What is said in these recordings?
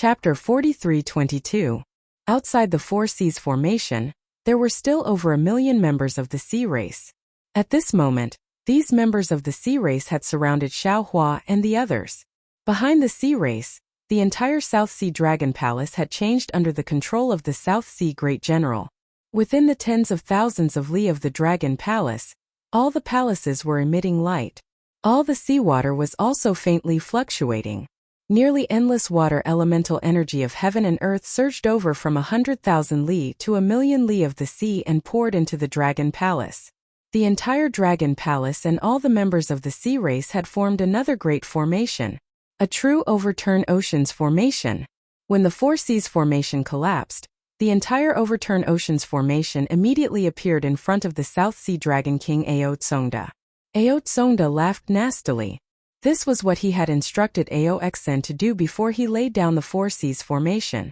Chapter 43-22. Outside the Four Seas formation, there were still over 1 million members of the Sea Race. At this moment, these members of the Sea Race had surrounded Xiao Hua and the others. Behind the Sea Race, the entire South Sea Dragon Palace had changed under the control of the South Sea Great General. Within the tens of thousands of li of the Dragon Palace, all the palaces were emitting light. All the seawater was also faintly fluctuating. Nearly endless water elemental energy of heaven and earth surged over from 100,000 li to 1 million li of the sea and poured into the Dragon Palace. The entire Dragon Palace and all the members of the Sea Race had formed another great formation, a true overturn oceans formation. When the Four Seas formation collapsed, the entire overturn oceans formation immediately appeared in front of the South Sea Dragon King Ao Tsongda. Ao Tsongda laughed nastily. This was what he had instructed Ao Xen to do before he laid down the Four Seas formation.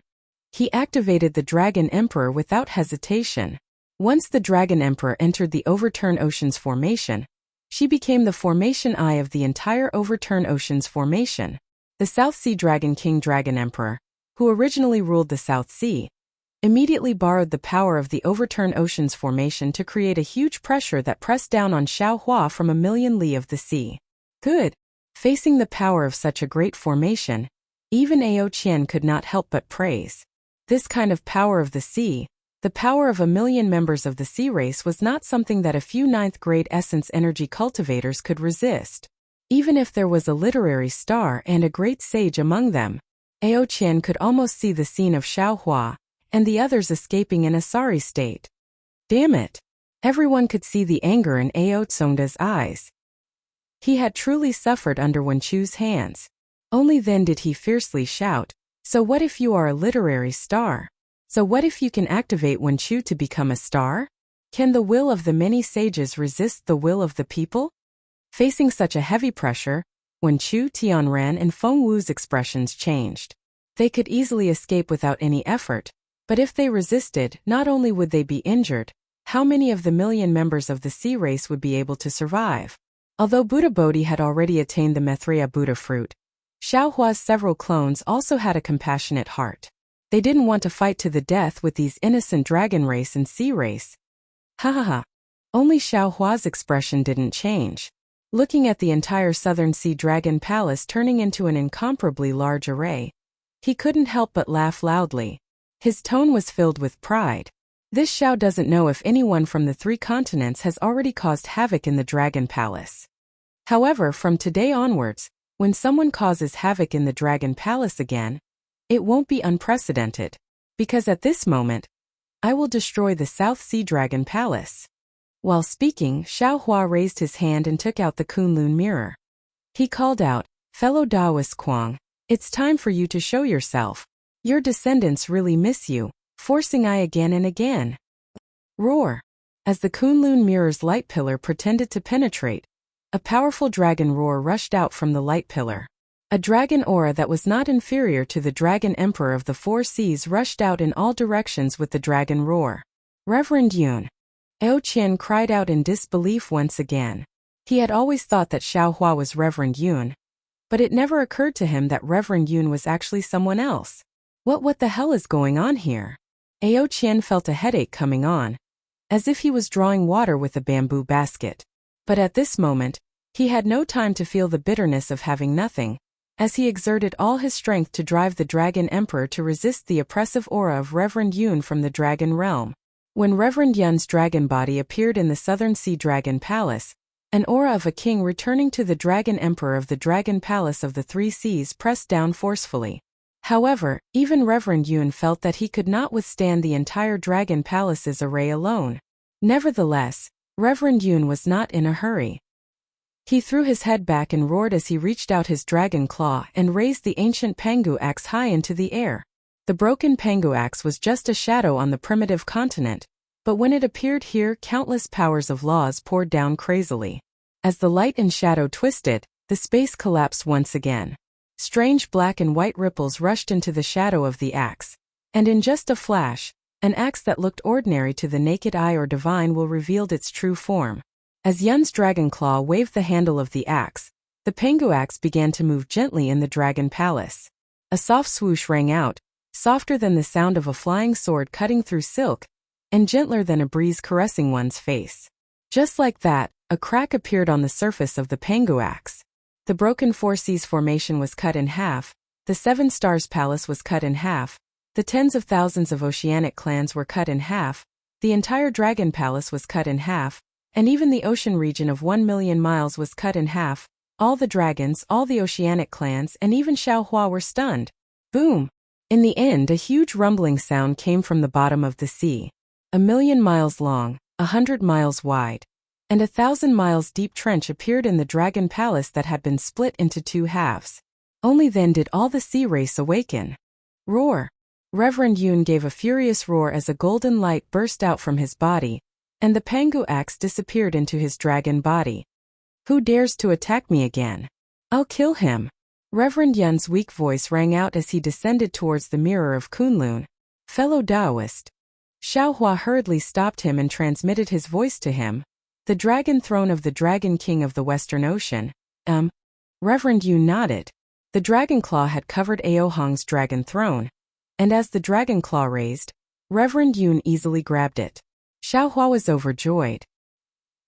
He activated the Dragon Emperor without hesitation. Once the Dragon Emperor entered the Overturn Oceans formation, she became the formation eye of the entire Overturn Oceans formation. The South Sea Dragon King Dragon Emperor, who originally ruled the South Sea, immediately borrowed the power of the Overturn Oceans formation to create a huge pressure that pressed down on Xiao Hua from 1 million li of the sea. Good. Facing the power of such a great formation, even Ao Qian could not help but praise. This kind of power of the sea, the power of 1 million members of the Sea Race, was not something that a few ninth-grade essence energy cultivators could resist. Even if there was a literary star and a great sage among them, Ao Qian could almost see the scene of Xiao Hua and the others escaping in a sorry state. Damn it! Everyone could see the anger in Ao Tsongda's eyes. He had truly suffered under Wen Chu's hands. Only then did he fiercely shout, "So what if you are a literary star? So what if you can activate Wen Chu to become a star? Can the will of the many sages resist the will of the people?" Facing such a heavy pressure, Wen Chu, Tianran and Feng Wu's expressions changed. They could easily escape without any effort, but if they resisted, not only would they be injured, how many of the million members of the Sea Race would be able to survive? Although Buddha Bodhi had already attained the Maitreya Buddha fruit, Xiao Hua's several clones also had a compassionate heart. They didn't want to fight to the death with these innocent dragon race and sea race. Ha ha ha. Only Xiao Hua's expression didn't change. Looking at the entire Southern Sea Dragon Palace turning into an incomparably large array, he couldn't help but laugh loudly. His tone was filled with pride. This Xiao doesn't know if anyone from the 3 continents has already caused havoc in the Dragon Palace. However, from today onwards, when someone causes havoc in the Dragon Palace again, it won't be unprecedented, because at this moment, I will destroy the South Sea Dragon Palace. While speaking, Xiao Hua raised his hand and took out the Kunlun mirror. He called out, "Fellow Taoist Kuang, it's time for you to show yourself. Your descendants really miss you, forcing I again and again." Roar! As the Kunlun mirror's light pillar pretended to penetrate, a powerful dragon roar rushed out from the light pillar. A dragon aura that was not inferior to the Dragon Emperor of the Four Seas rushed out in all directions with the dragon roar. "Reverend Yun!" Ao Qian cried out in disbelief once again. He had always thought that Xiao Hua was Reverend Yun, but it never occurred to him that Reverend Yun was actually someone else. What the hell is going on here? Ao Qian felt a headache coming on, as if he was drawing water with a bamboo basket. But at this moment, he had no time to feel the bitterness of having nothing, as he exerted all his strength to drive the Dragon Emperor to resist the oppressive aura of Reverend Yun from the Dragon Realm. When Reverend Yun's dragon body appeared in the Southern Sea Dragon Palace, an aura of a king returning to the Dragon Emperor of the Dragon Palace of the 3 Seas pressed down forcefully. However, even Reverend Yun felt that he could not withstand the entire Dragon Palace's array alone. Nevertheless, Reverend Yun was not in a hurry. He threw his head back and roared as he reached out his dragon claw and raised the ancient Pangu axe high into the air. The broken Pangu axe was just a shadow on the primitive continent, but when it appeared here, countless powers of laws poured down crazily. As the light and shadow twisted, the space collapsed once again. Strange black and white ripples rushed into the shadow of the axe, and in just a flash, an axe that looked ordinary to the naked eye or divine will revealed its true form. As Yun's dragon claw waved the handle of the axe, the Pangu axe began to move gently in the Dragon Palace. A soft swoosh rang out, softer than the sound of a flying sword cutting through silk, and gentler than a breeze caressing one's face. Just like that, a crack appeared on the surface of the Penguax. The broken Four Seas formation was cut in half, the Seven Stars Palace was cut in half, the tens of thousands of oceanic clans were cut in half, the entire Dragon Palace was cut in half, and even the ocean region of 1,000,000 miles was cut in half. All the dragons, all the oceanic clans, and even Xiaohua were stunned. Boom! In the end, a huge rumbling sound came from the bottom of the sea. 1,000,000 miles long, 100 miles wide, and 1,000 miles deep trench appeared in the Dragon Palace that had been split into two halves. Only then did all the sea race awaken. Roar! Reverend Yun gave a furious roar as a golden light burst out from his body, and the Penguax disappeared into his dragon body. Who dares to attack me again? I'll kill him. Reverend Yun's weak voice rang out as he descended towards the mirror of Kunlun. Fellow Taoist. Xiaohua hurriedly stopped him and transmitted his voice to him. The dragon throne of the Dragon King of the Western Ocean. Reverend Yun nodded. The dragon claw had covered Aohong's dragon throne, and as the dragon claw raised, Reverend Yun easily grabbed it. Xiaohua was overjoyed.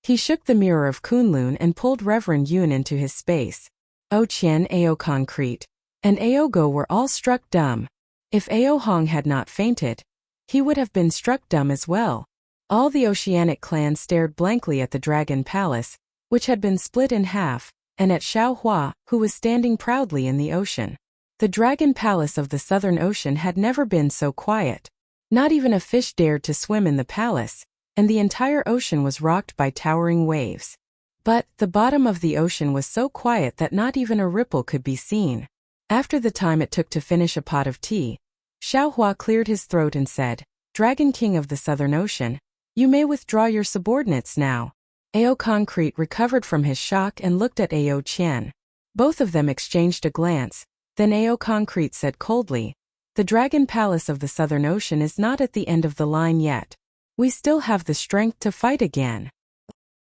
He shook the mirror of Kunlun and pulled Reverend Yun into his space. Ao Qian, Ao Concrete, and Ao Go were all struck dumb. If Aohong had not fainted, he would have been struck dumb as well. All the oceanic clans stared blankly at the Dragon Palace, which had been split in half, and at Xiaohua, who was standing proudly in the ocean. The Dragon Palace of the Southern Ocean had never been so quiet. Not even a fish dared to swim in the palace, and the entire ocean was rocked by towering waves. But the bottom of the ocean was so quiet that not even a ripple could be seen. After the time it took to finish a pot of tea, Xiaohua cleared his throat and said, "Dragon King of the Southern Ocean, you may withdraw your subordinates now." Ao Concrete recovered from his shock and looked at Ao Qian. Both of them exchanged a glance, then Ao Concrete said coldly, "The Dragon Palace of the Southern Ocean is not at the end of the line yet. We still have the strength to fight again."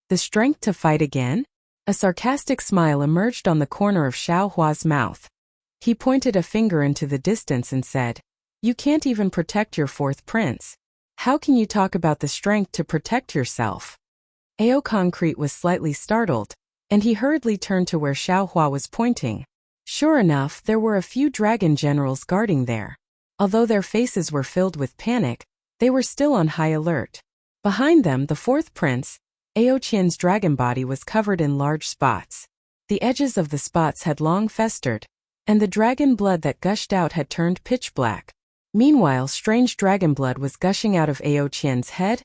The strength to fight again? A sarcastic smile emerged on the corner of Xiaohua's mouth. He pointed a finger into the distance and said, "You can't even protect your fourth prince. How can you talk about the strength to protect yourself?" Ao Concrete was slightly startled, and he hurriedly turned to where Xiaohua was pointing. Sure enough, there were a few dragon generals guarding there. Although their faces were filled with panic, they were still on high alert. Behind them, the fourth prince, Ao Qian's dragon body was covered in large spots. The edges of the spots had long festered, and the dragon blood that gushed out had turned pitch black. Meanwhile, strange dragon blood was gushing out of Ao Qian's head,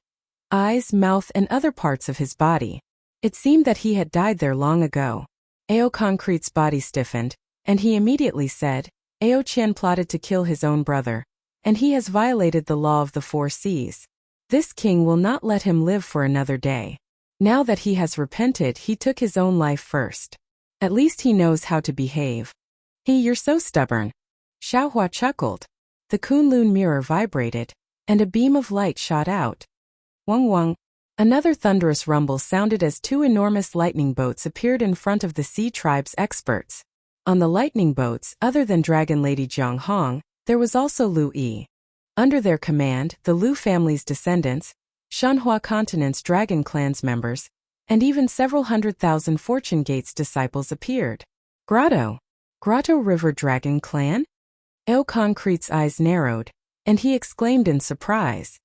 eyes, mouth, and other parts of his body. It seemed that he had died there long ago. Ao Concrete's body stiffened, and he immediately said, "Ao Qian plotted to kill his own brother, and he has violated the law of the four seas. This king will not let him live for another day. Now that he has repented, he took his own life first. At least he knows how to behave." You're so stubborn." Xiaohua chuckled. The Kunlun mirror vibrated, and a beam of light shot out. Wang wang. Another thunderous rumble sounded as two enormous lightning boats appeared in front of the Sea Tribe's experts. On the lightning boats, other than Dragon Lady Jiang Hong, there was also Lu Yi. Under their command, the Lu family's descendants, Shanhua Continent's Dragon Clan's members, and even several 100,000 Fortune Gates disciples appeared. Grotto River Dragon Clan? Ao Concrete's eyes narrowed, and he exclaimed in surprise.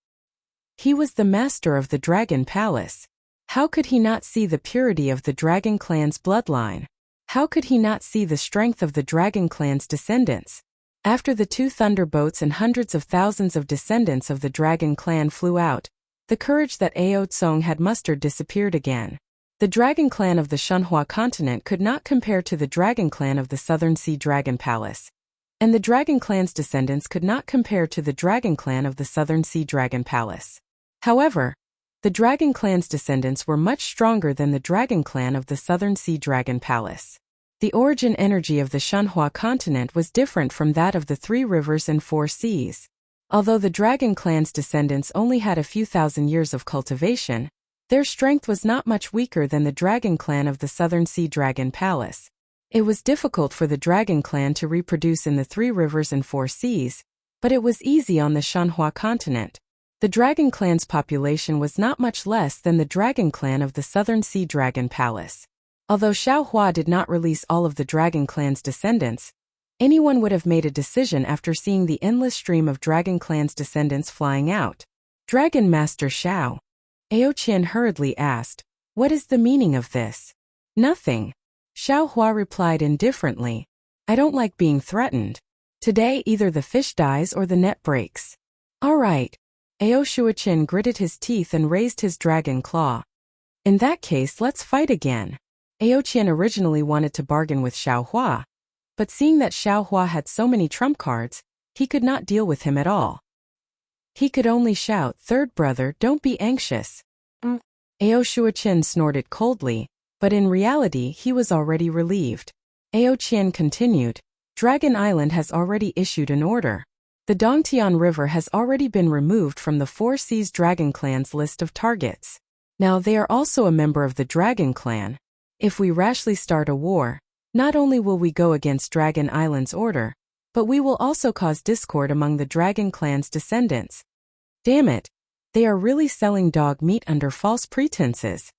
He was the master of the Dragon Palace. How could he not see the purity of the Dragon Clan's bloodline? How could he not see the strength of the Dragon Clan's descendants? After the two thunderboats and hundreds of thousands of descendants of the Dragon Clan flew out, the courage that Ao Tsong had mustered disappeared again. The Dragon Clan of the Shanhua Continent could not compare to the Dragon Clan of the Southern Sea Dragon Palace, and the Dragon Clan's descendants could not compare to the Dragon Clan of the Southern Sea Dragon Palace. However, the Dragon Clan's descendants were much stronger than the Dragon Clan of the Southern Sea Dragon Palace. The origin energy of the Shanhua Continent was different from that of the Three Rivers and Four Seas. Although the Dragon Clan's descendants only had a few thousand years of cultivation, their strength was not much weaker than the Dragon Clan of the Southern Sea Dragon Palace. It was difficult for the dragon clan to reproduce in the 3 rivers and 4 seas, but it was easy on the Shanhua continent. The dragon clan's population was not much less than the dragon clan of the Southern Sea Dragon Palace. Although Xiaohua did not release all of the dragon clan's descendants, anyone would have made a decision after seeing the endless stream of dragon clan's descendants flying out. Dragon Master Xiao. Ao Qian hurriedly asked, "What is the meaning of this?" "Nothing." Xiaohua replied indifferently. "I don't like being threatened. Today either the fish dies or the net breaks." "All right." Ao Shuoqin gritted his teeth and raised his dragon claw. "In that case, let's fight again." Ao Qian originally wanted to bargain with Xiaohua, but seeing that Xiaohua had so many trump cards, he could not deal with him at all. He could only shout, "Third brother, don't be anxious." Ao Shuoqin snorted coldly, but in reality he was already relieved. Ao Qian continued, "Dragon Island has already issued an order. The Dongtian River has already been removed from the 4 Seas Dragon Clan's list of targets. Now they are also a member of the Dragon Clan. If we rashly start a war, not only will we go against Dragon Island's order, but we will also cause discord among the Dragon Clan's descendants. Damn it, they are really selling dog meat under false pretenses."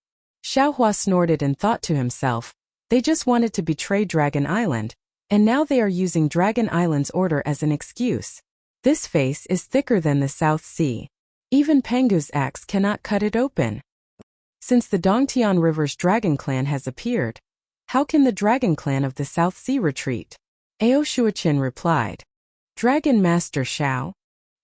Xiaohua snorted and thought to himself, they just wanted to betray Dragon Island, and now they are using Dragon Island's order as an excuse. This face is thicker than the South Sea. Even Pangu's axe cannot cut it open. Since the Dongtian River's Dragon Clan has appeared, how can the Dragon Clan of the South Sea retreat? Ao Shuoqin replied. "Dragon Master Xiao?"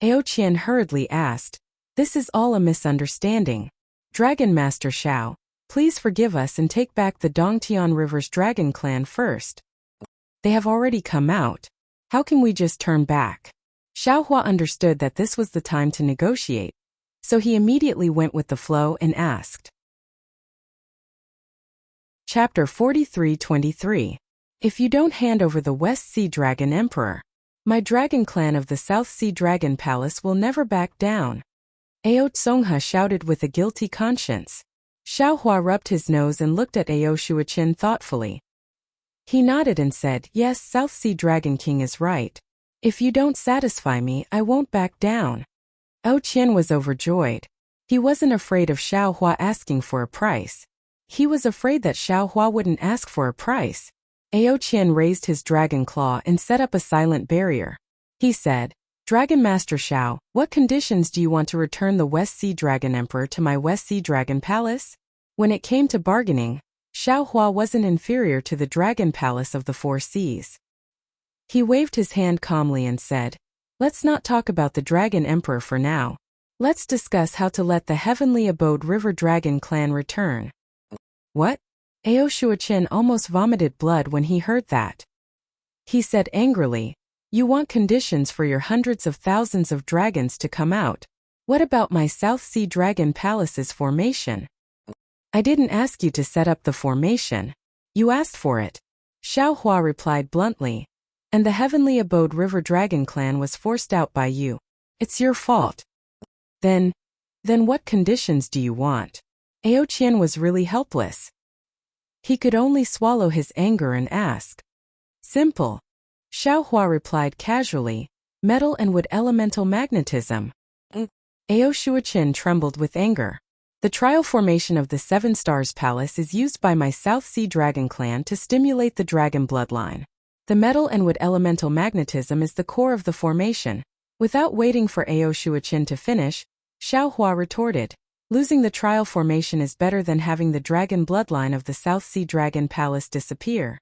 Ao Qian hurriedly asked. "This is all a misunderstanding. Dragon Master Xiao, please forgive us and take back the Dongtian River's Dragon Clan first. They have already come out. How can we just turn back?" Xiaohua understood that this was the time to negotiate, so he immediately went with the flow and asked. Chapter 43-23. If you don't hand over the West Sea Dragon Emperor, my dragon clan of the South Sea Dragon Palace will never back down. Ao Tsongha shouted with a guilty conscience. Xiaohua rubbed his nose and looked at Ao Shuoqin thoughtfully. He nodded and said, "Yes, South Sea Dragon King is right. If you don't satisfy me, I won't back down." Ao Qian was overjoyed. He wasn't afraid of Xiaohua asking for a price. He was afraid that Xiaohua wouldn't ask for a price. Ao Qian raised his dragon claw and set up a silent barrier. He said, "Dragon Master Xiao, what conditions do you want to return the West Sea Dragon Emperor to my West Sea Dragon Palace?" When it came to bargaining, Xiaohua wasn't inferior to the Dragon Palace of the 4 Seas. He waved his hand calmly and said, "Let's not talk about the Dragon Emperor for now. Let's discuss how to let the heavenly abode River Dragon Clan return." "What?" Ao Shuoqin almost vomited blood when he heard that. He said angrily, "You want conditions for your hundreds of thousands of dragons to come out. What about my South Sea Dragon Palace's formation?" "I didn't ask you to set up the formation. You asked for it." Xiaohua replied bluntly. "And the heavenly abode River Dragon Clan was forced out by you. It's your fault." Then what conditions do you want?" Ao Qian was really helpless. He could only swallow his anger and ask. "Simple." Xiaohua replied casually, "Metal and wood elemental magnetism." Ao Shuoqin trembled with anger. "The trial formation of the 7 Stars Palace is used by my South Sea Dragon Clan to stimulate the dragon bloodline. The metal and wood elemental magnetism is the core of the formation." Without waiting for Ao Shuoqin to finish, Xiaohua retorted, "Losing the trial formation is better than having the dragon bloodline of the South Sea Dragon Palace disappear."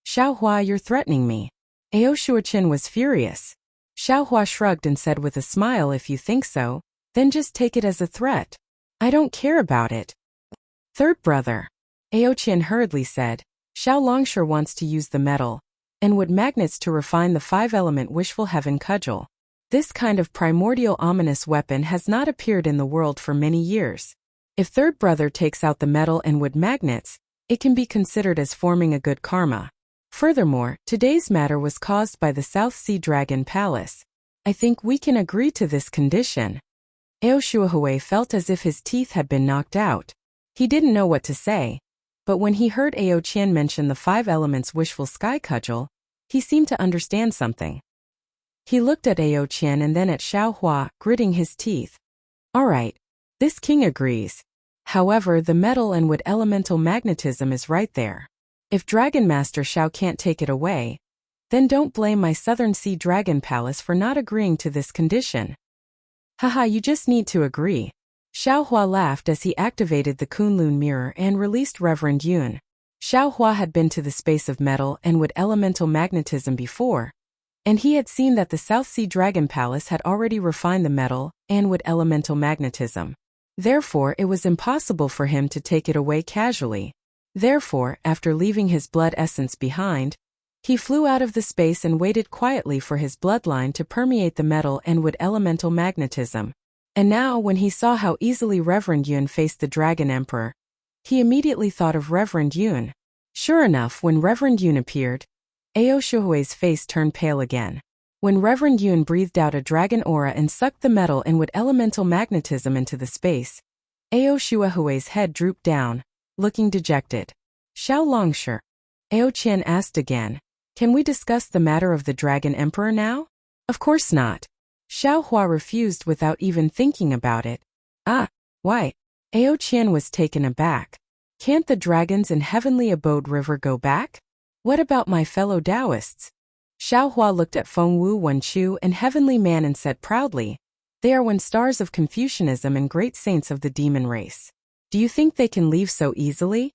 "Xiaohua, you're threatening me." Ao Shuoqin was furious. Xiaohua shrugged and said with a smile, "If you think so, then just take it as a threat. I don't care about it." "Third brother," Ao Qian hurriedly said, "Xiao Longshire wants to use the metal and wood magnets to refine the 5-element wishful heaven cudgel. This kind of primordial ominous weapon has not appeared in the world for many years. If third brother takes out the metal and wood magnets, it can be considered as forming a good karma. Furthermore, today's matter was caused by the South Sea Dragon Palace. I think we can agree to this condition." Ao Shuohui felt as if his teeth had been knocked out. He didn't know what to say. But when he heard Ao Qian mention the 5 elements wishful sky cudgel, he seemed to understand something. He looked at Ao Qian and then at Xiao Hua, gritting his teeth. All right, this king agrees. However, the metal and wood elemental magnetism is right there. If Dragon Master Xiao can't take it away, then don't blame my Southern Sea Dragon Palace for not agreeing to this condition. Haha, you just need to agree. Xiao Hua laughed as he activated the Kunlun mirror and released Reverend Yun. Xiao Hua had been to the space of metal and wood elemental magnetism before, and he had seen that the South Sea Dragon Palace had already refined the metal and wood elemental magnetism. Therefore, it was impossible for him to take it away casually. Therefore, after leaving his blood essence behind, he flew out of the space and waited quietly for his bloodline to permeate the metal and wood elemental magnetism. And now, when he saw how easily Reverend Yun faced the Dragon Emperor, he immediately thought of Reverend Yun. Sure enough, when Reverend Yun appeared, Ao Shuhui's face turned pale again. When Reverend Yun breathed out a dragon aura and sucked the metal and wood elemental magnetism into the space, Ao Shuhui's head drooped down, looking dejected. Xiao Longshi, Ao Qian asked again, can we discuss the matter of the Dragon Emperor now? Of course not. Xiao Hua refused without even thinking about it. Ah, why? Ao Qian was taken aback. Can't the dragons in Heavenly Abode River go back? What about my fellow Taoists? Xiao Hua looked at Feng Wu Wenchu and Heavenly Man and said proudly, they are one stars of Confucianism and great saints of the demon race. Do you think they can leave so easily?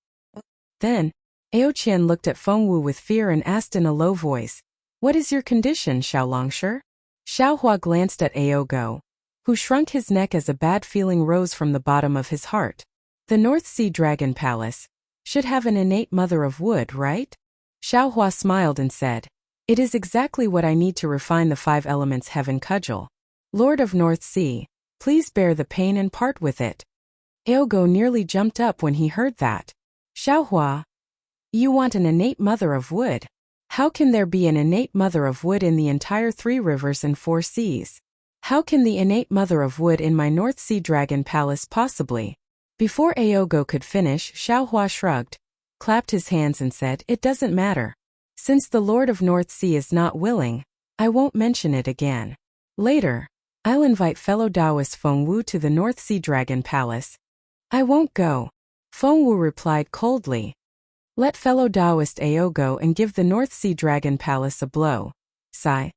Then, Ao Qian looked at Feng Wu with fear and asked in a low voice, what is your condition, Xiao Longshi? Xiao Hua glanced at Ao Go, who shrunk his neck as a bad feeling rose from the bottom of his heart. The North Sea Dragon Palace should have an innate mother of wood, right? Xiao Hua smiled and said, it is exactly what I need to refine the 5 elements heaven cudgel. Lord of North Sea, please bear the pain and part with it. Ao Go nearly jumped up when he heard that. Xiao Hua, you want an innate mother of wood? How can there be an innate mother of wood in the entire 3 rivers and 4 seas? How can the innate mother of wood in my North Sea Dragon Palace possibly? Before Ao Go could finish, Xiao Hua shrugged, clapped his hands and said, it doesn't matter. Since the Lord of North Sea is not willing, I won't mention it again. Later, I'll invite fellow Taoist Feng Wu to the North Sea Dragon Palace. I won't go. Feng Wu replied coldly. Let fellow Taoist Ao go and give the North Sea Dragon Palace a blow. Sigh.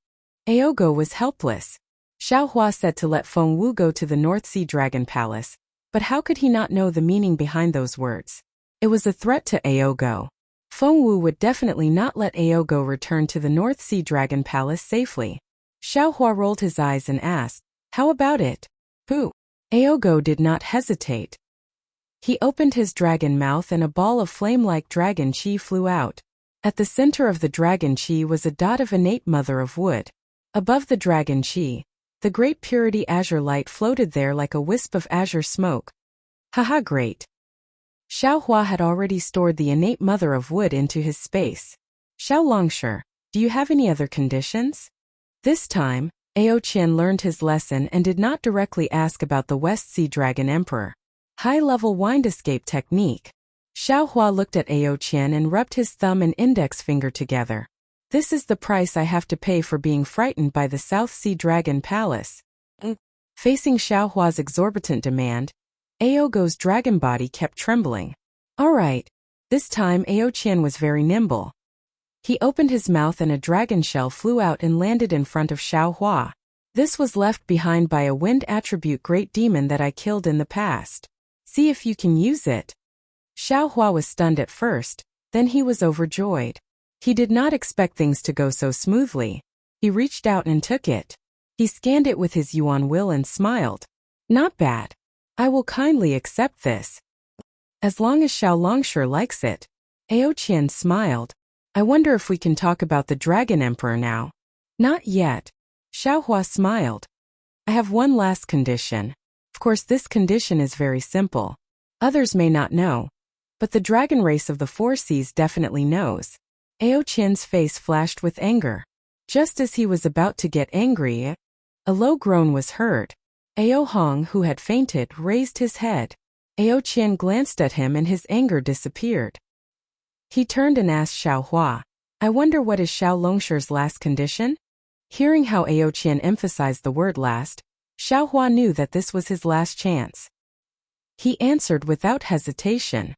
Ao Go was helpless. Xiao Hua said to let Feng Wu go to the North Sea Dragon Palace, but how could he not know the meaning behind those words? It was a threat to Ao Go. Feng Wu would definitely not let Ao Go return to the North Sea Dragon Palace safely. Xiao Hua rolled his eyes and asked, how about it? Who? Ao Go did not hesitate. He opened his dragon mouth and a ball of flame-like dragon chi flew out. At the center of the dragon chi was a dot of innate mother of wood. Above the dragon chi, the great purity azure light floated there like a wisp of azure smoke. Haha, great. Xiao Hua had already stored the innate mother of wood into his space. Xiao Longshi, do you have any other conditions? This time, Ao Qian learned his lesson and did not directly ask about the West Sea Dragon Emperor. High-level wind escape technique. Xiao Hua looked at Ao Qian and rubbed his thumb and index finger together. This is the price I have to pay for being frightened by the South Sea Dragon Palace. Facing Xiao Hua's exorbitant demand, Ao Go's dragon body kept trembling. All right. This time Ao Qian was very nimble. He opened his mouth and a dragon shell flew out and landed in front of Xiao Hua. This was left behind by a wind attribute great demon that I killed in the past. See if you can use it. Xiao Hua was stunned at first, then he was overjoyed. He did not expect things to go so smoothly. He reached out and took it. He scanned it with his Yuan will and smiled. Not bad. I will kindly accept this. As long as Xiao Longshi likes it. Ao Qian smiled. I wonder if we can talk about the Dragon Emperor now. Not yet. Xiao Hua smiled. I have one last condition. Of course, this condition is very simple. Others may not know, but the dragon race of the 4 seas definitely knows. Ao Qian's face flashed with anger. Just as he was about to get angry, a low groan was heard. Ao Hong, who had fainted, raised his head. Ao Qian glanced at him and his anger disappeared. He turned and asked Xiao Hua, I wonder what is Xiao Longshi's last condition? Hearing how Ao Qian emphasized the word last, Xiao Hua knew that this was his last chance. He answered without hesitation.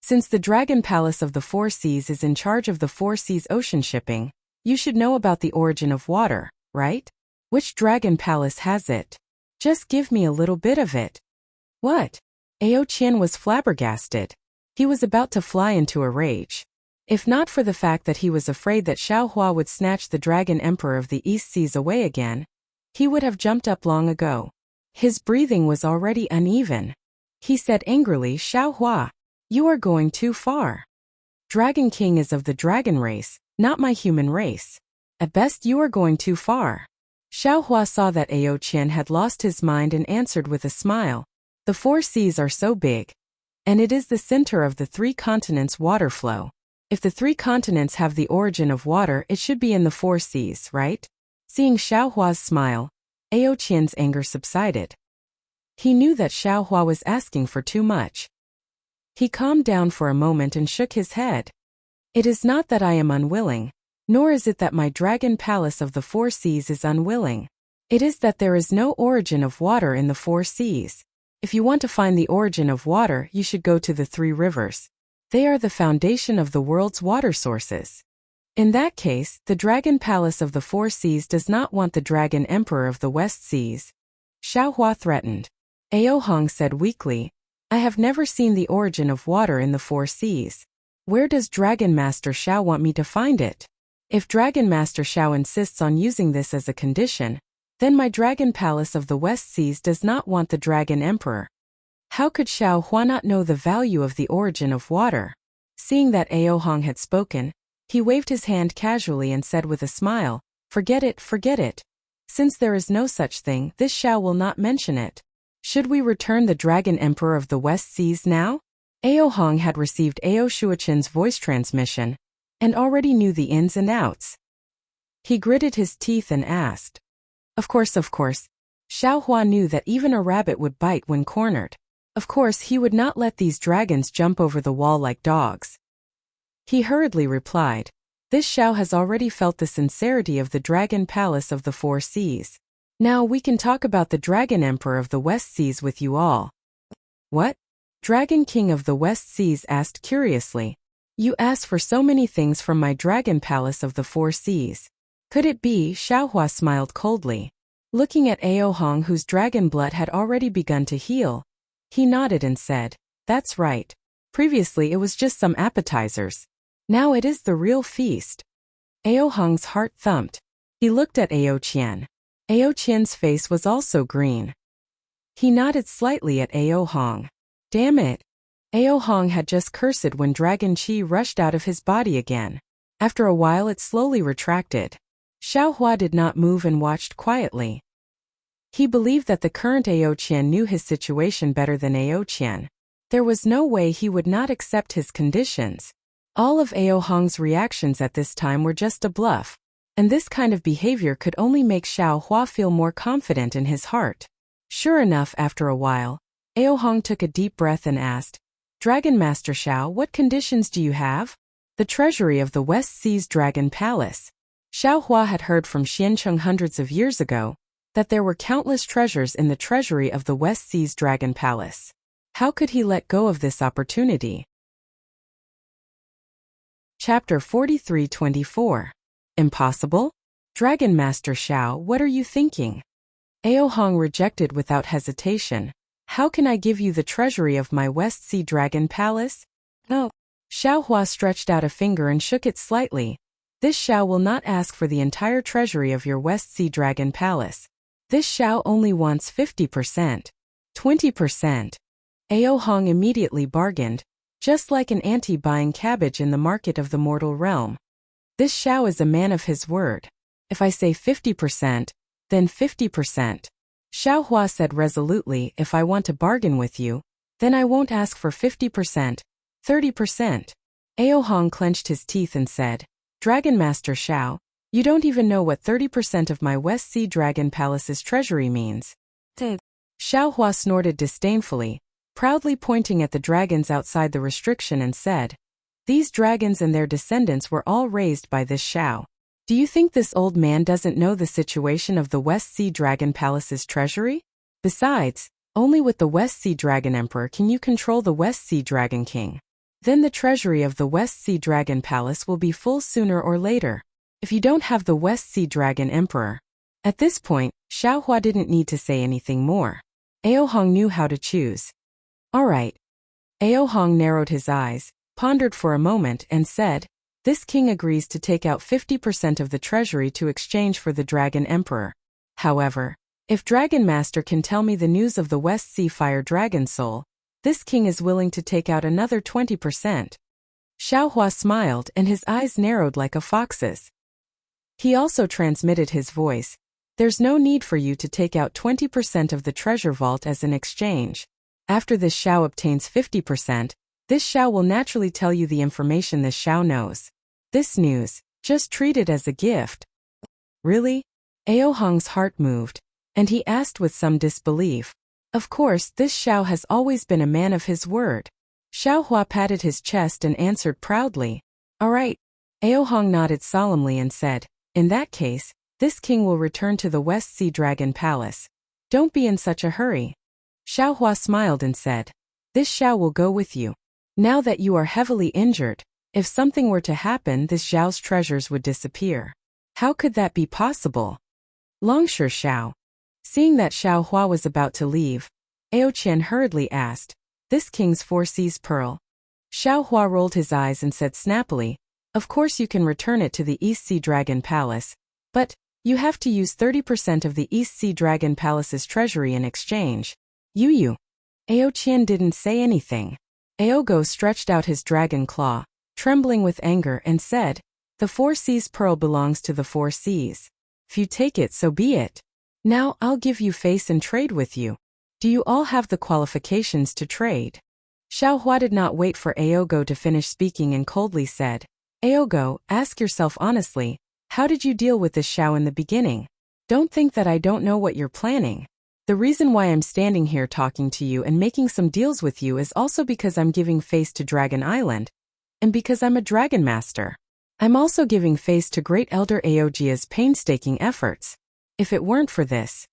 Since the Dragon Palace of the Four Seas is in charge of the Four Seas ocean shipping, you should know about the origin of water, right? Which Dragon Palace has it? Just give me a little bit of it. What? Ao Qian was flabbergasted. He was about to fly into a rage. If not for the fact that he was afraid that Xiao Hua would snatch the Dragon Emperor of the East Seas away again, he would have jumped up long ago. His breathing was already uneven. He said angrily, Xiao Hua, you are going too far. Dragon King is of the dragon race, not my human race. At best you are going too far. Xiao Hua saw that Ao Qian had lost his mind and answered with a smile. The Four Seas are so big. And it is the center of the three continents' water flow. If the three continents have the origin of water, it should be in the Four Seas, right? Seeing Xiao Hua's smile, Ao Qian's anger subsided. He knew that Xiao Hua was asking for too much. He calmed down for a moment and shook his head. It is not that I am unwilling, nor is it that my Dragon Palace of the Four Seas is unwilling. It is that there is no origin of water in the Four Seas. If you want to find the origin of water, you should go to the three rivers. They are the foundation of the world's water sources. In that case, the Dragon Palace of the Four Seas does not want the Dragon Emperor of the West Seas. Xiao Hua threatened. Ao Hong said weakly, I have never seen the origin of water in the Four Seas. Where does Dragon Master Xiao want me to find it? If Dragon Master Xiao insists on using this as a condition, then my Dragon Palace of the West Seas does not want the Dragon Emperor. How could Xiao Hua not know the value of the origin of water? Seeing that Ao Hong had spoken, he waved his hand casually and said with a smile, Forget it, forget it. Since there is no such thing, this Xiao will not mention it. Should we return the Dragon Emperor of the West Seas now? Ao Hong had received Ao Shuachen's voice transmission, and already knew the ins and outs. He gritted his teeth and asked. Of course. Xiao Hua knew that even a rabbit would bite when cornered. Of course he would not let these dragons jump over the wall like dogs. He hurriedly replied, This Xiao has already felt the sincerity of the Dragon Palace of the Four Seas. Now we can talk about the Dragon Emperor of the West Seas with you all. What? Dragon King of the West Seas asked curiously. You asked for so many things from my Dragon Palace of the Four Seas. Could it be? Xiao Hua smiled coldly. Looking at Ao Hong, whose dragon blood had already begun to heal, he nodded and said, That's right. Previously it was just some appetizers. Now it is the real feast. Ao Hong's heart thumped. He looked at Ao Qian. Ao Qian's face was also green. He nodded slightly at Ao Hong. Damn it. Ao Hong had just cursed when dragon chi rushed out of his body again. After a while it slowly retracted. Xiao Hua did not move and watched quietly. He believed that the current Ao Qian knew his situation better than Ao Qian. There was no way he would not accept his conditions. All of Ao Hong's reactions at this time were just a bluff, and this kind of behavior could only make Xiao Hua feel more confident in his heart. Sure enough, after a while, Ao Hong took a deep breath and asked, Dragon Master Xiao, what conditions do you have? The treasury of the West Seas Dragon Palace. Xiao Hua had heard from Xiancheng hundreds of years ago that there were countless treasures in the treasury of the West Seas Dragon Palace. How could he let go of this opportunity? Chapter 43-24. Impossible? Dragon Master Xiao, what are you thinking? Ao Hong rejected without hesitation. How can I give you the treasury of my West Sea Dragon Palace? No. Xiao Hua stretched out a finger and shook it slightly. This Xiao will not ask for the entire treasury of your West Sea Dragon Palace. This Xiao only wants 50%. 20%. Ao Hong immediately bargained, just like an auntie buying cabbage in the market of the mortal realm. This Xiao is a man of his word. If I say 50%, then 50%. Xiao Hua said resolutely, if I want to bargain with you, then I won't ask for 50%, 30%. Ao Hong clenched his teeth and said, Dragon Master Xiao, you don't even know what 30% of my West Sea Dragon Palace's treasury means. Xiao Hua snorted disdainfully, proudly pointing at the dragons outside the restriction and said, These dragons and their descendants were all raised by this Xiao. Do you think this old man doesn't know the situation of the West Sea Dragon Palace's treasury? Besides, only with the West Sea Dragon Emperor can you control the West Sea Dragon King. Then the treasury of the West Sea Dragon Palace will be full sooner or later. If you don't have the West Sea Dragon Emperor. At this point, Xiaohua didn't need to say anything more. Aohong knew how to choose. All right. Aohong narrowed his eyes, pondered for a moment and said, this king agrees to take out 50% of the treasury to exchange for the Dragon Emperor. However, if Dragon Master can tell me the news of the West Sea Fire Dragon Soul, this king is willing to take out another 20%. Xiaohua smiled and his eyes narrowed like a fox's. He also transmitted his voice. There's no need for you to take out 20% of the treasure vault as an exchange. After this Xiao obtains 50%, this Xiao will naturally tell you the information this Xiao knows. This news, just treat it as a gift. Really? Aohong's heart moved, and he asked with some disbelief. Of course, this Xiao has always been a man of his word. Xiaohua patted his chest and answered proudly. All right. Aohong nodded solemnly and said, in that case, this king will return to the West Sea Dragon Palace. Don't be in such a hurry. Xiaohua smiled and said, this Xiao will go with you. Now that you are heavily injured, if something were to happen, this Xiao's treasures would disappear. How could that be possible? Longsure Xiao. Seeing that Xiaohua was about to leave, Ao Qian hurriedly asked, this king's 4 seas pearl? Xiaohua rolled his eyes and said snappily, of course you can return it to the East Sea Dragon Palace, but you have to use 30% of the East Sea Dragon Palace's treasury in exchange. You. Ao Qian didn't say anything. Aogo stretched out his dragon claw, trembling with anger, and said, the 4 seas pearl belongs to the 4 seas. If you take it, so be it. Now I'll give you face and trade with you. Do you all have the qualifications to trade? Xiaohua did not wait for Aogo to finish speaking and coldly said, Aogo, ask yourself honestly, how did you deal with this Xiao in the beginning? Don't think that I don't know what you're planning. The reason why I'm standing here talking to you and making some deals with you is also because I'm giving face to Dragon Island, and because I'm a Dragon Master. I'm also giving face to Great Elder Aogia's painstaking efforts. If it weren't for this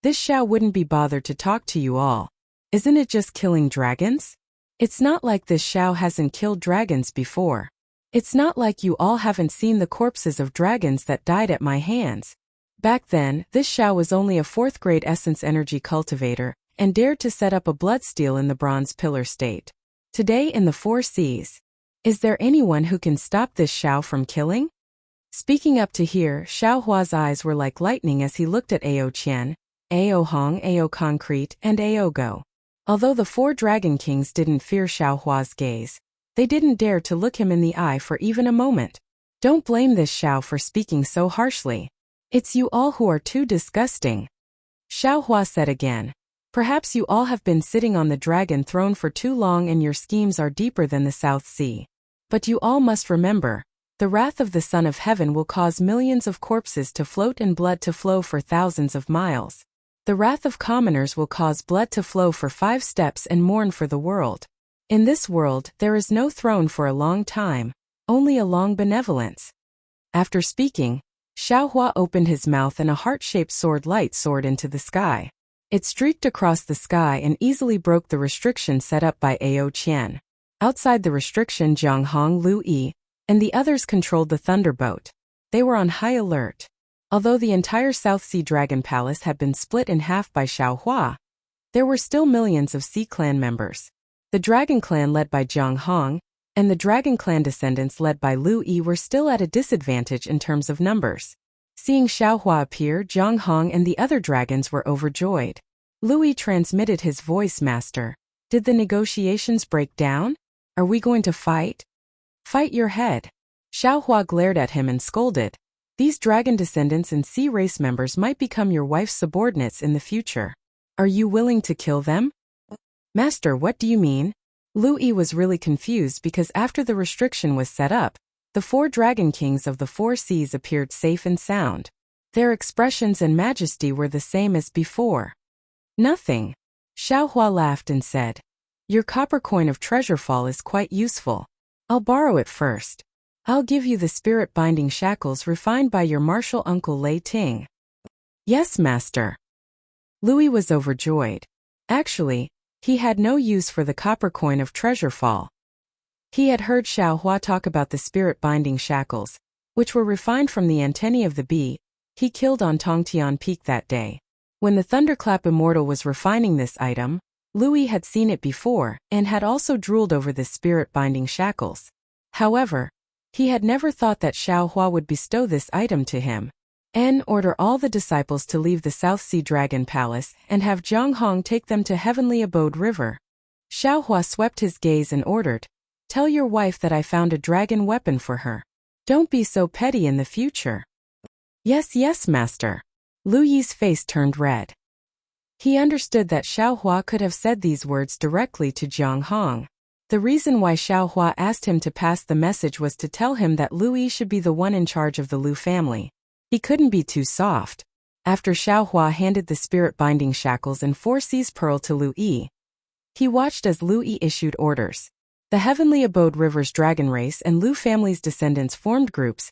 Xiao wouldn't be bothered to talk to you all. Isn't it just killing dragons? It's not like this Xiao hasn't killed dragons before. It's not like you all haven't seen the corpses of dragons that died at my hands. Back then, this Xiao was only a 4th grade essence energy cultivator, and dared to set up a bloodsteel in the bronze pillar state. Today in the 4 seas, is there anyone who can stop this Xiao from killing? Speaking up to here, Xiaohua's eyes were like lightning as he looked at Ao Qian, Ao Hong, Ao Concrete, and Aogo. Although the 4 Dragon Kings didn't fear Xiaohua's gaze, they didn't dare to look him in the eye for even a moment. Don't blame this Xiao for speaking so harshly. It's you all who are too disgusting. Xiaohua said again. Perhaps you all have been sitting on the dragon throne for too long and your schemes are deeper than the South Sea. But you all must remember, the wrath of the Son of Heaven will cause millions of corpses to float and blood to flow for thousands of miles. The wrath of commoners will cause blood to flow for 5 steps and mourn for the world. In this world, there is no throne for a long time, only a long benevolence. After speaking, Xiaohua opened his mouth and a heart-shaped sword light soared into the sky. It streaked across the sky and easily broke the restriction set up by Ao Qian. Outside the restriction, Jiang Hong, Lu Yi, and the others controlled the thunderboat. They were on high alert. Although the entire South Sea Dragon Palace had been split in half by Xiaohua, there were still millions of Sea Clan members. The Dragon Clan led by Jiang Hong, and the Dragon Clan descendants led by Lu Yi were still at a disadvantage in terms of numbers. Seeing Xiaohua appear, Jiang Hong and the other dragons were overjoyed. Lu Yi transmitted his voice, Master. Did the negotiations break down? Are we going to fight? Fight your head. Xiaohua glared at him and scolded. These dragon descendants and sea race members might become your wife's subordinates in the future. Are you willing to kill them? Master, what do you mean? Lu Yi was really confused because after the restriction was set up, the 4 Dragon Kings of the 4 seas appeared safe and sound. Their expressions and majesty were the same as before. Nothing. Xiaohua laughed and said, your copper coin of treasure fall is quite useful. I'll borrow it first. I'll give you the spirit-binding shackles refined by your martial uncle Lei Ting. Yes, master. Louis was overjoyed. Actually, he had no use for the copper coin of treasure fall. He had heard Xiao Hua talk about the spirit-binding shackles, which were refined from the antennae of the bee he killed on Tongtian Peak that day. When the Thunderclap Immortal was refining this item, Louis had seen it before and had also drooled over the spirit-binding shackles. However, he had never thought that Xiao Hua would bestow this item to him, and order all the disciples to leave the South Sea Dragon Palace and have Zhang Hong take them to Heavenly Abode River. Xiao Hua swept his gaze and ordered, "Tell your wife that I found a dragon weapon for her. Don't be so petty in the future." Yes, yes, master. Lu Yi's face turned red. He understood that Xiao Hua could have said these words directly to Zhang Hong. The reason why Xiao Hua asked him to pass the message was to tell him that Lu Yi should be the one in charge of the Lu family. He couldn't be too soft. After Xiao Hua handed the spirit-binding shackles and 4 Seas Pearl to Lu Yi, he watched as Lu Yi issued orders. The Heavenly Abode River's dragon race and Lu family's descendants formed groups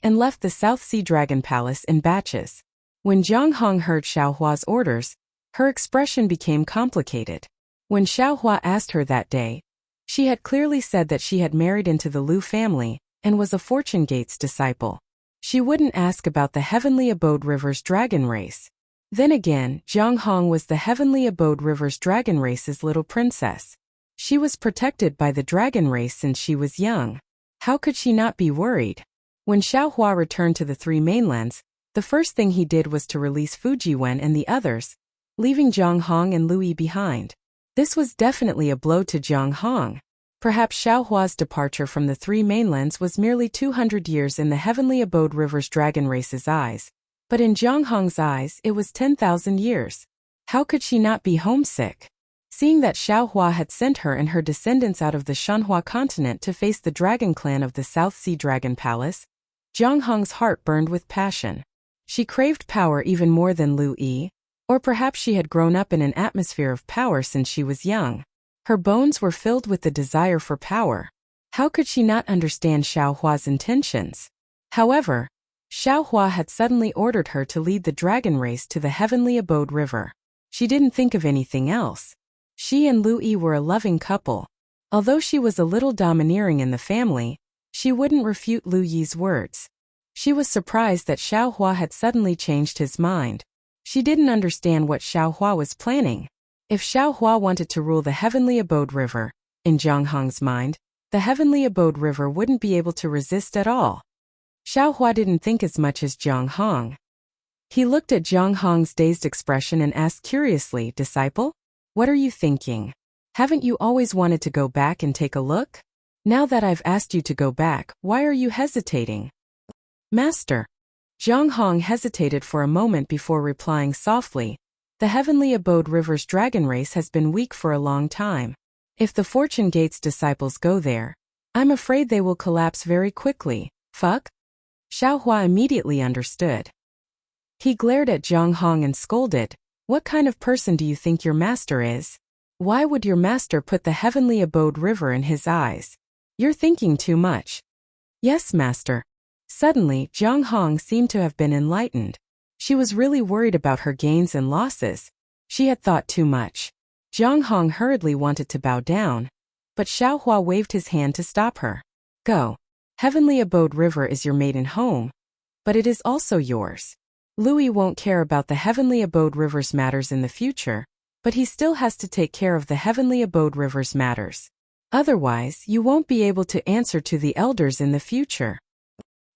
and left the South Sea Dragon Palace in batches. When Zhang Hong heard Xiao Hua's orders, her expression became complicated. When Xiao Hua asked her that day, she had clearly said that she had married into the Lu family and was a Fortune Gates disciple. She wouldn't ask about the Heavenly Abode River's dragon race. Then again, Zhang Hong was the Heavenly Abode River's dragon race's little princess. She was protected by the dragon race since she was young. How could she not be worried? When Xiao Hua returned to the 3 mainlands, the first thing he did was to release Fujiwen and the others, leaving Zhang Hong and Lu Yi behind. This was definitely a blow to Zhang Hong. Perhaps Xiao Hua's departure from the 3 mainlands was merely 200 years in the Heavenly Abode River's dragon race's eyes, but in Zhang Hong's eyes it was 10,000 years. How could she not be homesick? Seeing that Xiao Hua had sent her and her descendants out of the Shanhua continent to face the dragon clan of the South Sea Dragon Palace, Zhang Hong's heart burned with passion. She craved power even more than Lu Yi, or perhaps she had grown up in an atmosphere of power since she was young. Her bones were filled with the desire for power. How could she not understand Xiao Hua's intentions? However, Xiao Hua had suddenly ordered her to lead the dragon race to the Heavenly Abode River. She didn't think of anything else. She and Lu Yi were a loving couple. Although she was a little domineering in the family, she wouldn't refute Lu Yi's words. She was surprised that Xiao Hua had suddenly changed his mind. She didn't understand what Xiao Hua was planning. If Xiao Hua wanted to rule the Heavenly Abode River, in Zhang Hong's mind, the Heavenly Abode River wouldn't be able to resist at all. Xiao Hua didn't think as much as Zhang Hong. He looked at Zhang Hong's dazed expression and asked curiously, "Disciple? What are you thinking? Haven't you always wanted to go back and take a look? Now that I've asked you to go back, why are you hesitating?" "Master." Zhang Hong hesitated for a moment before replying softly, "The Heavenly Abode River's dragon race has been weak for a long time. If the Fortune Gates disciples go there, I'm afraid they will collapse very quickly." "Fuck?" Xiao Hua immediately understood. He glared at Zhang Hong and scolded, "What kind of person do you think your master is? Why would your master put the Heavenly Abode River in his eyes? You're thinking too much." "Yes, master." Suddenly, Zhang Hong seemed to have been enlightened. She was really worried about her gains and losses. She had thought too much. Zhang Hong hurriedly wanted to bow down, but Xiao Hua waved his hand to stop her. "Go. Heavenly Abode River is your maiden home, but it is also yours. Louis won't care about the Heavenly Abode River's matters in the future, but he still has to take care of the Heavenly Abode River's matters. Otherwise, you won't be able to answer to the elders in the future."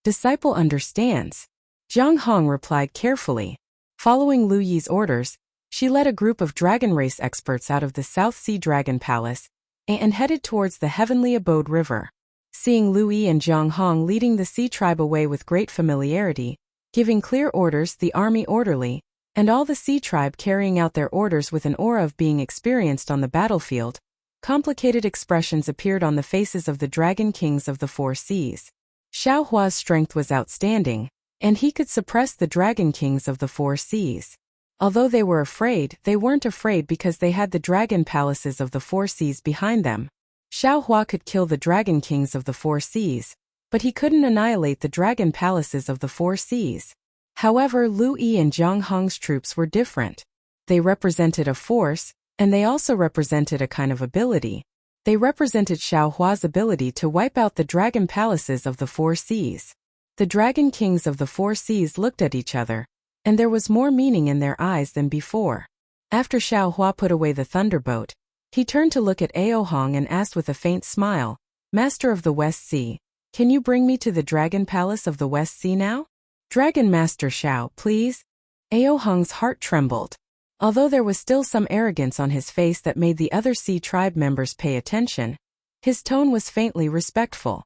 "Disciple understands," Zhang Hong replied carefully. Following Lu Yi's orders, she led a group of dragon race experts out of the South Sea Dragon Palace and headed towards the Heavenly Abode River. Seeing Lu Yi and Zhang Hong leading the Sea Tribe away with great familiarity, giving clear orders, the army orderly, and all the Sea Tribe carrying out their orders with an aura of being experienced on the battlefield, complicated expressions appeared on the faces of the Dragon Kings of the 4 Seas. Xiao Hua's strength was outstanding, and he could suppress the Dragon Kings of the 4 Seas. Although they were afraid, they weren't afraid because they had the dragon palaces of the 4 Seas behind them. Xiao Hua could kill the dragon kings of the four seas, but he couldn't annihilate the dragon palaces of the four seas. However, Lu Yi and Jiang Hong's troops were different. They represented a force, and they also represented a kind of ability. They represented Xiao Hua's ability to wipe out the dragon palaces of the four seas. The dragon kings of the four seas looked at each other, and there was more meaning in their eyes than before. After Xiao Hua put away the thunderbolt, he turned to look at Ao Hong and asked with a faint smile, "Master of the West Sea, can you bring me to the dragon palace of the West Sea now?" "Dragon Master Xiao, please." Ao Hong's heart trembled. Although there was still some arrogance on his face that made the other sea tribe members pay attention, his tone was faintly respectful.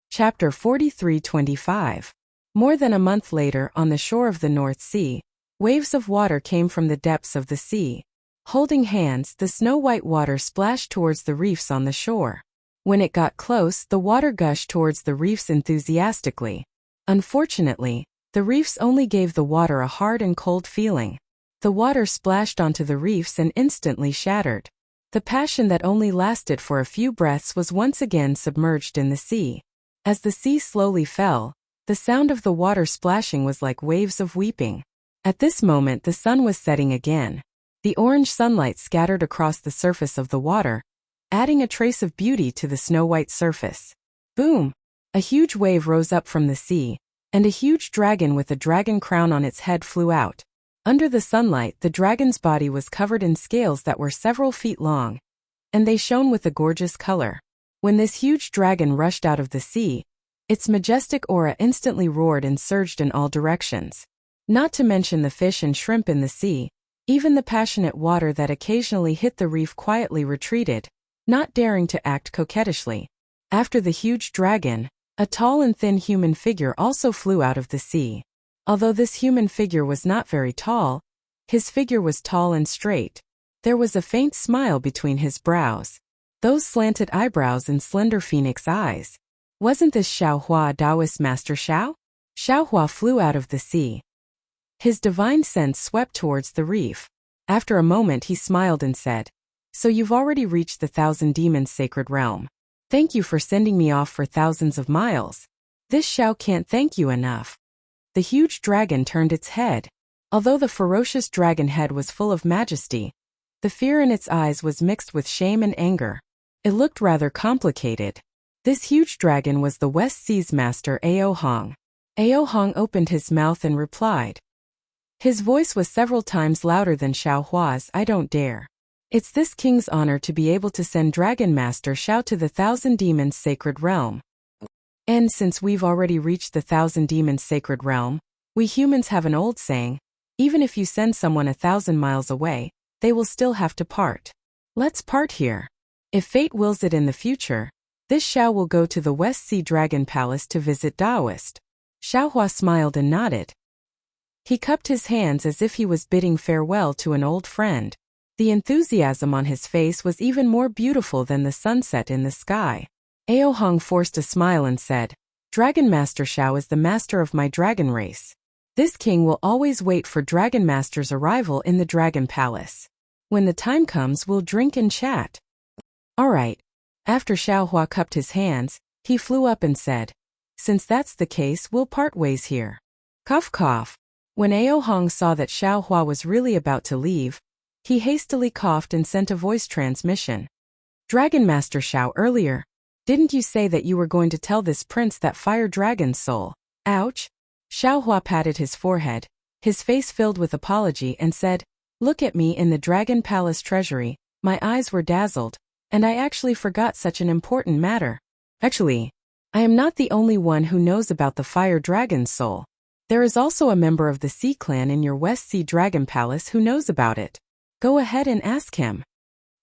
Chapter 43:25. More than a month later, on the shore of the North Sea, waves of water came from the depths of the sea. Holding hands, the snow-white water splashed towards the reefs on the shore. When it got close, the water gushed towards the reefs enthusiastically. Unfortunately, the reefs only gave the water a hard and cold feeling. The water splashed onto the reefs and instantly shattered. The passion that only lasted for a few breaths was once again submerged in the sea. As the sea slowly fell, the sound of the water splashing was like waves of weeping. At this moment the sun was setting again. The orange sunlight scattered across the surface of the water, adding a trace of beauty to the snow-white surface. Boom! A huge wave rose up from the sea, and a huge dragon with a dragon crown on its head flew out. Under the sunlight, the dragon's body was covered in scales that were several feet long, and they shone with a gorgeous color. When this huge dragon rushed out of the sea, its majestic aura instantly roared and surged in all directions. Not to mention the fish and shrimp in the sea, even the passionate water that occasionally hit the reef quietly retreated, not daring to act coquettishly. After the huge dragon, a tall and thin human figure also flew out of the sea. Although this human figure was not very tall, his figure was tall and straight. There was a faint smile between his brows. Those slanted eyebrows and slender phoenix eyes. Wasn't this Xiao Hua, Taoist Master Xiao? Xiao Hua flew out of the sea. His divine sense swept towards the reef. After a moment he smiled and said, "So you've already reached the Thousand Demons' sacred realm. Thank you for sending me off for thousands of miles. This Xiao can't thank you enough." The huge dragon turned its head. Although the ferocious dragon head was full of majesty, the fear in its eyes was mixed with shame and anger. It looked rather complicated. This huge dragon was the West Sea's master Ao Hong. Ao Hong opened his mouth and replied. His voice was several times louder than Xiao Hua's, "I don't dare. It's this king's honor to be able to send Dragon Master Xiao to the Thousand Demons' sacred realm. And since we've already reached the Thousand Demons' sacred realm, we humans have an old saying, even if you send someone 1,000 miles away, they will still have to part. Let's part here. If fate wills it in the future, this Xiao will go to the West Sea Dragon Palace to visit Taoist." Xiao Hua smiled and nodded. He cupped his hands as if he was bidding farewell to an old friend. The enthusiasm on his face was even more beautiful than the sunset in the sky. Ao Hong forced a smile and said, "Dragon Master Xiao is the master of my dragon race. This king will always wait for Dragon Master's arrival in the Dragon Palace. When the time comes, we'll drink and chat." "All right." After Xiao Hua cupped his hands, he flew up and said, "Since that's the case, we'll part ways here." Cough cough. When Ao Hong saw that Xiao Hua was really about to leave, he hastily coughed and sent a voice transmission. "Dragon Master Xiao, earlier, didn't you say that you were going to tell this prince that fire dragon's soul?" Ouch! Xiao Hua patted his forehead, his face filled with apology, and said, "Look at me in the Dragon Palace treasury, my eyes were dazzled, and I actually forgot such an important matter. Actually, I am not the only one who knows about the fire dragon's soul. There is also a member of the Sea Clan in your West Sea Dragon Palace who knows about it. Go ahead and ask him."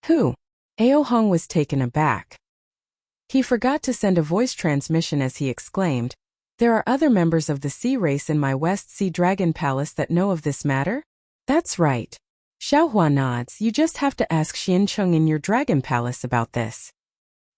"Who?" Ao Hong was taken aback. He forgot to send a voice transmission as he exclaimed, "There are other members of the sea race in my West Sea Dragon Palace that know of this matter?" "That's right." Xiao Hua nods. "You just have to ask Xiancheng in your Dragon Palace about this."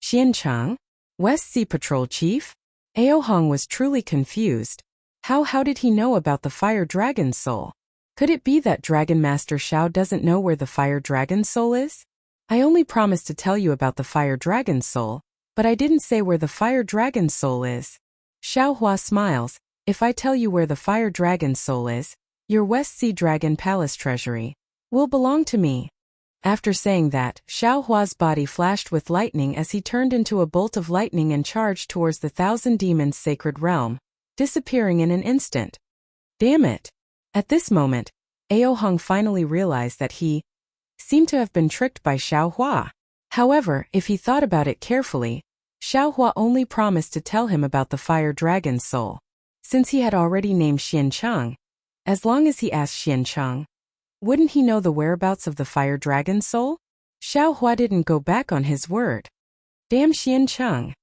"Xiancheng? West Sea Patrol Chief?" Ao Hong was truly confused. How did he know about the fire dragon's soul? Could it be that Dragon Master Xiao doesn't know where the fire dragon's soul is? I only promised to tell you about the fire dragon's soul, but I didn't say where the fire dragon's soul is. Xiao Hua smiles. If I tell you where the fire dragon's soul is, your West Sea Dragon Palace treasury will belong to me. After saying that, Xiao Hua's body flashed with lightning as he turned into a bolt of lightning and charged towards the Thousand Demons' sacred realm, disappearing in an instant. Damn it! At this moment, Ao Hong finally realized that he seemed to have been tricked by Xiao Hua. However, if he thought about it carefully, Xiao Hua only promised to tell him about the fire dragon's soul. Since he had already named Xian Cheng, as long as he asked Xian Cheng, wouldn't he know the whereabouts of the fire dragon's soul? Xiao Hua didn't go back on his word. Damn Xian Cheng.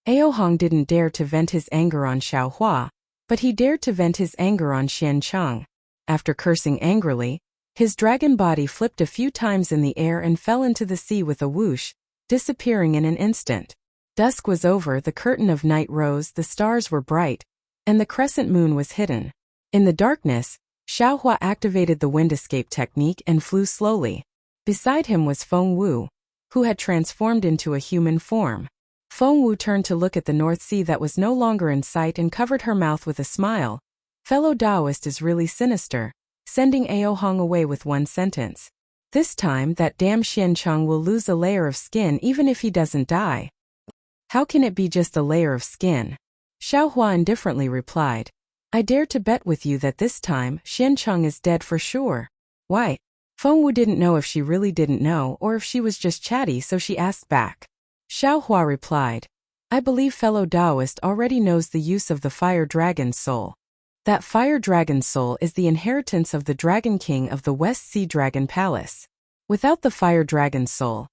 Ao Hong didn't dare to vent his anger on Xiao Hua, but he dared to vent his anger on Xian Cheng. After cursing angrily, his dragon body flipped a few times in the air and fell into the sea with a whoosh, disappearing in an instant. Dusk was over, the curtain of night rose, the stars were bright, and the crescent moon was hidden. In the darkness, Xiao Hua activated the wind escape technique and flew slowly. Beside him was Feng Wu, who had transformed into a human form. Feng Wu turned to look at the North Sea that was no longer in sight and covered her mouth with a smile. Fellow Taoist is really sinister, sending Ao Hong away with one sentence. This time that damn Xian Cheng will lose a layer of skin even if he doesn't die. How can it be just a layer of skin? Xiao Hua indifferently replied. I dare to bet with you that this time Xian Cheng is dead for sure. Why? Feng Wu didn't know if she really didn't know or if she was just chatty, so she asked back. Xiao Hua replied, I believe fellow Taoist already knows the use of the fire dragon's soul. That fire dragon's soul is the inheritance of the Dragon King of the West Sea Dragon Palace. Without the fire dragon's soul,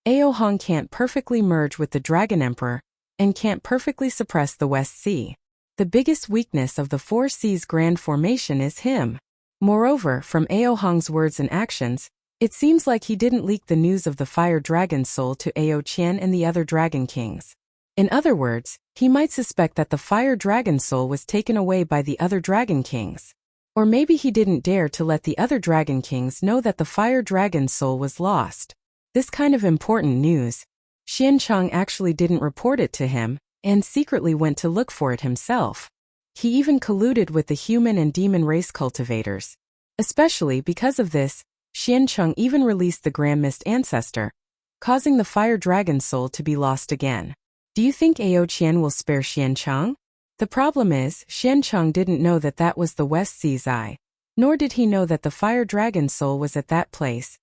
Ao Hong can't perfectly merge with the Dragon Emperor and can't perfectly suppress the West Sea. The biggest weakness of the Four Seas Grand Formation is him. Moreover, from Ao Hong's words and actions, it seems like he didn't leak the news of the fire dragon's soul to Ao Qian and the other Dragon Kings. In other words, he might suspect that the fire dragon's soul was taken away by the other Dragon Kings. Or maybe he didn't dare to let the other Dragon Kings know that the fire dragon's soul was lost. This kind of important news, Xian Cheng actually didn't report it to him, and secretly went to look for it himself. He even colluded with the human and demon race cultivators. Especially because of this, Xian Cheng even released the Grand Mist Ancestor, causing the fire dragon's soul to be lost again. Do you think Ao Qian will spare Xian Cheng? The problem is, Xian Cheng didn't know that that was the West Sea's eye, nor did he know that the fire dragon's soul was at that place.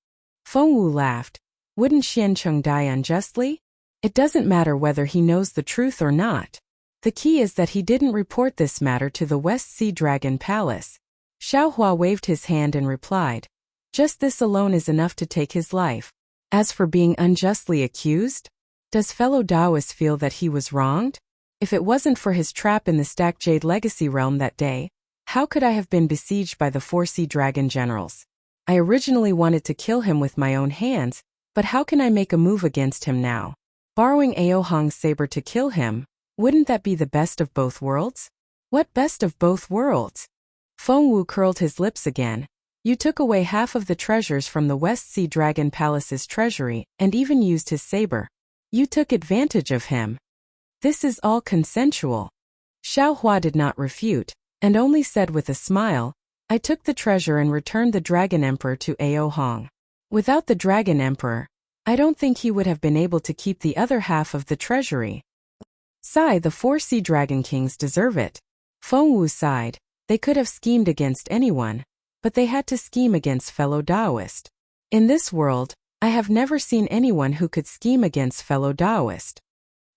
Feng Wu laughed. Wouldn't Xian Cheng die unjustly? It doesn't matter whether he knows the truth or not. The key is that he didn't report this matter to the West Sea Dragon Palace. Xiao Hua waved his hand and replied, just this alone is enough to take his life. As for being unjustly accused, does fellow Taoist feel that he was wronged? If it wasn't for his trap in the Stacked Jade Legacy realm that day, how could I have been besieged by the 4 Sea Dragon generals? I originally wanted to kill him with my own hands, but how can I make a move against him now? Borrowing Ao Hong's saber to kill him, wouldn't that be the best of both worlds? What best of both worlds? Feng Wu curled his lips again. You took away half of the treasures from the West Sea Dragon Palace's treasury and even used his saber. You took advantage of him. This is all consensual. Xiao Hua did not refute, and only said with a smile, I took the treasure and returned the Dragon Emperor to Ao Hong. Without the Dragon Emperor, I don't think he would have been able to keep the other half of the treasury. Sigh, the 4 Sea Dragon Kings deserve it. Feng Wu sighed. They could have schemed against anyone, but they had to scheme against fellow Taoist. In this world, I have never seen anyone who could scheme against fellow Taoist.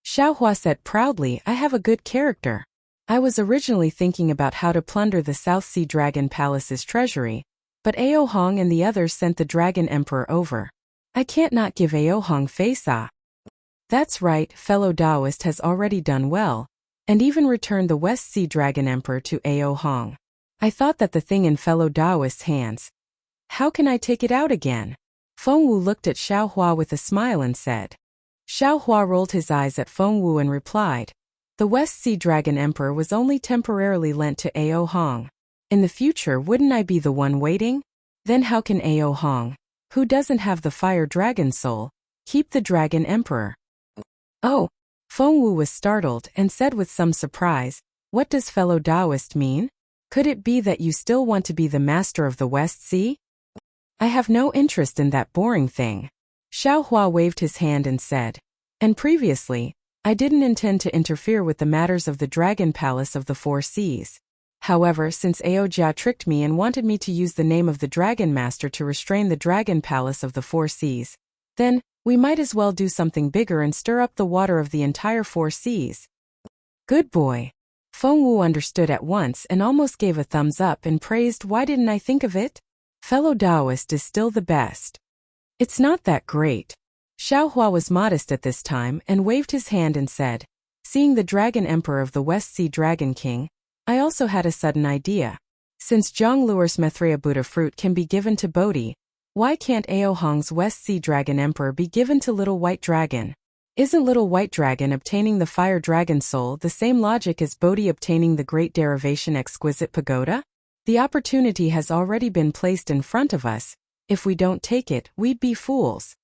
Xiao Hua said proudly, I have a good character. I was originally thinking about how to plunder the South Sea Dragon Palace's treasury, but Ao Hong and the others sent the Dragon Emperor over. I can't not give Ao Hong face-off. That's right, fellow Taoist has already done well, and even returned the West Sea Dragon Emperor to Ao Hong. I thought that the thing in fellow Taoist's hands. How can I take it out again? Feng Wu looked at Xiao Hua with a smile and said. Xiao Hua rolled his eyes at Feng Wu and replied, the West Sea Dragon Emperor was only temporarily lent to Ao Hong. In the future, wouldn't I be the one waiting? Then how can Ao Hong, who doesn't have the fire dragon soul, Keep the Dragon Emperor. Oh, Feng Wu was startled and said with some surprise, "What does fellow Taoist mean? Could it be that you still want to be the master of the West Sea?" "I have no interest in that boring thing." Xiao Hua waved his hand and said, "And previously, I didn't intend to interfere with the matters of the Dragon Palace of the Four Seas. However, since Aojia tricked me and wanted me to use the name of the Dragon Master to restrain the Dragon Palace of the Four Seas, then, we might as well do something bigger and stir up the water of the entire Four Seas." "Good boy." Feng Wu understood at once and almost gave a thumbs up and praised, "Why didn't I think of it? Fellow Taoist is still the best." "It's not that great." Xiao Hua was modest at this time and waved his hand and said, "Seeing the Dragon Emperor of the West Sea Dragon King, I also had a sudden idea. Since Zhongluer's Maitreya Buddha fruit can be given to Bodhi, why can't Aohong's West Sea Dragon Emperor be given to Little White Dragon? Isn't Little White Dragon obtaining the Fire Dragon Soul the same logic as Bodhi obtaining the Great Derivation Exquisite Pagoda? The opportunity has already been placed in front of us. If we don't take it, we'd be fools."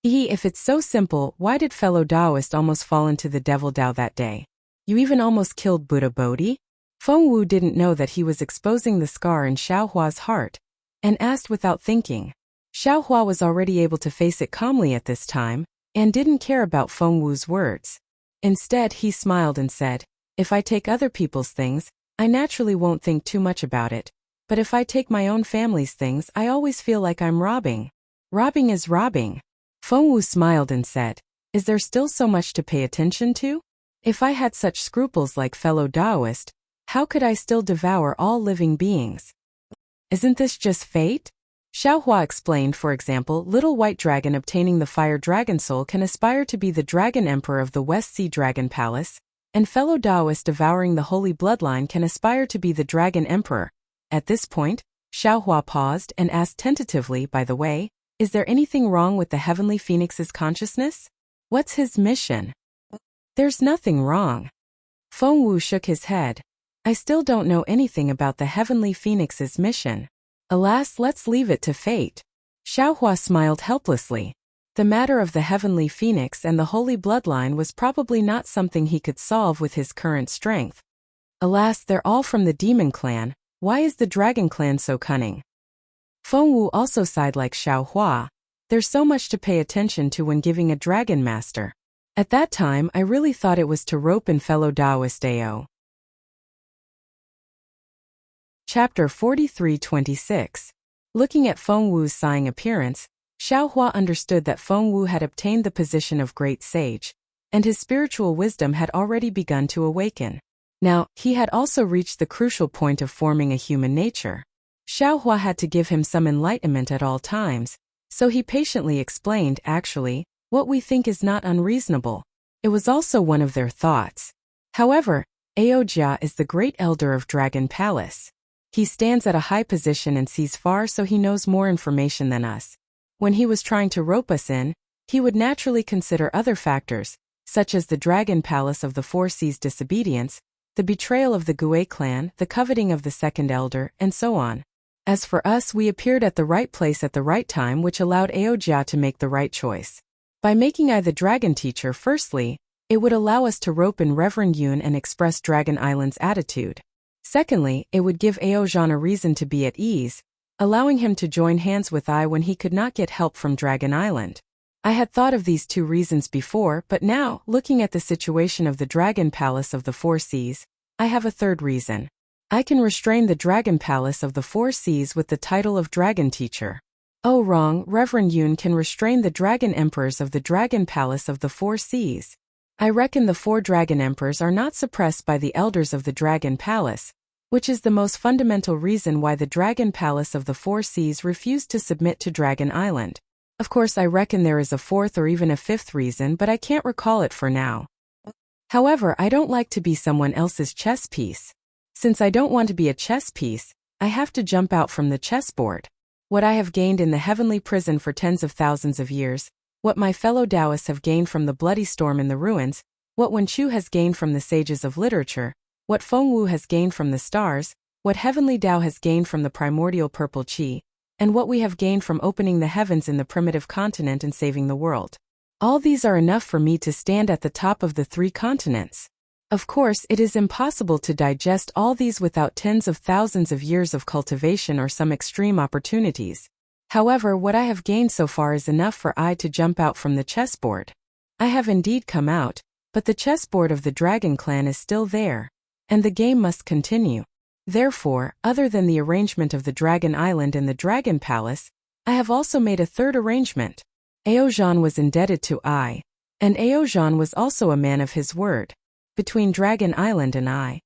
If it's so simple, why did fellow Taoist almost fall into the Devil Dao that day? You even almost killed Buddha Bodhi? Feng Wu didn't know that he was exposing the scar in Xiao Hua's heart, and asked without thinking. Xiao Hua was already able to face it calmly at this time, and didn't care about Feng Wu's words. Instead, he smiled and said, "If I take other people's things, I naturally won't think too much about it. But if I take my own family's things, I always feel like I'm robbing. Robbing is robbing." Feng Wu smiled and said, "Is there still so much to pay attention to? If I had such scruples like fellow Taoist, how could I still devour all living beings? Isn't this just fate?" Xiao Hua explained, for example, Little White Dragon obtaining the Fire Dragon Soul can aspire to be the Dragon Emperor of the West Sea Dragon Palace, and fellow Taoist devouring the Holy Bloodline can aspire to be the Dragon Emperor. At this point, Xiao Hua paused and asked tentatively, "By the way, is there anything wrong with the Heavenly Phoenix's consciousness? What's his mission?" "There's nothing wrong." Feng Wu shook his head. "I still don't know anything about the Heavenly Phoenix's mission. Alas, let's leave it to fate." Xiao Hua smiled helplessly. The matter of the Heavenly Phoenix and the Holy Bloodline was probably not something he could solve with his current strength. Alas, they're all from the Demon Clan. Why is the Dragon Clan so cunning? Feng Wu also sighed like Xiao Hua. There's so much to pay attention to when giving a Dragon Master. At that time, I really thought it was to rope in fellow Taoist Ao. Chapter 43-26. Looking at Feng Wu's sighing appearance, Xiao Hua understood that Feng Wu had obtained the position of great sage, and his spiritual wisdom had already begun to awaken. Now, he had also reached the crucial point of forming a human nature. Xiao Hua had to give him some enlightenment at all times, so he patiently explained, "Actually, what we think is not unreasonable." It was also one of their thoughts. However, Aojia is the great elder of Dragon Palace. He stands at a high position and sees far, so he knows more information than us. When he was trying to rope us in, he would naturally consider other factors, such as the Dragon Palace of the Four Seas disobedience, the betrayal of the Gue clan, the coveting of the second elder, and so on. As for us, we appeared at the right place at the right time, which allowed Aojia to make the right choice. By making I the Dragon Teacher firstly, it would allow us to rope in Reverend Yun and express Dragon Island's attitude. Secondly, it would give Aojan a reason to be at ease, allowing him to join hands with I when he could not get help from Dragon Island. I had thought of these two reasons before, but now, looking at the situation of the Dragon Palace of the Four Seas, I have a third reason. I can restrain the Dragon Palace of the Four Seas with the title of Dragon Teacher. Oh, wrong, Reverend Yun can restrain the Dragon Emperors of the Dragon Palace of the Four Seas. I reckon the 4 Dragon Emperors are not suppressed by the elders of the Dragon Palace, which is the most fundamental reason why the Dragon Palace of the Four Seas refused to submit to Dragon Island. Of course, I reckon there is a 4th or even a 5th reason, but I can't recall it for now. However, I don't like to be someone else's chess piece. Since I don't want to be a chess piece, I have to jump out from the chessboard. What I have gained in the heavenly prison for tens of thousands of years, what my fellow Taoists have gained from the bloody storm in the ruins, what Wen Chu has gained from the sages of literature, what Feng Wu has gained from the stars, what heavenly Tao has gained from the primordial purple qi, and what we have gained from opening the heavens in the primitive continent and saving the world. All these are enough for me to stand at the top of the 3 continents. Of course, it is impossible to digest all these without tens of thousands of years of cultivation or some extreme opportunities. However, what I have gained so far is enough for I to jump out from the chessboard. I have indeed come out, but the chessboard of the Dragon Clan is still there, and the game must continue. Therefore, other than the arrangement of the Dragon Island and the Dragon Palace, I have also made a third arrangement. Aojan was indebted to I, and Aojan was also a man of his word. Between Dragon Island and I,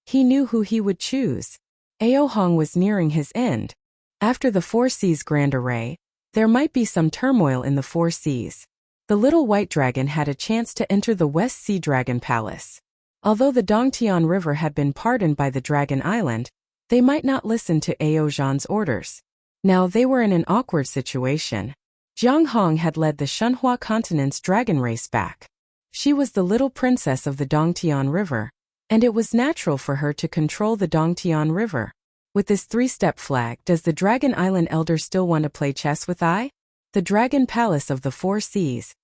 he knew who he would choose. Aohong was nearing his end. After the 4 Seas Grand Array, there might be some turmoil in the 4 Seas. The little white dragon had a chance to enter the West Sea Dragon Palace. Although the Dongtian River had been pardoned by the Dragon Island, they might not listen to Aojan's orders. Now they were in an awkward situation. Jiang Hong had led the Shunhua continent's dragon race back. She was the little princess of the Dongtian River, and it was natural for her to control the Dongtian River. With this 3-step flag, does the Dragon Island elder still want to play chess with I? The Dragon Palace of the 4 Seas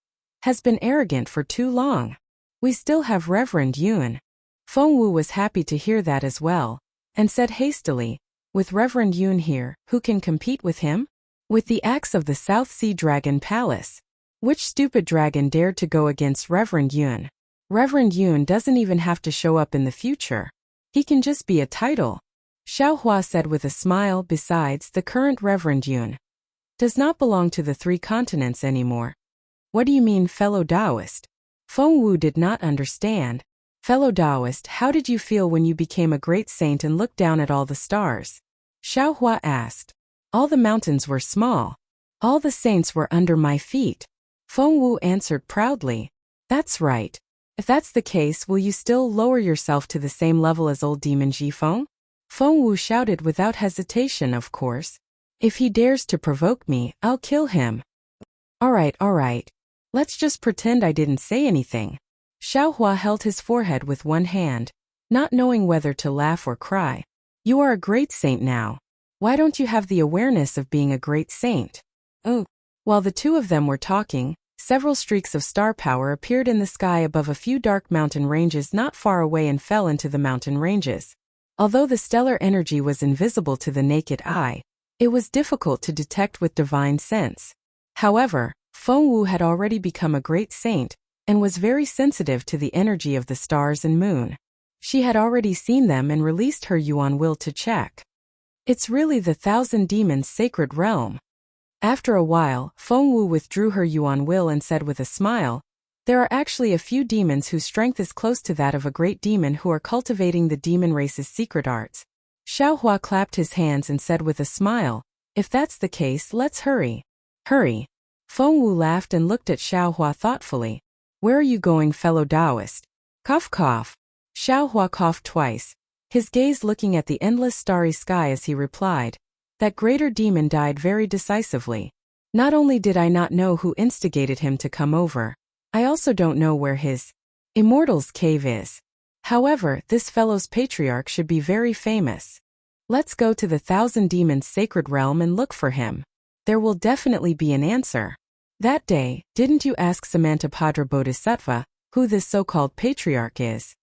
has been arrogant for too long. We still have Reverend Yun. Feng Wu was happy to hear that as well, and said hastily, with Reverend Yun here, who can compete with him? With the axe of the South Sea Dragon Palace. Which stupid dragon dared to go against Reverend Yun? Reverend Yun doesn't even have to show up in the future. He can just be a title. Xiao Hua said with a smile. Besides, the current Reverend Yun does not belong to the 3 continents anymore. What do you mean, fellow Taoist? Feng Wu did not understand. Fellow Taoist, how did you feel when you became a great saint and looked down at all the stars? Xiao Hua asked. All the mountains were small. All the saints were under my feet. Feng Wu answered proudly. That's right. If that's the case, will you still lower yourself to the same level as old demon Jifeng? Feng Wu shouted without hesitation, of course. If he dares to provoke me, I'll kill him. All right. Let's just pretend I didn't say anything. Xiao Hua held his forehead with one hand, not knowing whether to laugh or cry. You are a great saint now. Why don't you have the awareness of being a great saint? Oh. While the two of them were talking, several streaks of star power appeared in the sky above a few dark mountain ranges not far away and fell into the mountain ranges. Although the stellar energy was invisible to the naked eye, it was difficult to detect with divine sense. However, Feng Wu had already become a great saint, and was very sensitive to the energy of the stars and moon. She had already seen them and released her Yuan will to check. It's really the 1,000 demons' sacred realm. After a while, Feng Wu withdrew her Yuan will and said with a smile, there are actually a few demons whose strength is close to that of a great demon who are cultivating the demon race's secret arts. Xiao Hua clapped his hands and said with a smile, if that's the case, let's hurry. Hurry. Feng Wu laughed and looked at Xiao Hua thoughtfully. Where are you going, fellow Taoist? Cough cough. Xiao Hua coughed twice, his gaze looking at the endless starry sky as he replied. That greater demon died very decisively. Not only did I not know who instigated him to come over, I also don't know where his immortal's cave is. However, this fellow's patriarch should be very famous. Let's go to the 1,000 demons' sacred realm and look for him. There will definitely be an answer. That day, didn't you ask Samantabhadra Bodhisattva who this so-called patriarch is?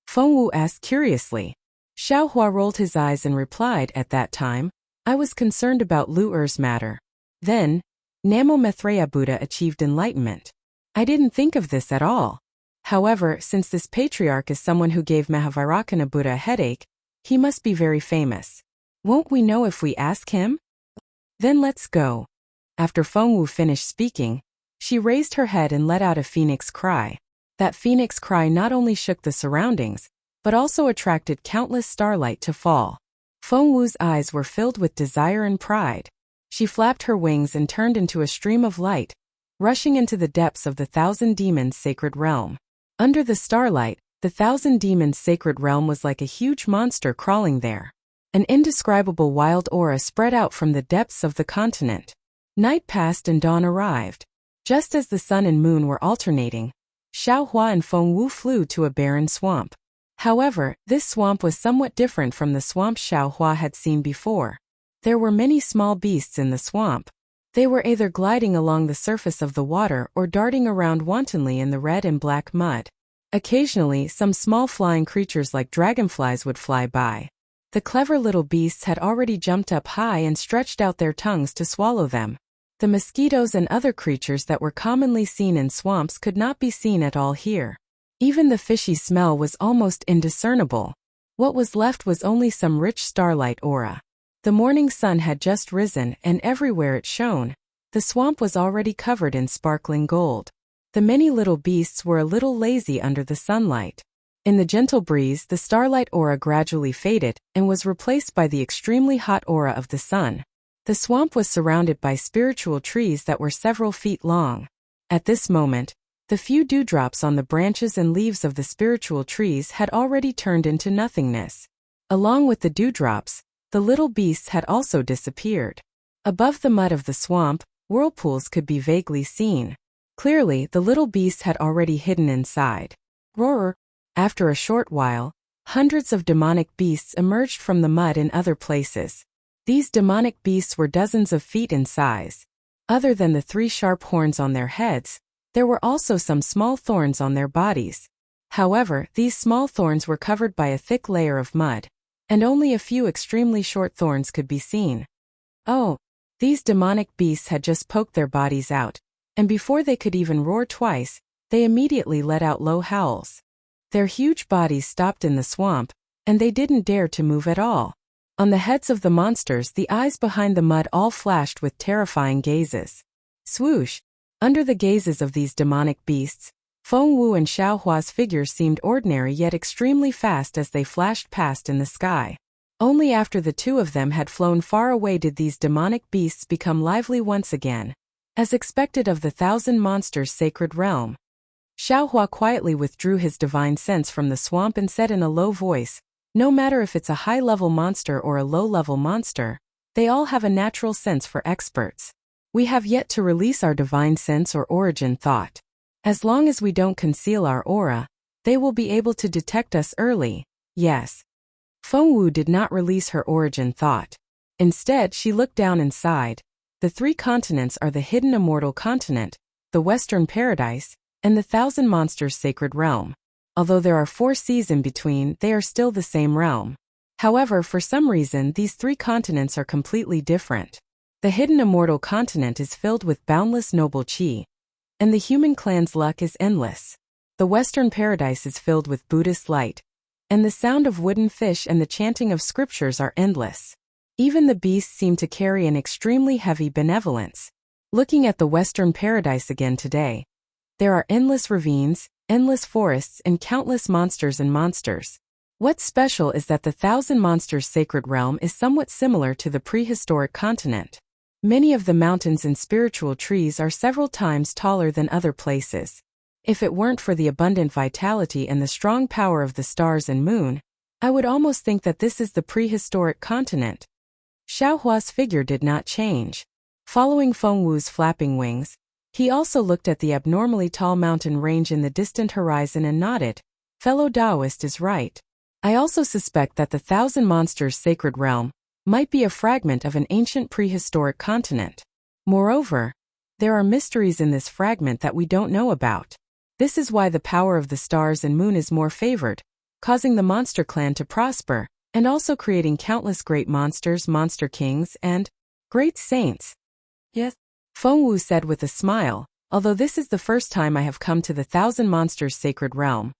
Feng Wu asked curiously. Xiao Hua rolled his eyes and replied, at that time, I was concerned about Lu Er's matter. Then, Namo Maitreya Buddha achieved enlightenment. I didn't think of this at all. However, since this patriarch is someone who gave Mahavairakana Buddha a headache, he must be very famous. Won't we know if we ask him? Then let's go. After Feng Wu finished speaking, she raised her head and let out a phoenix cry. That phoenix cry not only shook the surroundings, but also attracted countless starlight to fall. Feng Wu's eyes were filled with desire and pride. She flapped her wings and turned into a stream of light, rushing into the depths of the 1,000 demons' sacred realm. Under the starlight, the 1,000 demons' sacred realm was like a huge monster crawling there. An indescribable wild aura spread out from the depths of the continent. Night passed and dawn arrived. Just as the sun and moon were alternating, Xiao Hua and Feng Wu flew to a barren swamp. However, this swamp was somewhat different from the swamp Xiao Hua had seen before. There were many small beasts in the swamp. They were either gliding along the surface of the water or darting around wantonly in the red and black mud. Occasionally, some small flying creatures like dragonflies would fly by. The clever little beasts had already jumped up high and stretched out their tongues to swallow them. The mosquitoes and other creatures that were commonly seen in swamps could not be seen at all here. Even the fishy smell was almost indiscernible. What was left was only some rich starlight aura. The morning sun had just risen, and everywhere it shone, the swamp was already covered in sparkling gold. The many little beasts were a little lazy under the sunlight. In the gentle breeze, the starlight aura gradually faded and was replaced by the extremely hot aura of the sun. The swamp was surrounded by spiritual trees that were several feet long. At this moment, the few dewdrops on the branches and leaves of the spiritual trees had already turned into nothingness. Along with the dewdrops, the little beasts had also disappeared. Above the mud of the swamp, whirlpools could be vaguely seen. Clearly, the little beasts had already hidden inside. Roar! After a short while, hundreds of demonic beasts emerged from the mud in other places. These demonic beasts were dozens of feet in size. Other than the 3 sharp horns on their heads, there were also some small thorns on their bodies. However, these small thorns were covered by a thick layer of mud, and only a few extremely short thorns could be seen. Oh, these demonic beasts had just poked their bodies out, and before they could even roar twice, they immediately let out low howls. Their huge bodies stopped in the swamp, and they didn't dare to move at all. On the heads of the monsters, the eyes behind the mud all flashed with terrifying gazes. Swoosh! Under the gazes of these demonic beasts, Feng Wu and Xiao Hua's figures seemed ordinary yet extremely fast as they flashed past in the sky. Only after the two of them had flown far away did these demonic beasts become lively once again, as expected of the 1,000 monsters' sacred realm. Xiao Hua quietly withdrew his divine sense from the swamp and said in a low voice, "No matter if it's a high-level monster or a low-level monster, they all have a natural sense for experts. We have yet to release our divine sense or origin thought. As long as we don't conceal our aura, they will be able to detect us early, yes." Feng Wu did not release her origin thought. Instead, she looked down and sighed. The 3 continents are the hidden immortal continent, the Western Paradise, and the 1,000 monsters' sacred realm. Although there are 4 seas in between, they are still the same realm. However, for some reason, these 3 continents are completely different. The hidden immortal continent is filled with boundless noble qi, and the human clan's luck is endless. The Western Paradise is filled with Buddhist light, and the sound of wooden fish and the chanting of scriptures are endless. Even the beasts seem to carry an extremely heavy benevolence. Looking at the Western Paradise again today, there are endless ravines, endless forests, and countless monsters and monsters. What's special is that the 1,000 monsters' sacred realm is somewhat similar to the prehistoric continent. Many of the mountains and spiritual trees are several times taller than other places. If it weren't for the abundant vitality and the strong power of the stars and moon, I would almost think that this is the prehistoric continent. Xiao Hua's figure did not change. Following Feng Wu's flapping wings, he also looked at the abnormally tall mountain range in the distant horizon and nodded. Fellow Taoist is right. I also suspect that the 1,000 monsters' sacred realm might be a fragment of an ancient prehistoric continent. Moreover, there are mysteries in this fragment that we don't know about. This is why the power of the stars and moon is more favored, causing the monster clan to prosper, and also creating countless great monsters, monster kings, and great saints. Yes, Feng Wu said with a smile, although this is the first time I have come to the 1,000 monsters' sacred realm.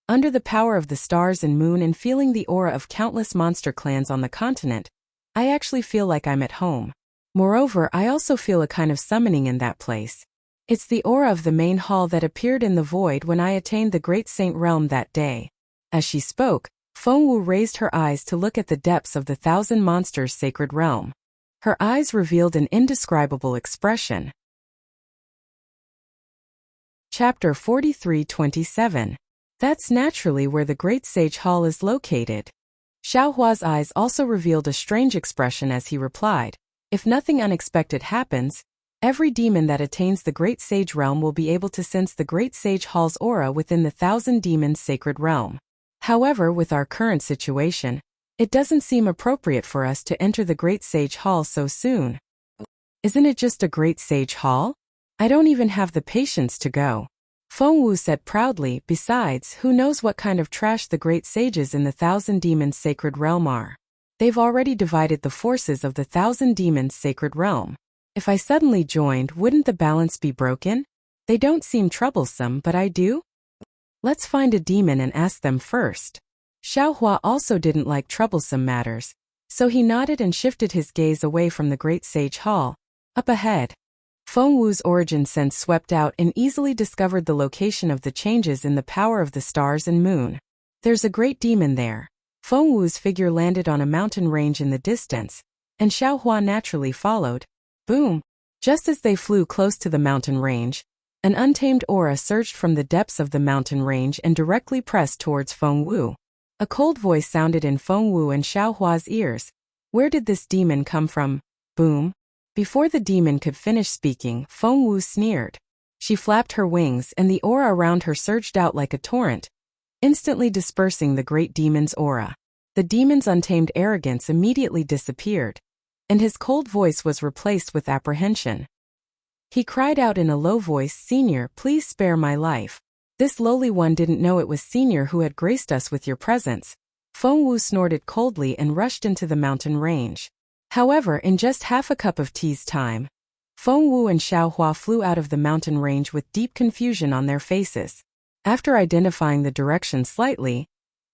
Under the power of the stars and moon and feeling the aura of countless monster clans on the continent, I actually feel like I'm at home. Moreover, I also feel a kind of summoning in that place. It's the aura of the main hall that appeared in the void when I attained the great saint realm that day. As she spoke, Feng Wu raised her eyes to look at the depths of the 1,000 monsters' sacred realm. Her eyes revealed an indescribable expression. Chapter 43:27. That's naturally where the Great Sage Hall is located. Xiao Hua's eyes also revealed a strange expression as he replied, "If nothing unexpected happens, every demon that attains the Great Sage realm will be able to sense the Great Sage Hall's aura within the 1,000 demons' sacred realm. However, with our current situation, It doesn't seem appropriate for us to enter the Great Sage Hall so soon. Isn't it just a Great Sage Hall? I don't even have the patience to go. Feng Wu said proudly. Besides, who knows what kind of trash the great sages in the Thousand Demons Sacred Realm are. They've already divided the forces of the Thousand Demons Sacred Realm. If I suddenly joined, wouldn't the balance be broken? They don't seem troublesome, but I do? Let's find a demon and ask them first. Xiaohua also didn't like troublesome matters, so he nodded and shifted his gaze away from the Great Sage Hall. Up ahead, Feng Wu's origin sense swept out and easily discovered the location of the changes in the power of the stars and moon. There's a great demon there. Feng Wu's figure landed on a mountain range in the distance, and Xiaohua naturally followed. Boom! Just as they flew close to the mountain range, an untamed aura surged from the depths of the mountain range and directly pressed towards Feng Wu. A cold voice sounded in Feng Wu and Xiaohua's ears. Where did this demon come from? Boom! Before the demon could finish speaking, Feng Wu sneered. She flapped her wings and the aura around her surged out like a torrent, instantly dispersing the great demon's aura. The demon's untamed arrogance immediately disappeared, and his cold voice was replaced with apprehension. He cried out in a low voice, "Senior, please spare my life. This lowly one didn't know it was Senior who had graced us with your presence." Feng Wu snorted coldly and rushed into the mountain range. However, in just half a cup of tea's time, Feng Wu and Xiaohua flew out of the mountain range with deep confusion on their faces. After identifying the direction slightly,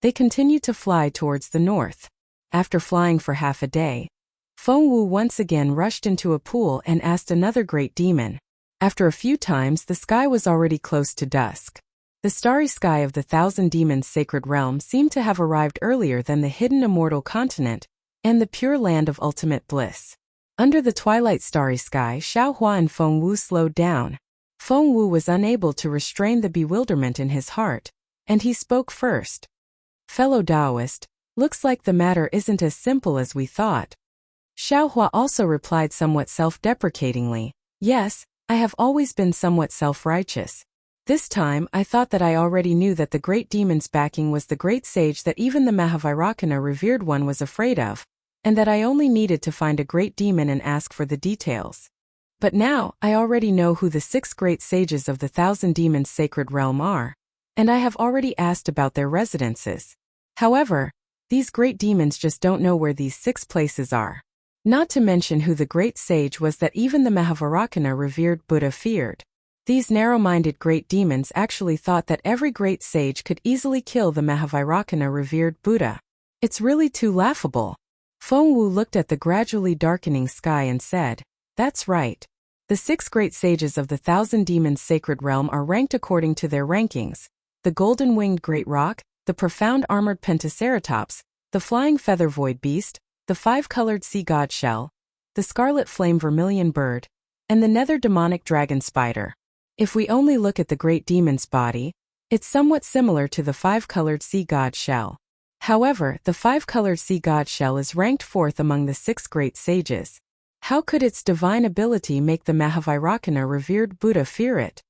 they continued to fly towards the north. After flying for half a day, Feng Wu once again rushed into a pool and asked another great demon. After a few times, the sky was already close to dusk. The starry sky of the Thousand Demons Sacred Realm seemed to have arrived earlier than the hidden immortal continent and the pure land of ultimate bliss. Under the twilight starry sky, Xiaohua and Feng Wu slowed down. Feng Wu was unable to restrain the bewilderment in his heart, and he spoke first. "Fellow Taoist, looks like the matter isn't as simple as we thought." Xiaohua also replied somewhat self-deprecatingly, "Yes, I have always been somewhat self-righteous. This time, I thought that I already knew that the great demon's backing was the great sage that even the Mahavairakana revered one was afraid of, and that I only needed to find a great demon and ask for the details. But now, I already know who the 6 great sages of the Thousand Demons Sacred Realm are, and I have already asked about their residences. However, these great demons just don't know where these 6 places are. Not to mention who the great sage was that even the Mahavairakana revered Buddha feared. These narrow-minded great demons actually thought that every great sage could easily kill the Mahavairakana revered Buddha. It's really too laughable." Feng Wu looked at the gradually darkening sky and said, "That's right. The 6 great sages of the Thousand Demons Sacred Realm are ranked according to their rankings: the golden-winged great roc, the profound armored pentaceratops, the flying feather void beast, the 5-colored sea god shell, the scarlet flame vermilion bird, and the nether demonic dragon spider. If we only look at the great demon's body, it's somewhat similar to the 5-colored sea god shell. However, the 5-colored sea god shell is ranked 4th among the 6 great sages. How could its divine ability make the Mahavairakana revered Buddha fear it?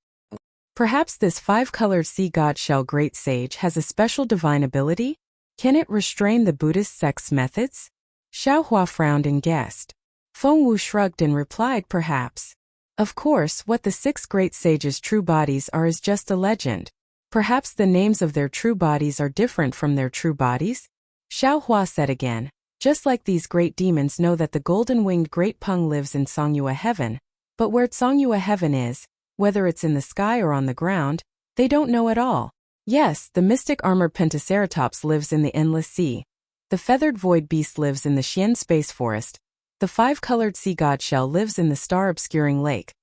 Perhaps this 5-colored sea god shell great sage has a special divine ability? Can it restrain the Buddhist sect's methods?" Xiaohua frowned and guessed. Feng Wu shrugged and replied, "Perhaps. Of course, what the 6 great sages' true bodies are is just a legend. Perhaps the names of their true bodies are different from their true bodies?" Xiaohua said again, "Just like these great demons know that the golden-winged great Peng lives in Songyue Heaven, but where Songyue Heaven is, whether it's in the sky or on the ground, they don't know at all. Yes, the mystic armored pentaceratops lives in the endless sea. The feathered void beast lives in the Xian space forest. The 5-colored sea god shell lives in the star-obscuring lake.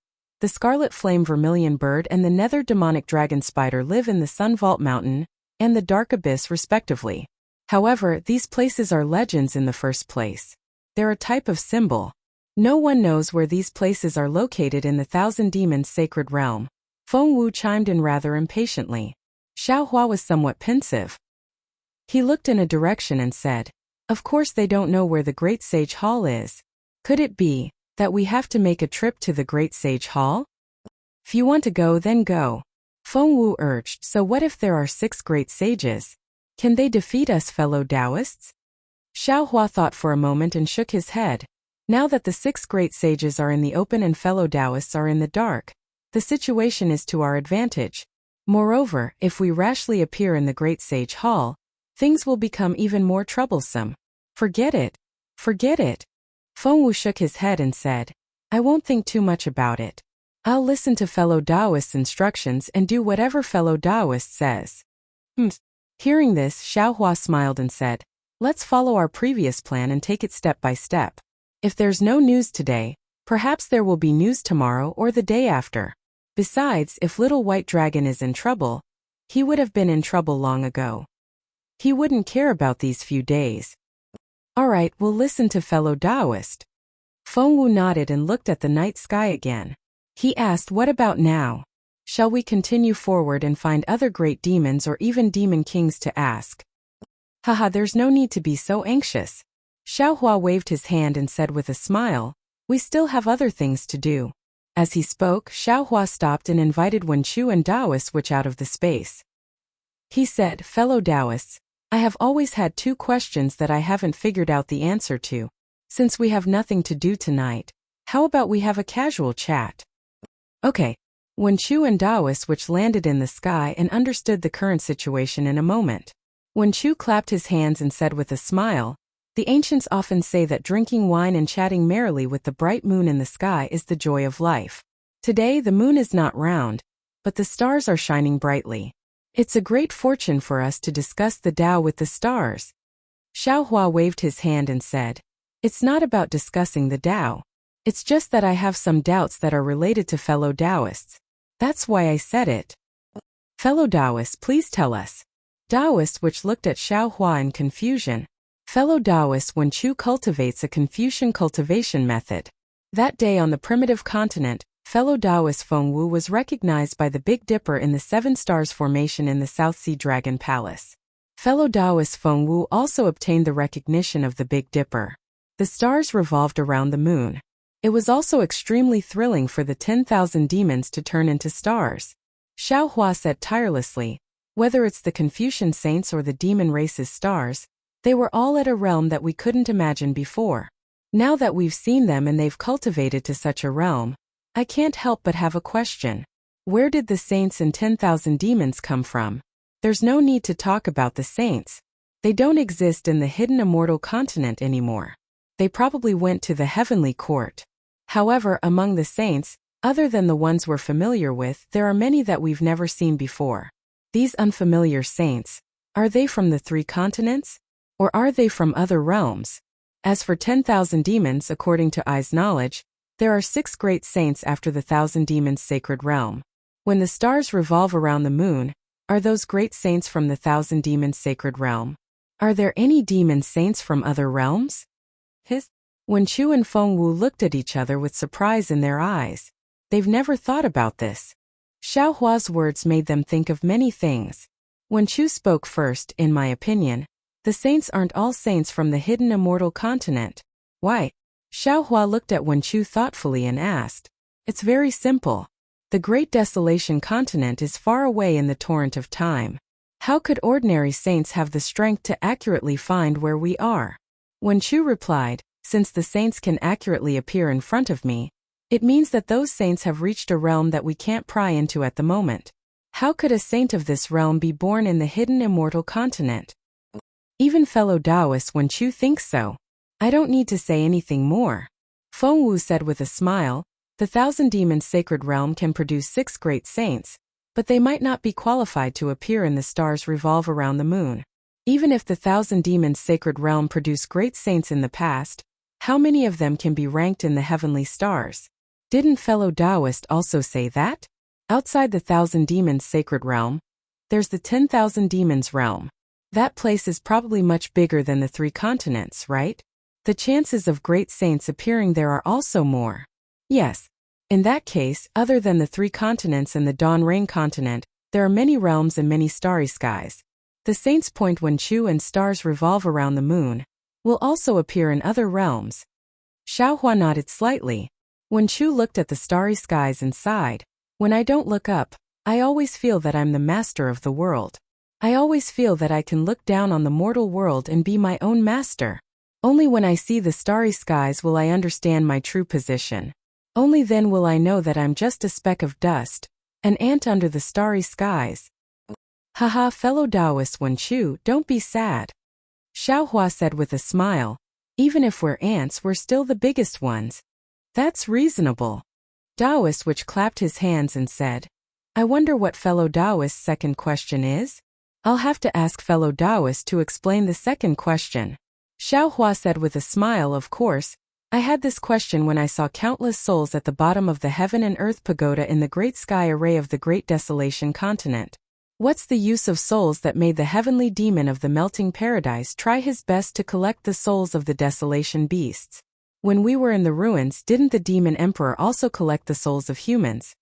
The scarlet flame vermilion bird and the nether demonic dragon spider live in the sun vault mountain and the dark abyss respectively. However, these places are legends in the first place. They're a type of symbol. No one knows where these places are located in the Thousand Demons Sacred Realm." Feng Wu chimed in rather impatiently. Xiaohua was somewhat pensive. He looked in a direction and said, "Of course they don't know where the Great Sage Hall is. Could it be that we have to make a trip to the Great Sage Hall? If you want to go, then go." Feng Wu urged, "So what if there are 6 great sages? Can they defeat us fellow Taoists?" Xiaohua thought for a moment and shook his head. Now that the 6 great sages are in the open and fellow Taoists are in the dark, the situation is to our advantage. Moreover, if we rashly appear in the great sage hall, things will become even more troublesome. Forget it. Forget it. Fengwu shook his head and said, I won't think too much about it. I'll listen to fellow Taoists' instructions and do whatever fellow Taoist says. Hearing this, Xiaohua smiled and said, let's follow our previous plan and take it step by step. If there's no news today, perhaps there will be news tomorrow or the day after. Besides, if Little White Dragon is in trouble, he would have been in trouble long ago. He wouldn't care about these few days. All right, we'll listen to fellow Taoist. Fengwu nodded and looked at the night sky again. He asked, what about now? Shall we continue forward and find other great demons or even demon kings to ask? Haha, there's no need to be so anxious. Xiaohua waved his hand and said with a smile, we still have other things to do. As he spoke, Xiaohua stopped and invited Wenqiu and Taoist switch out of the space. He said, fellow Taoists, I have always had 2 questions that I haven't figured out the answer to. Since we have nothing to do tonight, how about we have a casual chat? Okay. Wenqiu and Taoist which landed in the sky and understood the current situation in a moment. Wenqiu clapped his hands and said with a smile, the ancients often say that drinking wine and chatting merrily with the bright moon in the sky is the joy of life. Today the moon is not round, but the stars are shining brightly. It's a great fortune for us to discuss the Tao with the stars. Xiaohua waved his hand and said, it's not about discussing the Tao. It's just that I have some doubts that are related to fellow Taoists. That's why I said it. Fellow Taoists, please tell us. Taoist which looked at Xiaohua in confusion. Fellow Taoist, Wenqiu cultivates a Confucian cultivation method. That day on the primitive continent, fellow Taoist Fengwu was recognized by the Big Dipper in the 7 Stars Formation in the South Sea Dragon Palace. Fellow Taoist Fengwu also obtained the recognition of the Big Dipper. The stars revolved around the moon. It was also extremely thrilling for the 10,000 demons to turn into stars. Xiaohua said tirelessly, whether it's the Confucian saints or the demon race's stars, they were all at a realm that we couldn't imagine before. Now that we've seen them and they've cultivated to such a realm, I can't help but have a question. Where did the saints and 10,000 demons come from? There's no need to talk about the saints. They don't exist in the hidden immortal continent anymore. They probably went to the heavenly court. However, among the saints, other than the ones we're familiar with, there are many that we've never seen before. These unfamiliar saints, are they from the 3 continents? Or are they from other realms? As for 10,000 demons, according to I's knowledge, there are 6 great saints after the 1,000 demons sacred realm. When the stars revolve around the moon, are those great saints from the 1,000 demons sacred realm? Are there any demon saints from other realms? Wenqiu and Fengwu looked at each other with surprise in their eyes. They've never thought about this. Xiaohua's words made them think of many things. Wenqiu spoke first, in my opinion. The saints aren't all saints from the hidden immortal continent. Why? Xiaohua looked at Wenqiu thoughtfully and asked. It's very simple. The Great Desolation continent is far away in the torrent of time. How could ordinary saints have the strength to accurately find where we are? Wenqiu replied, since the saints can accurately appear in front of me, it means that those saints have reached a realm that we can't pry into at the moment. How could a saint of this realm be born in the hidden immortal continent? Even fellow Taoists Wenqiu thinks so. I don't need to say anything more. Fengwu said with a smile, the 1,000 demons sacred realm can produce 6 great saints, but they might not be qualified to appear in the stars revolve around the moon. Even if the 1,000 demons sacred realm produced great saints in the past, how many of them can be ranked in the heavenly stars? Didn't fellow Taoist also say that? Outside the 1,000 demons sacred realm, there's the 10,000 demons realm. That place is probably much bigger than the 3 continents, right? The chances of great saints appearing there are also more. Yes. In that case, other than the 3 continents and the Dawn Rain continent, there are many realms and many starry skies. The saints point Wenqiu and stars revolve around the moon, will also appear in other realms. Xiaohua nodded slightly. Wenqiu looked at the starry skies and sighed. When I don't look up, I always feel that I'm the master of the world. I always feel that I can look down on the mortal world and be my own master. Only when I see the starry skies will I understand my true position. Only then will I know that I'm just a speck of dust, an ant under the starry skies. Haha, fellow Taoist Wen Chu, don't be sad. Xiaohua said with a smile. Even if we're ants, we're still the biggest ones. That's reasonable. Taoist which clapped his hands and said, I wonder what fellow Taoist's second question is? I'll have to ask fellow Taoist to explain the second question. Xiaohua said with a smile, of course, I had this question when I saw countless souls at the bottom of the heaven and earth pagoda in the great sky array of the great desolation continent. What's the use of souls that made the heavenly demon of the melting paradise try his best to collect the souls of the desolation beasts? When we were in the ruins, didn't the demon emperor also collect the souls of humans?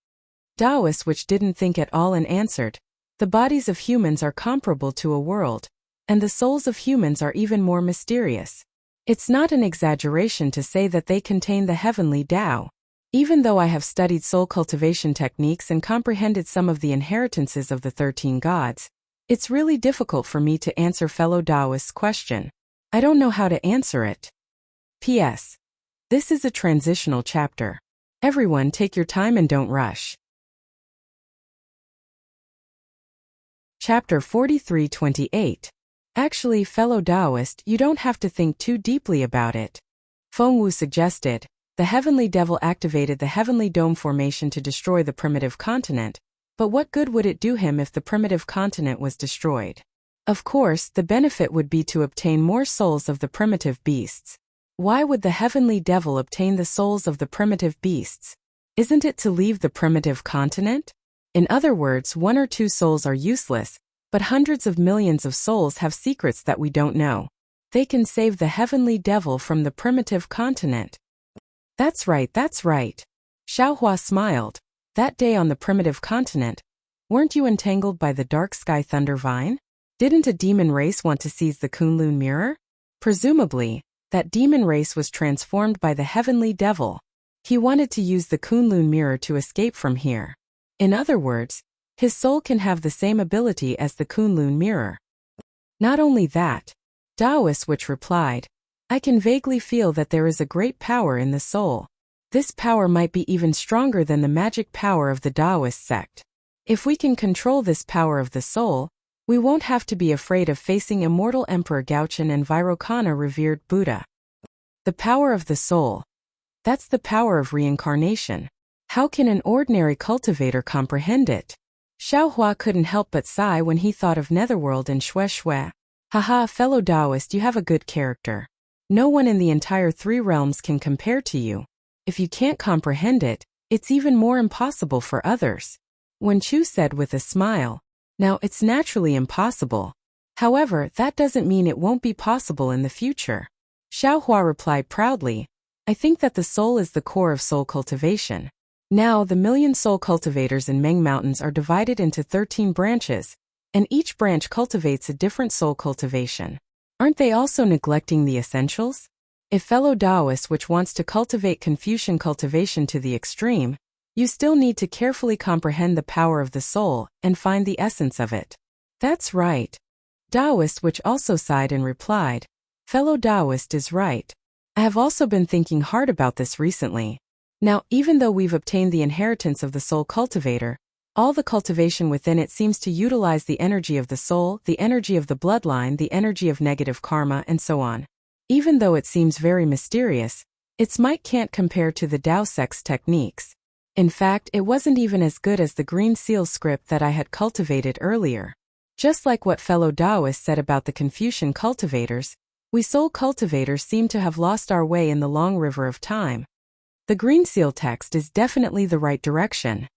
Taoist which didn't think at all and answered, the bodies of humans are comparable to a world, and the souls of humans are even more mysterious. It's not an exaggeration to say that they contain the heavenly Tao. Even though I have studied soul cultivation techniques and comprehended some of the inheritances of the 13 gods, it's really difficult for me to answer fellow Taoist's question. I don't know how to answer it. P.S. This is a transitional chapter. Everyone take your time and don't rush. Chapter 43-28. Actually, fellow Taoist, you don't have to think too deeply about it. Feng Wu suggested. The heavenly devil activated the heavenly dome formation to destroy the primitive continent, but what good would it do him if the primitive continent was destroyed? Of course, the benefit would be to obtain more souls of the primitive beasts. Why would the heavenly devil obtain the souls of the primitive beasts? Isn't it to leave the primitive continent? In other words, 1 or 2 souls are useless, but hundreds of millions of souls have secrets that we don't know. They can save the heavenly devil from the primitive continent. That's right, that's right. Xiaohua smiled. That day on the primitive continent, weren't you entangled by the dark sky thunder vine? Didn't a demon race want to seize the Kunlun mirror? Presumably, that demon race was transformed by the heavenly devil. He wanted to use the Kunlun mirror to escape from here. In other words, his soul can have the same ability as the Kunlun mirror. Not only that, Taoist which replied, I can vaguely feel that there is a great power in the soul. This power might be even stronger than the magic power of the Taoist sect. If we can control this power of the soul, we won't have to be afraid of facing immortal Emperor Gaochen and Vairocana revered Buddha. The power of the soul. That's the power of reincarnation. How can an ordinary cultivator comprehend it? Xiaohua couldn't help but sigh when he thought of Netherworld and Xue Xue. Haha, fellow Taoist, you have a good character. No one in the entire 3 realms can compare to you. If you can't comprehend it, it's even more impossible for others. Wen Chu said with a smile. Now, it's naturally impossible. However, that doesn't mean it won't be possible in the future. Xiaohua replied proudly. I think that the soul is the core of soul cultivation. Now, the million soul cultivators in Meng Mountains are divided into 13 branches, and each branch cultivates a different soul cultivation. Aren't they also neglecting the essentials? If fellow Taoist which wants to cultivate Confucian cultivation to the extreme, you still need to carefully comprehend the power of the soul and find the essence of it. That's right. Taoist which also sighed and replied, fellow Taoist is right. I have also been thinking hard about this recently. Now, even though we've obtained the inheritance of the soul cultivator, all the cultivation within it seems to utilize the energy of the soul, the energy of the bloodline, the energy of negative karma, and so on. Even though it seems very mysterious, its might can't compare to the Tao sect's techniques. In fact, it wasn't even as good as the green seal script that I had cultivated earlier. Just like what fellow Taoists said about the Confucian cultivators, we soul cultivators seem to have lost our way in the long river of time. The green seal text is definitely the right direction.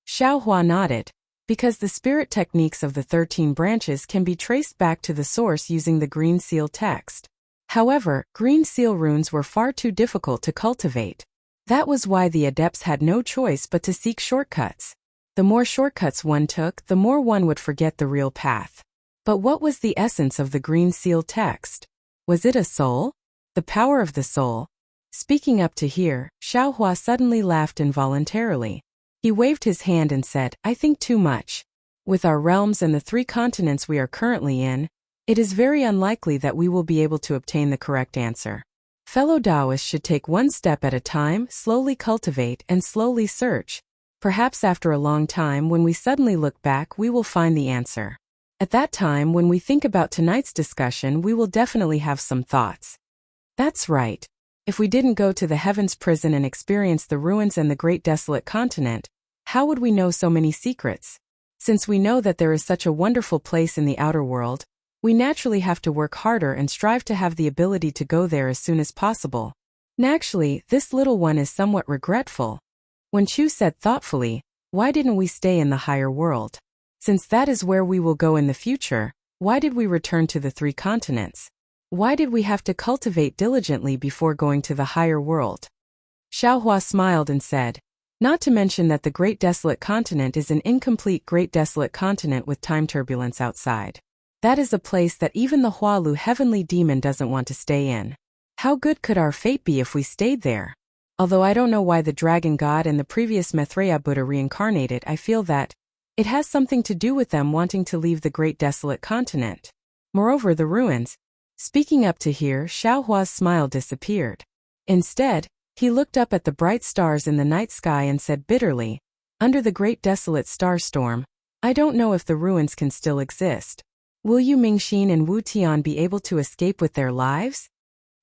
Xiaohua nodded, because the spirit techniques of the 13 branches can be traced back to the source using the green seal text. However, green seal runes were far too difficult to cultivate. That was why the adepts had no choice but to seek shortcuts. The more shortcuts one took, the more one would forget the real path. But what was the essence of the green seal text? Was it a soul? The power of the soul? Speaking up to hear, Xiaohua suddenly laughed involuntarily. He waved his hand and said, I think too much. With our realms and the 3 continents we are currently in, it is very unlikely that we will be able to obtain the correct answer. Fellow Taoists should take one step at a time, slowly cultivate, and slowly search. Perhaps after a long time, when we suddenly look back, we will find the answer. At that time, when we think about tonight's discussion, we will definitely have some thoughts. That's right. If we didn't go to the Heaven's Prison and experience the ruins and the Great Desolate Continent, how would we know so many secrets? Since we know that there is such a wonderful place in the outer world, we naturally have to work harder and strive to have the ability to go there as soon as possible. Naturally, this little one is somewhat regretful. When Chu said thoughtfully, "Why didn't we stay in the higher world? Since that is where we will go in the future, why did we return to the 3 continents? Why did we have to cultivate diligently before going to the higher world?" Xiaohua smiled and said, "Not to mention that the Great Desolate Continent is an incomplete Great Desolate Continent with time turbulence outside. That is a place that even the Hualu heavenly demon doesn't want to stay in. How good could our fate be if we stayed there? Although I don't know why the dragon god and the previous Maitreya Buddha reincarnated, I feel that it has something to do with them wanting to leave the Great Desolate Continent. Moreover, the ruins." Speaking up to here, Xiaohua's smile disappeared. Instead, he looked up at the bright stars in the night sky and said bitterly, "Under the Great Desolate Star Storm, I don't know if the ruins can still exist. Will you Mingxin and Wu Tian be able to escape with their lives?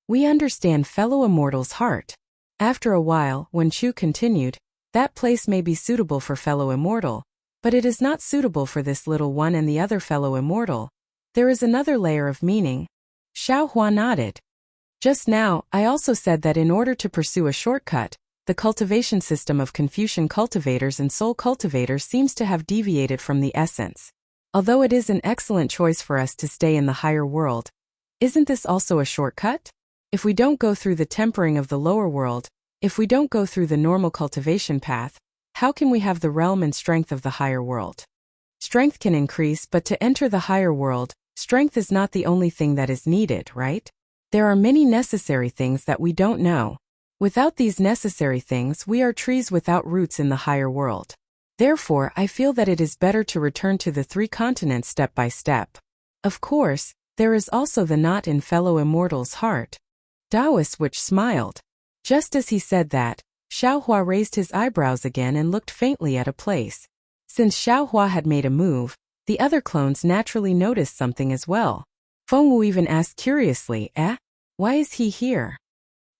We understand fellow immortal's heart." After a while, when Chu continued, "That place may be suitable for fellow immortal, but it is not suitable for this little one and the other fellow immortal. There is another layer of meaning." Xiaohua nodded. "Just now, I also said that in order to pursue a shortcut, the cultivation system of Confucian cultivators and soul cultivators seems to have deviated from the essence. Although it is an excellent choice for us to stay in the higher world, isn't this also a shortcut? If we don't go through the tempering of the lower world, if we don't go through the normal cultivation path, how can we have the realm and strength of the higher world? Strength can increase, but to enter the higher world, strength is not the only thing that is needed, right? There are many necessary things that we don't know. Without these necessary things, we are trees without roots in the higher world. Therefore, I feel that it is better to return to the 3 continents step by step. Of course, there is also the knot in fellow immortal's heart." Taoist Witch smiled. Just as he said that, Xiaohua raised his eyebrows again and looked faintly at a place. Since Xiaohua had made a move, the other clones naturally noticed something as well. Fengwu even asked curiously, "Why is he here?"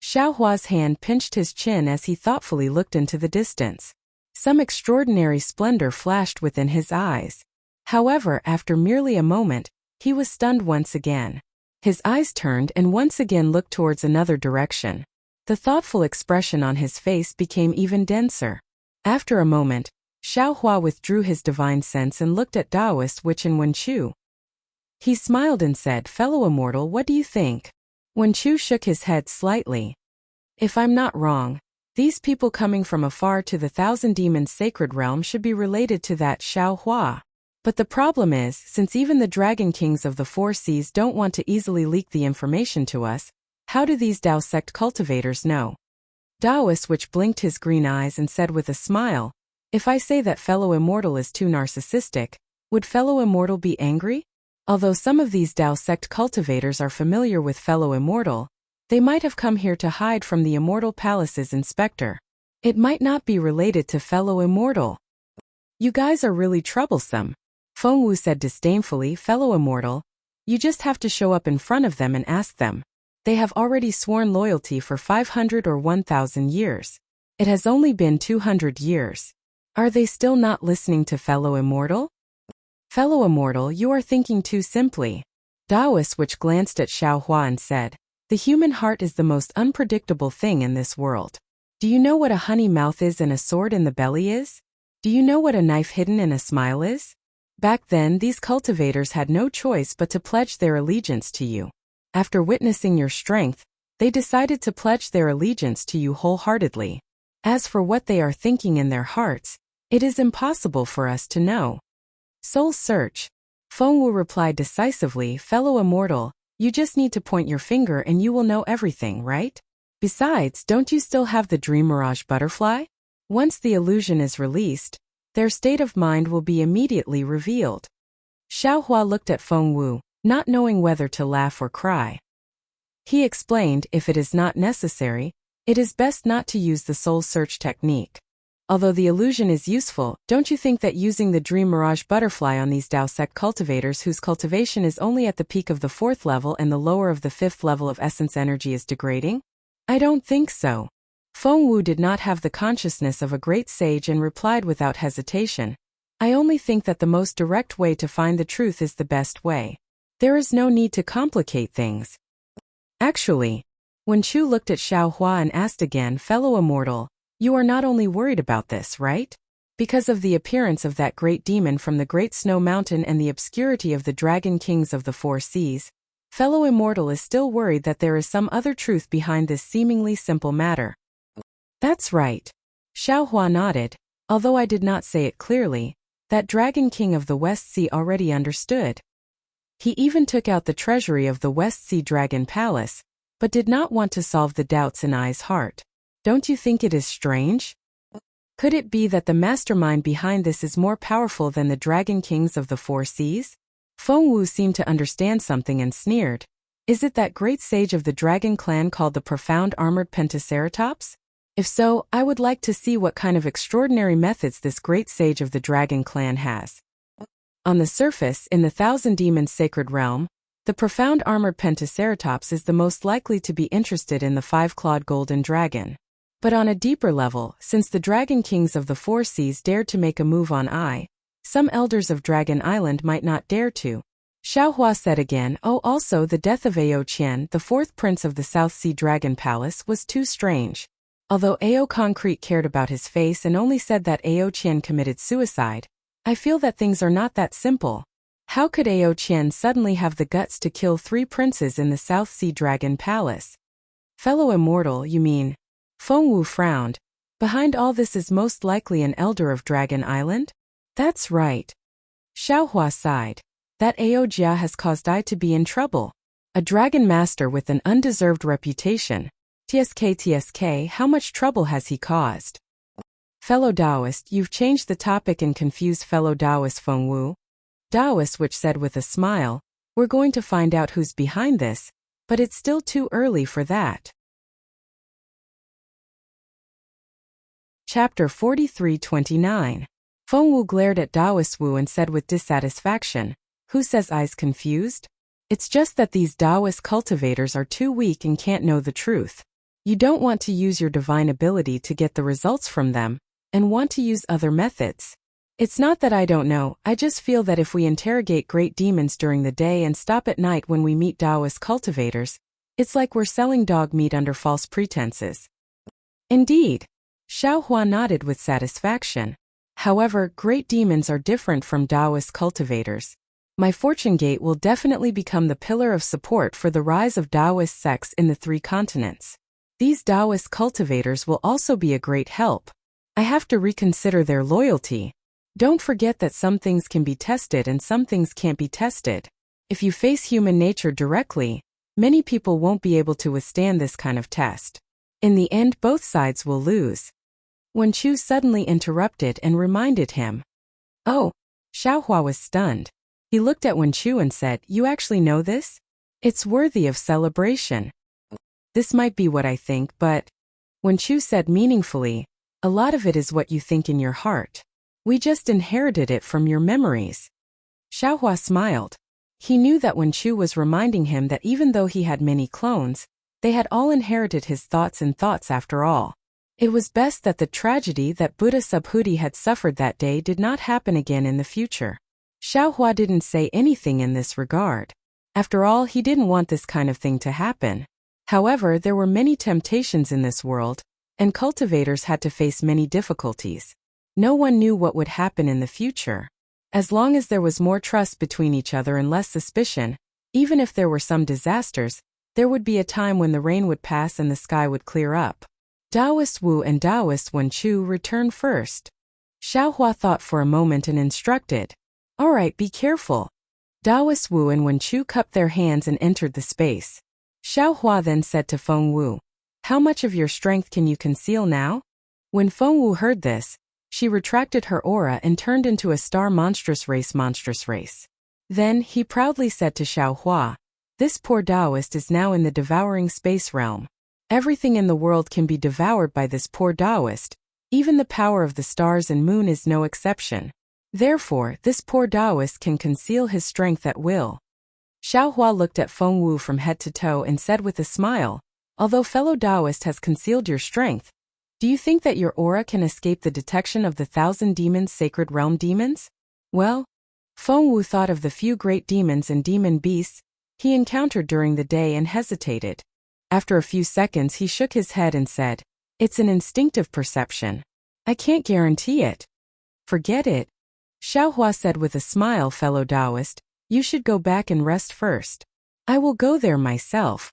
Xiaohua's hand pinched his chin as he thoughtfully looked into the distance. Some extraordinary splendor flashed within his eyes. However, after merely a moment, he was stunned once again. His eyes turned and once again looked towards another direction. The thoughtful expression on his face became even denser. After a moment, Xiaohua withdrew his divine sense and looked at Taoist Witch and Wenchu. He smiled and said, "Fellow immortal, what do you think?" Wenchu shook his head slightly. "If I'm not wrong, these people coming from afar to the Thousand Demons sacred realm should be related to that Xiaohua. But the problem is, since even the Dragon Kings of the 4 seas don't want to easily leak the information to us, how do these Tao sect cultivators know?" Taoist Witch blinked his green eyes and said with a smile, "If I say that fellow immortal is too narcissistic, would fellow immortal be angry? Although some of these Tao sect cultivators are familiar with fellow immortal, they might have come here to hide from the Immortal Palace's inspector. It might not be related to fellow immortal." "You guys are really troublesome," Fengwu said disdainfully. "Fellow immortal, you just have to show up in front of them and ask them. They have already sworn loyalty for 500 or 1,000 years. It has only been 200 years. Are they still not listening to fellow immortal?" "Fellow immortal, you are thinking too simply." Taoist Witch glanced at Xiaohua and said, "The human heart is the most unpredictable thing in this world. Do you know what a honey mouth is and a sword in the belly is? Do you know what a knife hidden in a smile is? Back then, these cultivators had no choice but to pledge their allegiance to you. After witnessing your strength, they decided to pledge their allegiance to you wholeheartedly. As for what they are thinking in their hearts, it is impossible for us to know." "Soul search," Fengwu replied decisively. "Fellow immortal, you just need to point your finger and you will know everything, right? Besides, don't you still have the dream mirage butterfly? Once the illusion is released, their state of mind will be immediately revealed. Xiaohua looked at Feng Wu, not knowing whether to laugh or cry. He explained, if it is not necessary, it is best not to use the soul search technique. Although the illusion is useful, don't you think that using the dream mirage butterfly on these Dao sect cultivators whose cultivation is only at the peak of the 4th level and the lower of the 5th level of essence energy is degrading? I don't think so. Feng Wu did not have the consciousness of a great sage and replied without hesitation. I only think that the most direct way to find the truth is the best way. There is no need to complicate things. Actually, when Chu looked at Xiaohua and asked again, fellow immortal, you are not only worried about this, right? Because of the appearance of that great demon from the Great Snow Mountain and the obscurity of the Dragon Kings of the 4 seas, fellow immortal is still worried that there is some other truth behind this seemingly simple matter. That's right. Xiaohua nodded, although I did not say it clearly, that Dragon King of the West Sea already understood. He even took out the treasury of the West Sea Dragon Palace, but did not want to solve the doubts in Ai's heart. Don't you think it is strange? Could it be that the mastermind behind this is more powerful than the Dragon Kings of the 4 seas? Feng Wu seemed to understand something and sneered. Is it that great sage of the dragon clan called the Profound Armored Pentaceratops? If so, I would like to see what kind of extraordinary methods this great sage of the dragon clan has. On the surface, in the Thousand Demons Sacred Realm, the Profound Armored Pentaceratops is the most likely to be interested in the 5-clawed golden dragon. But on a deeper level, since the Dragon Kings of the 4 seas dared to make a move on Ai, some elders of Dragon Island might not dare to. Xiaohua said again, oh, also the death of Ao Qian, the 4th prince of the South Sea Dragon Palace, was too strange. Although Ao Concrete cared about his face and only said that Ao Qian committed suicide, I feel that things are not that simple. How could Ao Qian suddenly have the guts to kill 3 princes in the South Sea Dragon Palace? Fellow immortal, you mean? Feng Wu frowned. Behind all this is most likely an elder of Dragon Island? That's right. Xiaohua sighed. That Ao Jia has caused Ai to be in trouble. A dragon master with an undeserved reputation. TSK, how much trouble has he caused? Fellow Taoist, you've changed the topic and confused fellow Taoist Feng Wu. Taoist, which said with a smile, we're going to find out who's behind this, but it's still too early for that. Chapter 43-29. Feng Wu glared at Taoist Wu and said with dissatisfaction, who says I's confused? It's just that these Taoist cultivators are too weak and can't know the truth. You don't want to use your divine ability to get the results from them, and want to use other methods. It's not that I don't know, I just feel that if we interrogate great demons during the day and stop at night when we meet Taoist cultivators, it's like we're selling dog meat under false pretenses. Indeed. Xiaohua nodded with satisfaction. However, great demons are different from Taoist cultivators. My fortune gate will definitely become the pillar of support for the rise of Taoist sects in the 3 continents. These Taoist cultivators will also be a great help. I have to reconsider their loyalty. Don't forget that some things can be tested and some things can't be tested. If you face human nature directly, many people won't be able to withstand this kind of test. In the end, both sides will lose. Wen Chu suddenly interrupted and reminded him. Oh, Xiaohua was stunned. He looked at Wen Chu and said, you actually know this? It's worthy of celebration. This might be what I think, but, Wen Chu said meaningfully, a lot of it is what you think in your heart. We just inherited it from your memories. Xiaohua smiled. He knew that Wen Chu was reminding him that even though he had many clones, they had all inherited his thoughts and thoughts after all. It was best that the tragedy that Buddha Subhuti had suffered that day did not happen again in the future. Xiaohua didn't say anything in this regard. After all, he didn't want this kind of thing to happen. However, there were many temptations in this world, and cultivators had to face many difficulties. No one knew what would happen in the future. As long as there was more trust between each other and less suspicion, even if there were some disasters, there would be a time when the rain would pass and the sky would clear up. Taoist Wu and Taoist Wen Chu returned first. Xiaohua thought for a moment and instructed, all right, be careful. Taoist Wu and Wen Chu cupped their hands and entered the space. Xiaohua then said to Feng Wu, how much of your strength can you conceal now? When Feng Wu heard this, She retracted her aura and turned into a star. Monstrous race, monstrous race. Then, he proudly said to Xiaohua, "This poor Taoist is now in the devouring space realm. Everything in the world can be devoured by this poor Taoist. Even the power of the stars and moon is no exception. Therefore, this poor Taoist can conceal his strength at will." Xiaohua looked at Feng Wu from head to toe and said with a smile, "Although fellow Taoist has concealed your strength, do you think that your aura can escape the detection of the 1,000 demons, sacred realm demons?" Well, Feng Wu thought of the few great demons and demon beasts he encountered during the day and hesitated. After a few seconds he shook his head and said, "It's an instinctive perception. I can't guarantee it." "Forget it," Xiaohua said with a smile. "Fellow Taoist, you should go back and rest first. I will go there myself."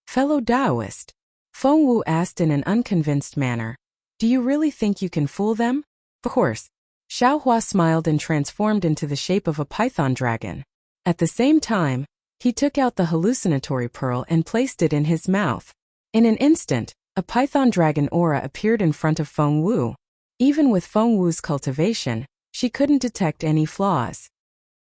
"Fellow Taoist?" Feng Wu asked in an unconvinced manner. "Do you really think you can fool them?" "Of course." Xiaohua smiled and transformed into the shape of a python dragon. At the same time, he took out the hallucinatory pearl and placed it in his mouth. In an instant, a python dragon aura appeared in front of Feng Wu. Even with Feng Wu's cultivation, she couldn't detect any flaws.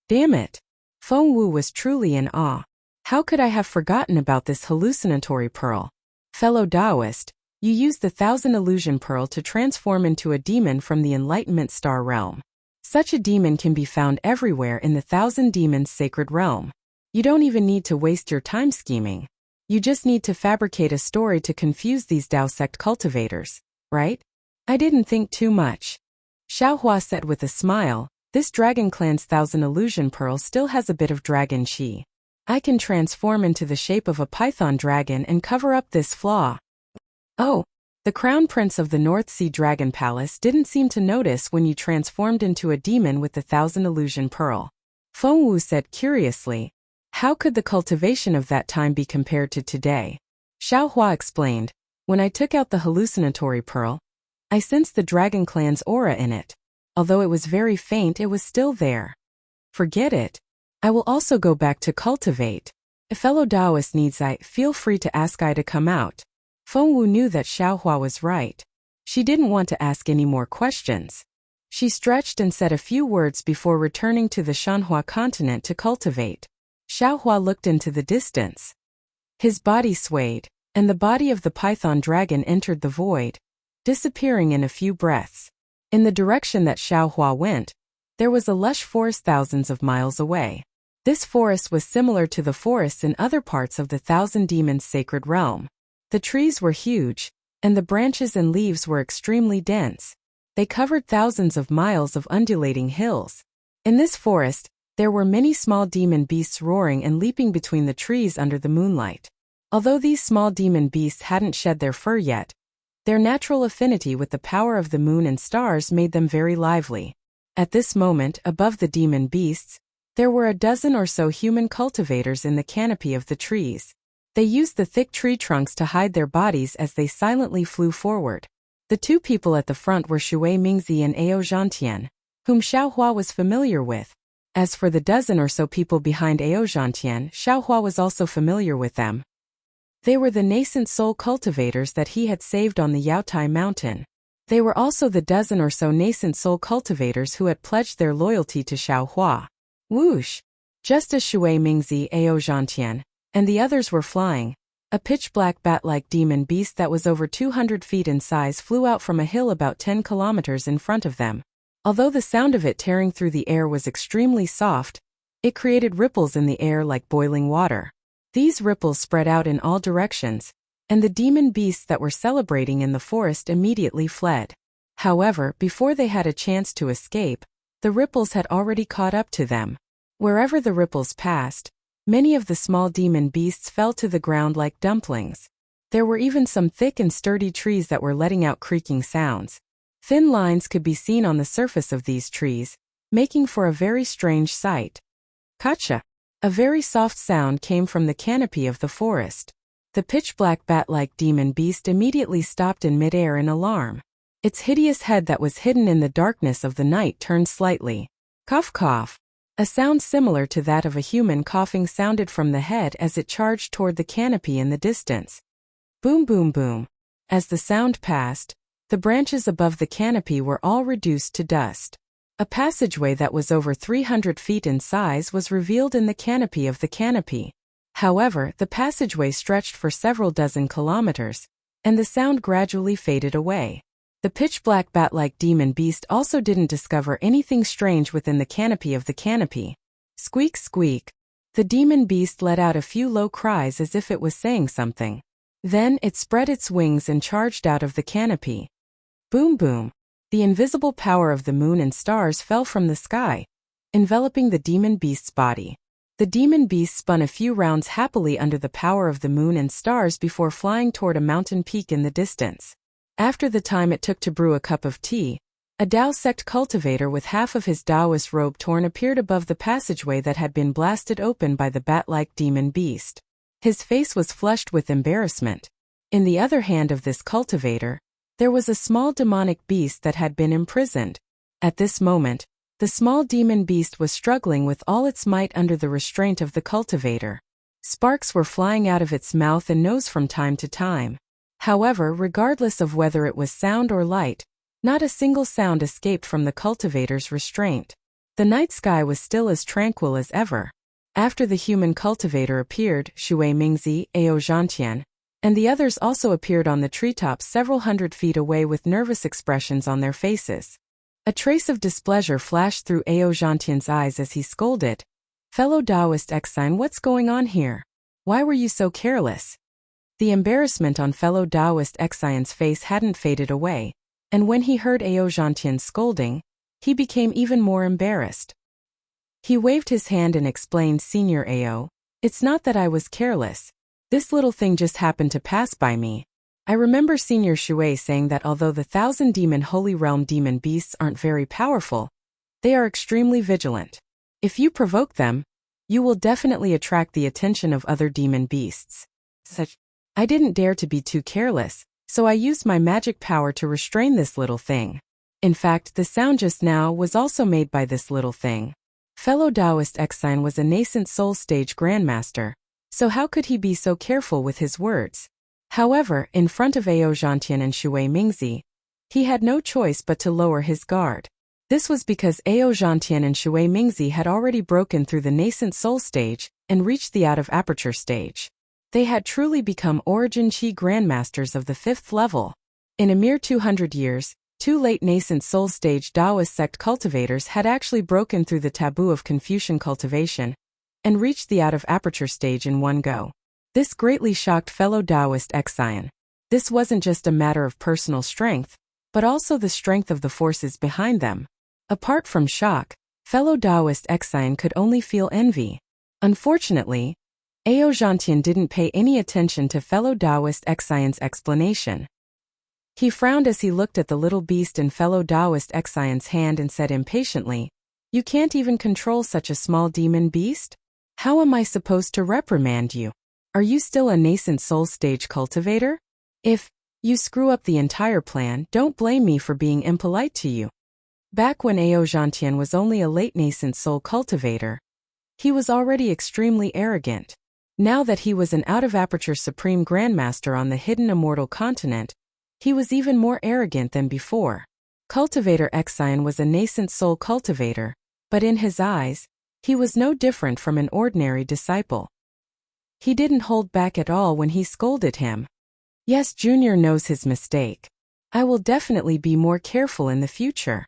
Damn it! Feng Wu was truly in awe. How could I have forgotten about this hallucinatory pearl? Fellow Taoist, you used the 1,000 illusion pearl to transform into a demon from the Enlightenment Star realm. Such a demon can be found everywhere in the 1,000 demons sacred realm. You don't even need to waste your time scheming. You just need to fabricate a story to confuse these Tao sect cultivators, right? I didn't think too much. Xiaohua said with a smile, "This dragon clan's 1,000 illusion pearl still has a bit of dragon chi. I can transform into the shape of a python dragon and cover up this flaw." "Oh, the crown prince of the North Sea Dragon Palace didn't seem to notice when you transformed into a demon with the 1,000 illusion pearl." Feng Wu said curiously, "How could the cultivation of that time be compared to today?" Xiaohua explained, "When I took out the hallucinatory pearl, I sensed the dragon clan's aura in it. Although it was very faint, it was still there." "Forget it. I will also go back to cultivate. If fellow Taoist needs feel free to ask I to come out." Feng Wu knew that Xiaohua was right. She didn't want to ask any more questions. She stretched and said a few words before returning to the Shanhua continent to cultivate. Xiaohua looked into the distance. His body swayed, and the body of the python dragon entered the void, disappearing in a few breaths. In the direction that Xiaohua went, there was a lush forest thousands of miles away. This forest was similar to the forests in other parts of the 1,000 demons sacred realm. The trees were huge, and the branches and leaves were extremely dense. They covered thousands of miles of undulating hills. In this forest, there were many small demon beasts roaring and leaping between the trees under the moonlight. Although these small demon beasts hadn't shed their fur yet, their natural affinity with the power of the moon and stars made them very lively. At this moment, above the demon beasts, there were a dozen or so human cultivators in the canopy of the trees. They used the thick tree trunks to hide their bodies as they silently flew forward. The two people at the front were Shui Mingzi and Ao Zhantian, whom Xiaohua was familiar with. As for the dozen or so people behind Ao Zhantian, Xiaohua was also familiar with them. They were the nascent soul cultivators that he had saved on the Yaotai mountain. They were also the dozen or so nascent soul cultivators who had pledged their loyalty to Xiaohua. Whoosh! Just as Shui Mingzi, Ao Zhantian, and the others were flying, a pitch-black bat-like demon beast that was over 200 feet in size flew out from a hill about 10 kilometers in front of them. Although the sound of it tearing through the air was extremely soft, it created ripples in the air like boiling water. These ripples spread out in all directions, and the demon beasts that were celebrating in the forest immediately fled. However, before they had a chance to escape, the ripples had already caught up to them. Wherever the ripples passed, many of the small demon beasts fell to the ground like dumplings. There were even some thick and sturdy trees that were letting out creaking sounds. Thin lines could be seen on the surface of these trees, making for a very strange sight. Kacha! A very soft sound came from the canopy of the forest. The pitch-black bat-like demon beast immediately stopped in midair in alarm. Its hideous head that was hidden in the darkness of the night turned slightly. Cough cough. A sound similar to that of a human coughing sounded from the head as it charged toward the canopy in the distance. Boom boom boom. As the sound passed, The branches above the canopy were all reduced to dust. A passageway that was over 300 feet in size was revealed in the canopy of the canopy. However, the passageway stretched for several dozen kilometers, and the sound gradually faded away. The pitch-black bat-like demon beast also didn't discover anything strange within the canopy of the canopy. Squeak, squeak. The demon beast let out a few low cries as if it was saying something. Then it spread its wings and charged out of the canopy. Boom, boom. The invisible power of the moon and stars fell from the sky, enveloping the demon beast's body. The demon beast spun a few rounds happily under the power of the moon and stars before flying toward a mountain peak in the distance. After the time it took to brew a cup of tea, a Tao sect cultivator with half of his Taoist robe torn appeared above the passageway that had been blasted open by the bat-like demon beast. His face was flushed with embarrassment. In the other hand of this cultivator, there was a small demonic beast that had been imprisoned. At this moment, the small demon beast was struggling with all its might under the restraint of the cultivator. Sparks were flying out of its mouth and nose from time to time. However, regardless of whether it was sound or light, not a single sound escaped from the cultivator's restraint. The night sky was still as tranquil as ever. After the human cultivator appeared, Shui Mingzi, Ao Zhantian, and the others also appeared on the treetops several hundred feet away with nervous expressions on their faces. A trace of displeasure flashed through Ao Zhantian's eyes as he scolded, "Fellow Taoist exile, what's going on here? Why were you so careless?" The embarrassment on fellow Taoist exile's face hadn't faded away, and when he heard Ao Zhantian's scolding, he became even more embarrassed. He waved his hand and explained, "Senior Ao, it's not that I was careless. This little thing just happened to pass by me. I remember Senior Shui saying that although the 1,000-demon Holy Realm demon beasts aren't very powerful, they are extremely vigilant. If you provoke them, you will definitely attract the attention of other demon beasts. I didn't dare to be too careless, so I used my magic power to restrain this little thing. In fact, the sound just now was also made by this little thing." Fellow Taoist exile was a nascent soul stage grandmaster, so how could he be so careful with his words? However, in front of Ao Zhantian and Shui Mingzi, he had no choice but to lower his guard. This was because Ao Zhantian and Shui Mingzi had already broken through the nascent soul stage and reached the out-of-aperture stage. They had truly become Origin Chi grandmasters of the 5th level. In a mere 200 years, 2 late nascent soul stage Taoist sect cultivators had actually broken through the taboo of Confucian cultivation and reached the out-of-aperture stage in one go. This greatly shocked fellow Taoist exile. This wasn't just a matter of personal strength, but also the strength of the forces behind them. Apart from shock, fellow Taoist exile could only feel envy. Unfortunately, Ao Zhantian didn't pay any attention to fellow Taoist exile's explanation. He frowned as he looked at the little beast in fellow Taoist exile's hand and said impatiently, "You can't even control such a small demon beast? How am I supposed to reprimand you? Are you still a nascent soul stage cultivator? If you screw up the entire plan, don't blame me for being impolite to you." Back when Ao Zhantian was only a late nascent soul cultivator, he was already extremely arrogant. Now that he was an out-of-aperture supreme grandmaster on the hidden immortal continent, he was even more arrogant than before. Cultivator Exine was a nascent soul cultivator, but in his eyes, he was no different from an ordinary disciple. He didn't hold back at all when he scolded him. "Yes, Junior knows his mistake. I will definitely be more careful in the future."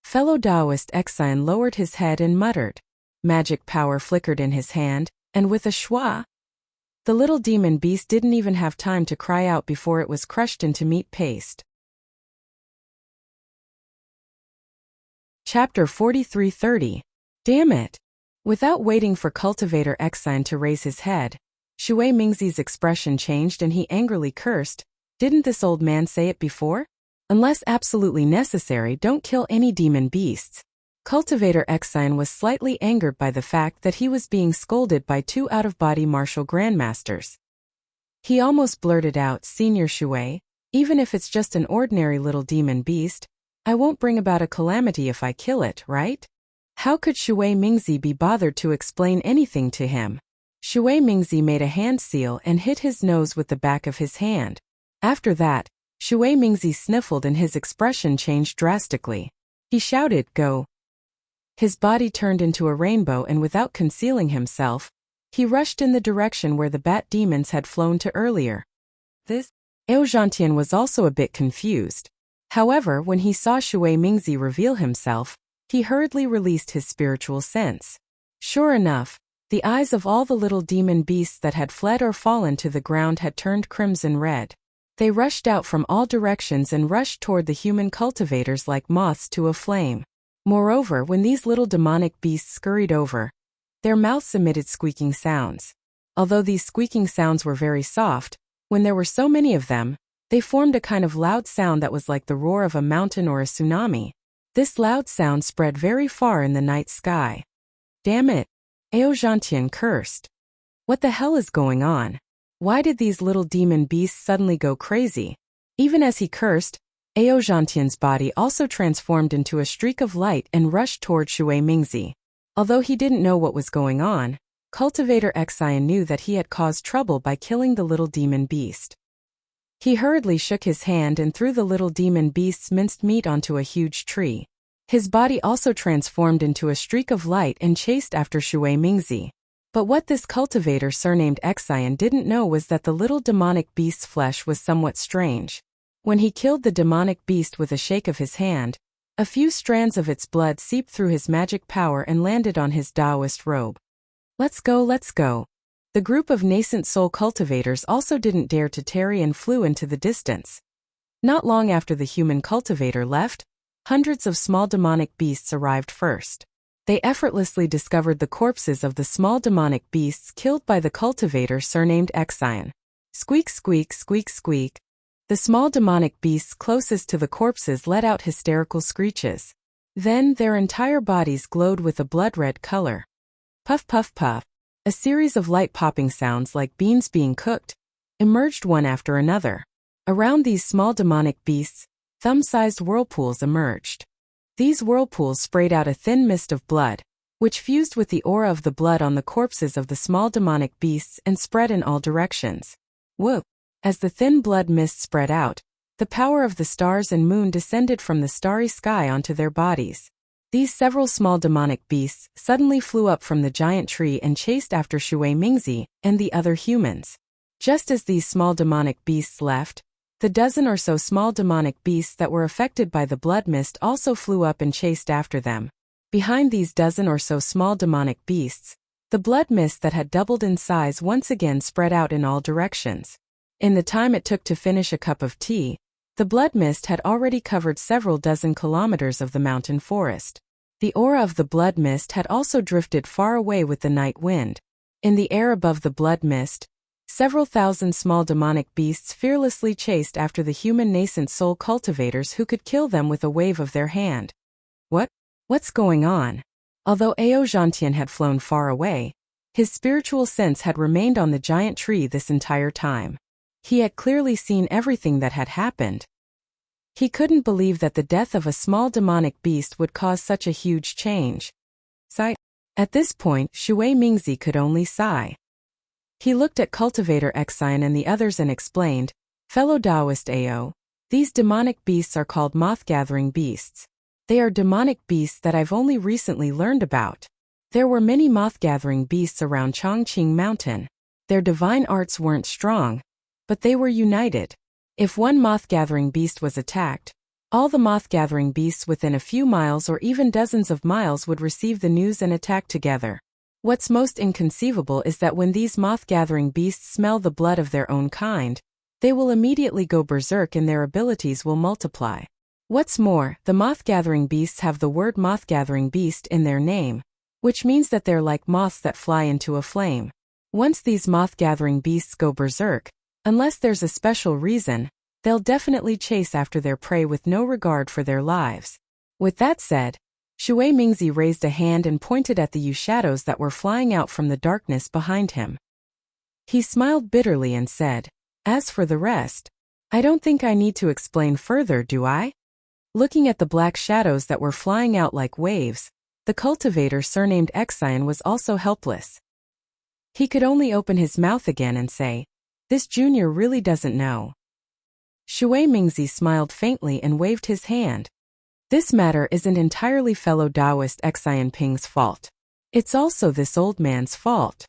Fellow Taoist Exine lowered his head and muttered. Magic power flickered in his hand, and with a schwa, the little demon beast didn't even have time to cry out before it was crushed into meat paste. Chapter 43:30. Damn it! Without waiting for Cultivator Exine to raise his head, Shui Mingzi's expression changed and he angrily cursed, "Didn't this old man say it before? Unless absolutely necessary, don't kill any demon beasts." Cultivator Exine was slightly angered by the fact that he was being scolded by 2 out-of-body martial grandmasters. He almost blurted out, "Senior Shui, even if it's just an ordinary little demon beast, I won't bring about a calamity if I kill it, right?" How could Shui Mingzi be bothered to explain anything to him? Shui Mingzi made a hand seal and hit his nose with the back of his hand. After that, Shui Mingzi sniffled and his expression changed drastically. He shouted, "Go!" His body turned into a rainbow and without concealing himself, he rushed in the direction where the bat demons had flown to earlier. This Ao Zhantian was also a bit confused. However, when he saw Shui Mingzi reveal himself, he hurriedly released his spiritual sense. Sure enough, the eyes of all the little demon beasts that had fled or fallen to the ground had turned crimson red. They rushed out from all directions and rushed toward the human cultivators like moths to a flame. Moreover, when these little demonic beasts scurried over, their mouths emitted squeaking sounds. Although these squeaking sounds were very soft, when there were so many of them, they formed a kind of loud sound that was like the roar of a mountain or a tsunami. This loud sound spread very far in the night sky. Damn it! Ao Zhantian cursed. What the hell is going on? Why did these little demon beasts suddenly go crazy? Even as he cursed, Ao Zhantian's body also transformed into a streak of light and rushed toward Shui Mingzi. Although he didn't know what was going on, Cultivator Xian knew that he had caused trouble by killing the little demon beast. He hurriedly shook his hand and threw the little demon beast's minced meat onto a huge tree. His body also transformed into a streak of light and chased after Shui Mingzi. But what this cultivator surnamed Xian didn't know was that the little demonic beast's flesh was somewhat strange. When he killed the demonic beast with a shake of his hand, a few strands of its blood seeped through his magic power and landed on his Taoist robe. Let's go, let's go. The group of nascent soul cultivators also didn't dare to tarry and flew into the distance. Not long after the human cultivator left, hundreds of small demonic beasts arrived first. They effortlessly discovered the corpses of the small demonic beasts killed by the cultivator surnamed Xian. Squeak, squeak, squeak, squeak. The small demonic beasts closest to the corpses let out hysterical screeches. Then their entire bodies glowed with a blood-red color. Puff, puff, puff. A series of light-popping sounds like beans being cooked emerged one after another. Around these small demonic beasts, thumb-sized whirlpools emerged. These whirlpools sprayed out a thin mist of blood, which fused with the aura of the blood on the corpses of the small demonic beasts and spread in all directions. Whoop! As the thin blood mist spread out, the power of the stars and moon descended from the starry sky onto their bodies. These several small demonic beasts suddenly flew up from the giant tree and chased after Shui Mingzi and the other humans. Just as these small demonic beasts left, the dozen or so small demonic beasts that were affected by the blood mist also flew up and chased after them. Behind these dozen or so small demonic beasts, the blood mist that had doubled in size once again spread out in all directions. In the time it took to finish a cup of tea, the blood mist had already covered several dozen kilometers of the mountain forest. The aura of the blood mist had also drifted far away with the night wind. In the air above the blood mist, several thousand small demonic beasts fearlessly chased after the human nascent soul cultivators who could kill them with a wave of their hand. What's going on? Although Ao Zhantian had flown far away, his spiritual sense had remained on the giant tree this entire time. He had clearly seen everything that had happened. He couldn't believe that the death of a small demonic beast would cause such a huge change. Sigh. At this point, Shui Mingzi could only sigh. He looked at Cultivator Xian and the others and explained, "Fellow Taoist Ao, these demonic beasts are called moth-gathering beasts. They are demonic beasts that I've only recently learned about. There were many moth-gathering beasts around Chongqing Mountain. Their divine arts weren't strong, but they were united. If one moth-gathering beast was attacked, all the moth-gathering beasts within a few miles or even dozens of miles would receive the news and attack together. What's most inconceivable is that when these moth-gathering beasts smell the blood of their own kind, they will immediately go berserk and their abilities will multiply. What's more, the moth-gathering beasts have the word moth-gathering beast in their name, which means that they're like moths that fly into a flame. Once these moth-gathering beasts go berserk, unless there's a special reason, they'll definitely chase after their prey with no regard for their lives." With that said, Shui Mingzi raised a hand and pointed at the shadows that were flying out from the darkness behind him. He smiled bitterly and said, "As for the rest, I don't think I need to explain further, do I?" Looking at the black shadows that were flying out like waves, the cultivator surnamed Xian was also helpless. He could only open his mouth again and say, "This junior really doesn't know." Shui Mingzi smiled faintly and waved his hand. This matter isn't entirely fellow Taoist Xian Ping's fault. It's also this old man's fault.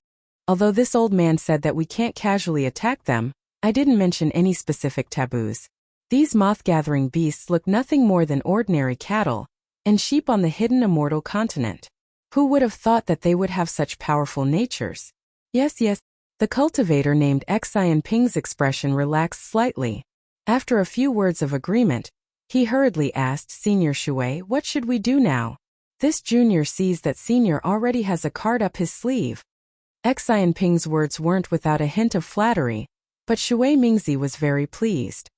Although this old man said that we can't casually attack them, I didn't mention any specific taboos. These moth-gathering beasts look nothing more than ordinary cattle and sheep on the hidden immortal continent. Who would have thought that they would have such powerful natures? Yes, the cultivator named Xian Ping's expression relaxed slightly. After a few words of agreement, he hurriedly asked Senior Shui, what should we do now? This junior sees that Senior already has a card up his sleeve. Xian Ping's words weren't without a hint of flattery, but Shui Mingzi was very pleased.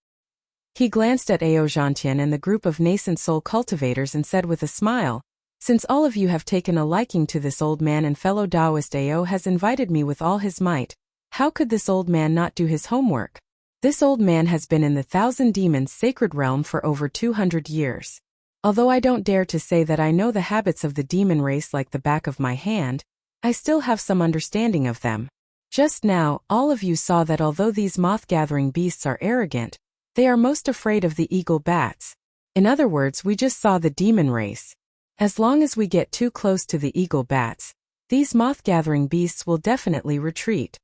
He glanced at Ao Zhantian and the group of nascent soul cultivators and said with a smile, since all of you have taken a liking to this old man and fellow Taoist Ao has invited me with all his might, how could this old man not do his homework? This old man has been in the Thousand Demons sacred realm for over 200 years. Although I don't dare to say that I know the habits of the demon race like the back of my hand, I still have some understanding of them. Just now, all of you saw that although these moth-gathering beasts are arrogant, they are most afraid of the eagle bats. In other words, we just saw the demon race. As long as we get too close to the eagle bats, these moth-gathering beasts will definitely retreat.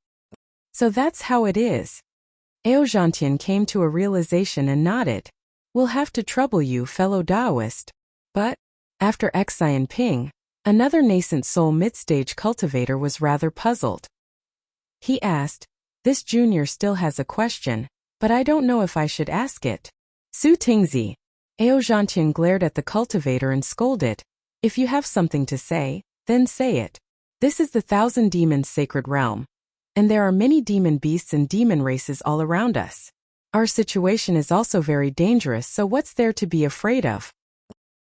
So that's how it is. Ao Zhantian came to a realization and nodded. We'll have to trouble you, fellow Taoist. But, after Xian Ping, another nascent soul mid-stage cultivator was rather puzzled. He asked, this junior still has a question, but I don't know if I should ask it. Su Tingzi. Ao Zhantian glared at the cultivator and scolded. If you have something to say, then say it. This is the Thousand Demons sacred realm, and there are many demon beasts and demon races all around us. Our situation is also very dangerous, so what's there to be afraid of?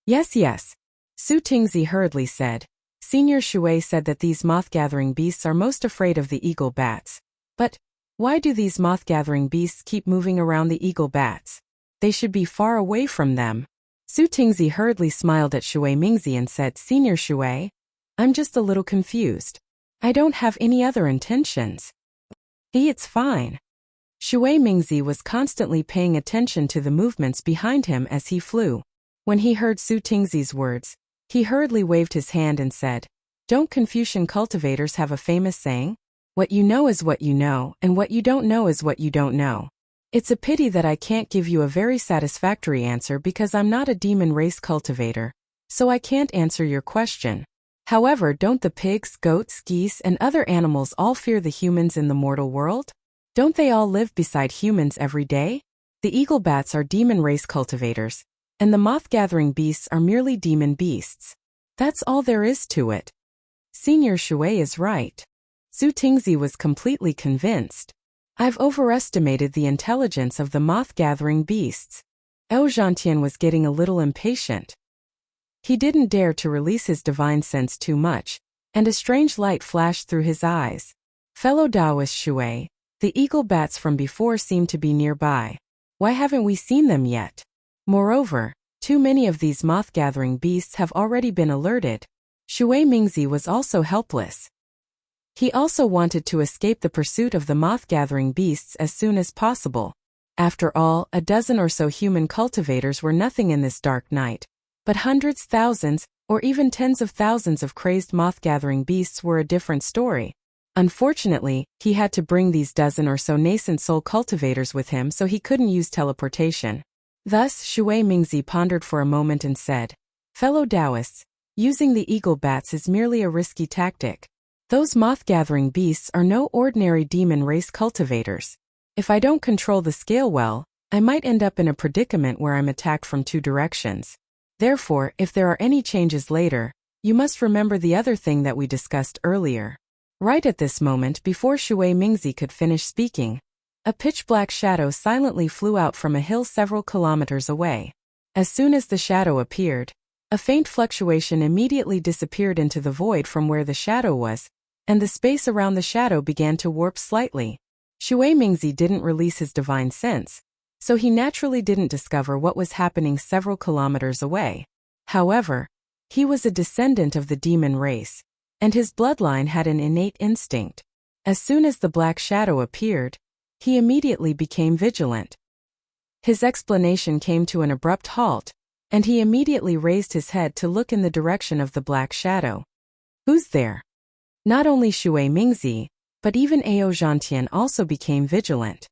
Yes. Su Tingzi hurriedly said. Senior Shui said that these moth-gathering beasts are most afraid of the eagle bats. But, why do these moth-gathering beasts keep moving around the eagle bats? They should be far away from them. Su Tingzi hurriedly smiled at Shui Mingzi and said, Senior Shui, I'm just a little confused. I don't have any other intentions. It's fine. Shui Mingzi was constantly paying attention to the movements behind him as he flew. When he heard Su Tingzi's words, he hurriedly waved his hand and said, don't Confucian cultivators have a famous saying? What you know is what you know, and what you don't know is what you don't know. It's a pity that I can't give you a very satisfactory answer because I'm not a demon race cultivator, so I can't answer your question. However, don't the pigs, goats, geese, and other animals all fear the humans in the mortal world? Don't they all live beside humans every day? The eagle bats are demon race cultivators, and the moth-gathering beasts are merely demon beasts. That's all there is to it. Senior Shui is right. Su Tingzi was completely convinced. I've overestimated the intelligence of the moth-gathering beasts. Ao Zhantian was getting a little impatient. He didn't dare to release his divine sense too much, and a strange light flashed through his eyes. Fellow Taoist Shui, the eagle bats from before seem to be nearby. Why haven't we seen them yet? Moreover, too many of these moth-gathering beasts have already been alerted. Shui Mingzi was also helpless. He also wanted to escape the pursuit of the moth-gathering beasts as soon as possible. After all, a dozen or so human cultivators were nothing in this dark night. But hundreds, thousands, or even tens of thousands of crazed moth-gathering beasts were a different story. Unfortunately, he had to bring these dozen or so nascent soul cultivators with him, so he couldn't use teleportation. Thus, Shui Mingzi pondered for a moment and said, Fellow Taoists, using the eagle bats is merely a risky tactic. Those moth-gathering beasts are no ordinary demon race cultivators. If I don't control the scale well, I might end up in a predicament where I'm attacked from two directions. Therefore, if there are any changes later, you must remember the other thing that we discussed earlier. Right at this moment, before Shui Mingzi could finish speaking, a pitch-black shadow silently flew out from a hill several kilometers away. As soon as the shadow appeared, a faint fluctuation immediately disappeared into the void from where the shadow was, and the space around the shadow began to warp slightly. Shui Mingzi didn't release his divine sense, so he naturally didn't discover what was happening several kilometers away. However, he was a descendant of the demon race, and his bloodline had an innate instinct. As soon as the black shadow appeared, he immediately became vigilant. His explanation came to an abrupt halt, and he immediately raised his head to look in the direction of the black shadow. Who's there? Not only Shui Mingzi, but even Ao Zhantian also became vigilant.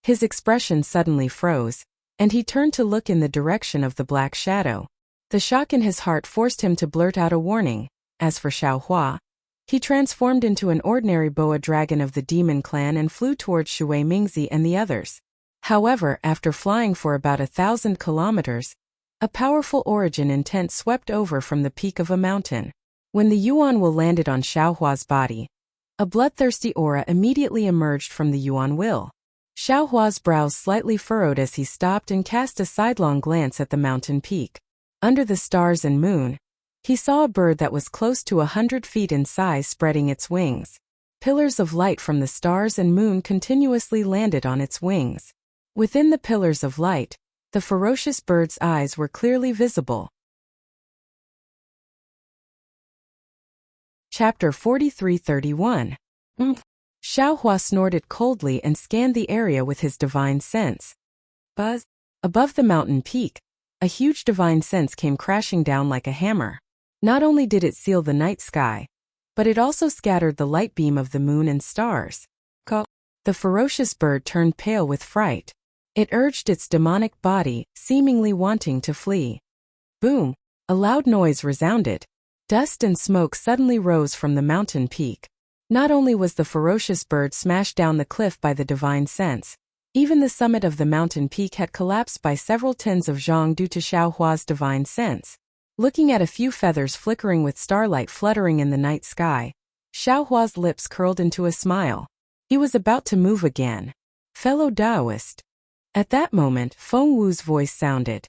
His expression suddenly froze, and he turned to look in the direction of the black shadow. The shock in his heart forced him to blurt out a warning. As for Xiaohua, he transformed into an ordinary boa dragon of the demon clan and flew towards Shui Mingzi and the others. However, after flying for about 1,000 kilometers, a powerful origin intent swept over from the peak of a mountain. When the Yuan will landed on Xiaohua's body, a bloodthirsty aura immediately emerged from the Yuan will. Xiaohua's brows slightly furrowed as he stopped and cast a sidelong glance at the mountain peak. Under the stars and moon, he saw a bird that was close to 100 feet in size spreading its wings. Pillars of light from the stars and moon continuously landed on its wings. Within the pillars of light, the ferocious bird's eyes were clearly visible. Chapter 43-31. Xiaohua snorted coldly and scanned the area with his divine sense. Buzz! Above the mountain peak, a huge divine sense came crashing down like a hammer. Not only did it seal the night sky, but it also scattered the light beam of the moon and stars. The ferocious bird turned pale with fright. It urged its demonic body, seemingly wanting to flee. Boom! A loud noise resounded. Dust and smoke suddenly rose from the mountain peak. Not only was the ferocious bird smashed down the cliff by the divine sense, even the summit of the mountain peak had collapsed by several tens of zhang due to Xiaohua's divine sense. Looking at a few feathers flickering with starlight fluttering in the night sky, Xiaohua's lips curled into a smile. He was about to move again. Fellow Taoist. At that moment, Feng Wu's voice sounded.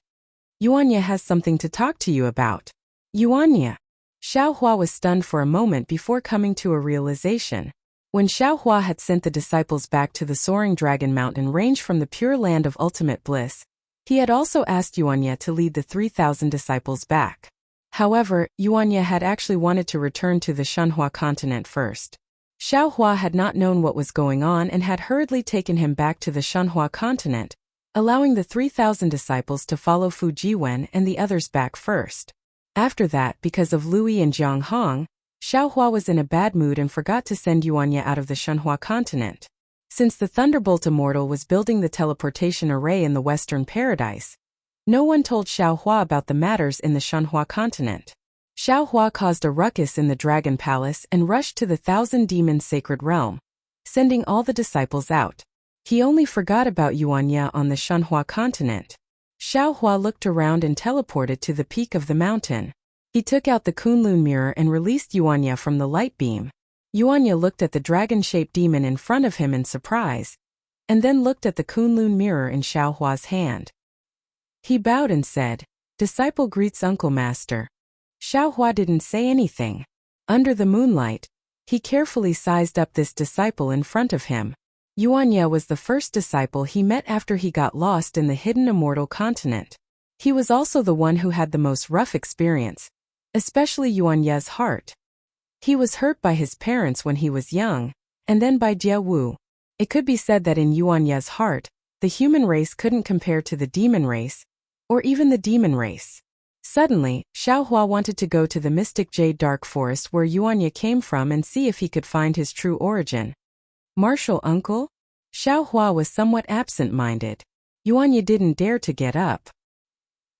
Yuanya has something to talk to you about. Yuanya. Xiaohua was stunned for a moment before coming to a realization. When Xiaohua had sent the disciples back to the soaring dragon mountain range from the pure land of ultimate bliss, he had also asked Yuanya to lead the 3,000 disciples back. However, Yuanya had actually wanted to return to the Shanhua continent first. Xiaohua had not known what was going on and had hurriedly taken him back to the Shanhua continent, allowing the 3,000 disciples to follow Fu Jiwen and the others back first. After that, because of Lui and Jiang Hong, Xiaohua was in a bad mood and forgot to send Yuanya out of the Shanhua continent. Since the Thunderbolt Immortal was building the teleportation array in the Western Paradise, no one told Xiaohua about the matters in the Shanhua continent. Xiaohua caused a ruckus in the Dragon Palace and rushed to the Thousand Demons Sacred Realm, sending all the disciples out. He only forgot about Yuanya on the Shanhua continent. Xiaohua looked around and teleported to the peak of the mountain. He took out the Kunlun mirror and released Yuanya from the light beam. Yuanya looked at the dragon-shaped demon in front of him in surprise, and then looked at the Kunlun mirror in Xiaohua's hand. He bowed and said, "Disciple greets Uncle Master." Xiaohua didn't say anything. Under the moonlight, he carefully sized up this disciple in front of him. Yuanya was the first disciple he met after he got lost in the hidden immortal continent. He was also the one who had the most rough experience, especially Yuanya's heart. He was hurt by his parents when he was young, and then by Jie Wu. It could be said that in Yuanya's heart, the human race couldn't compare to the demon race, or even the demon race. Suddenly, Xiaohua wanted to go to the mystic Jade Dark Forest where Yuanya came from and see if he could find his true origin. Martial uncle? Xiaohua was somewhat absent-minded. Yuanya didn't dare to get up.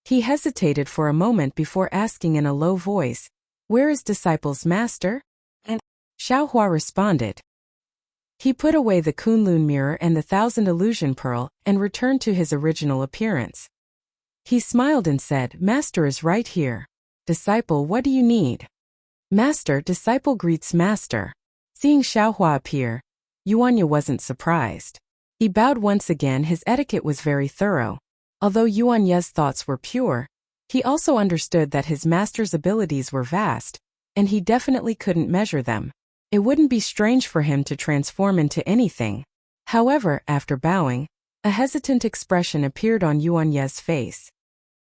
He hesitated for a moment before asking in a low voice, "Where is disciple's master?" And Xiaohua responded. He put away the Kunlun mirror and the 1,000 illusion pearl and returned to his original appearance. He smiled and said, "Master is right here. Disciple, what do you need?" "Master," disciple greets master. Seeing Xiaohua appear, Yuanya wasn't surprised. He bowed once again. His etiquette was very thorough. Although Yuanya's thoughts were pure, he also understood that his master's abilities were vast, and he definitely couldn't measure them. It wouldn't be strange for him to transform into anything. However, after bowing, a hesitant expression appeared on Yuanya's face.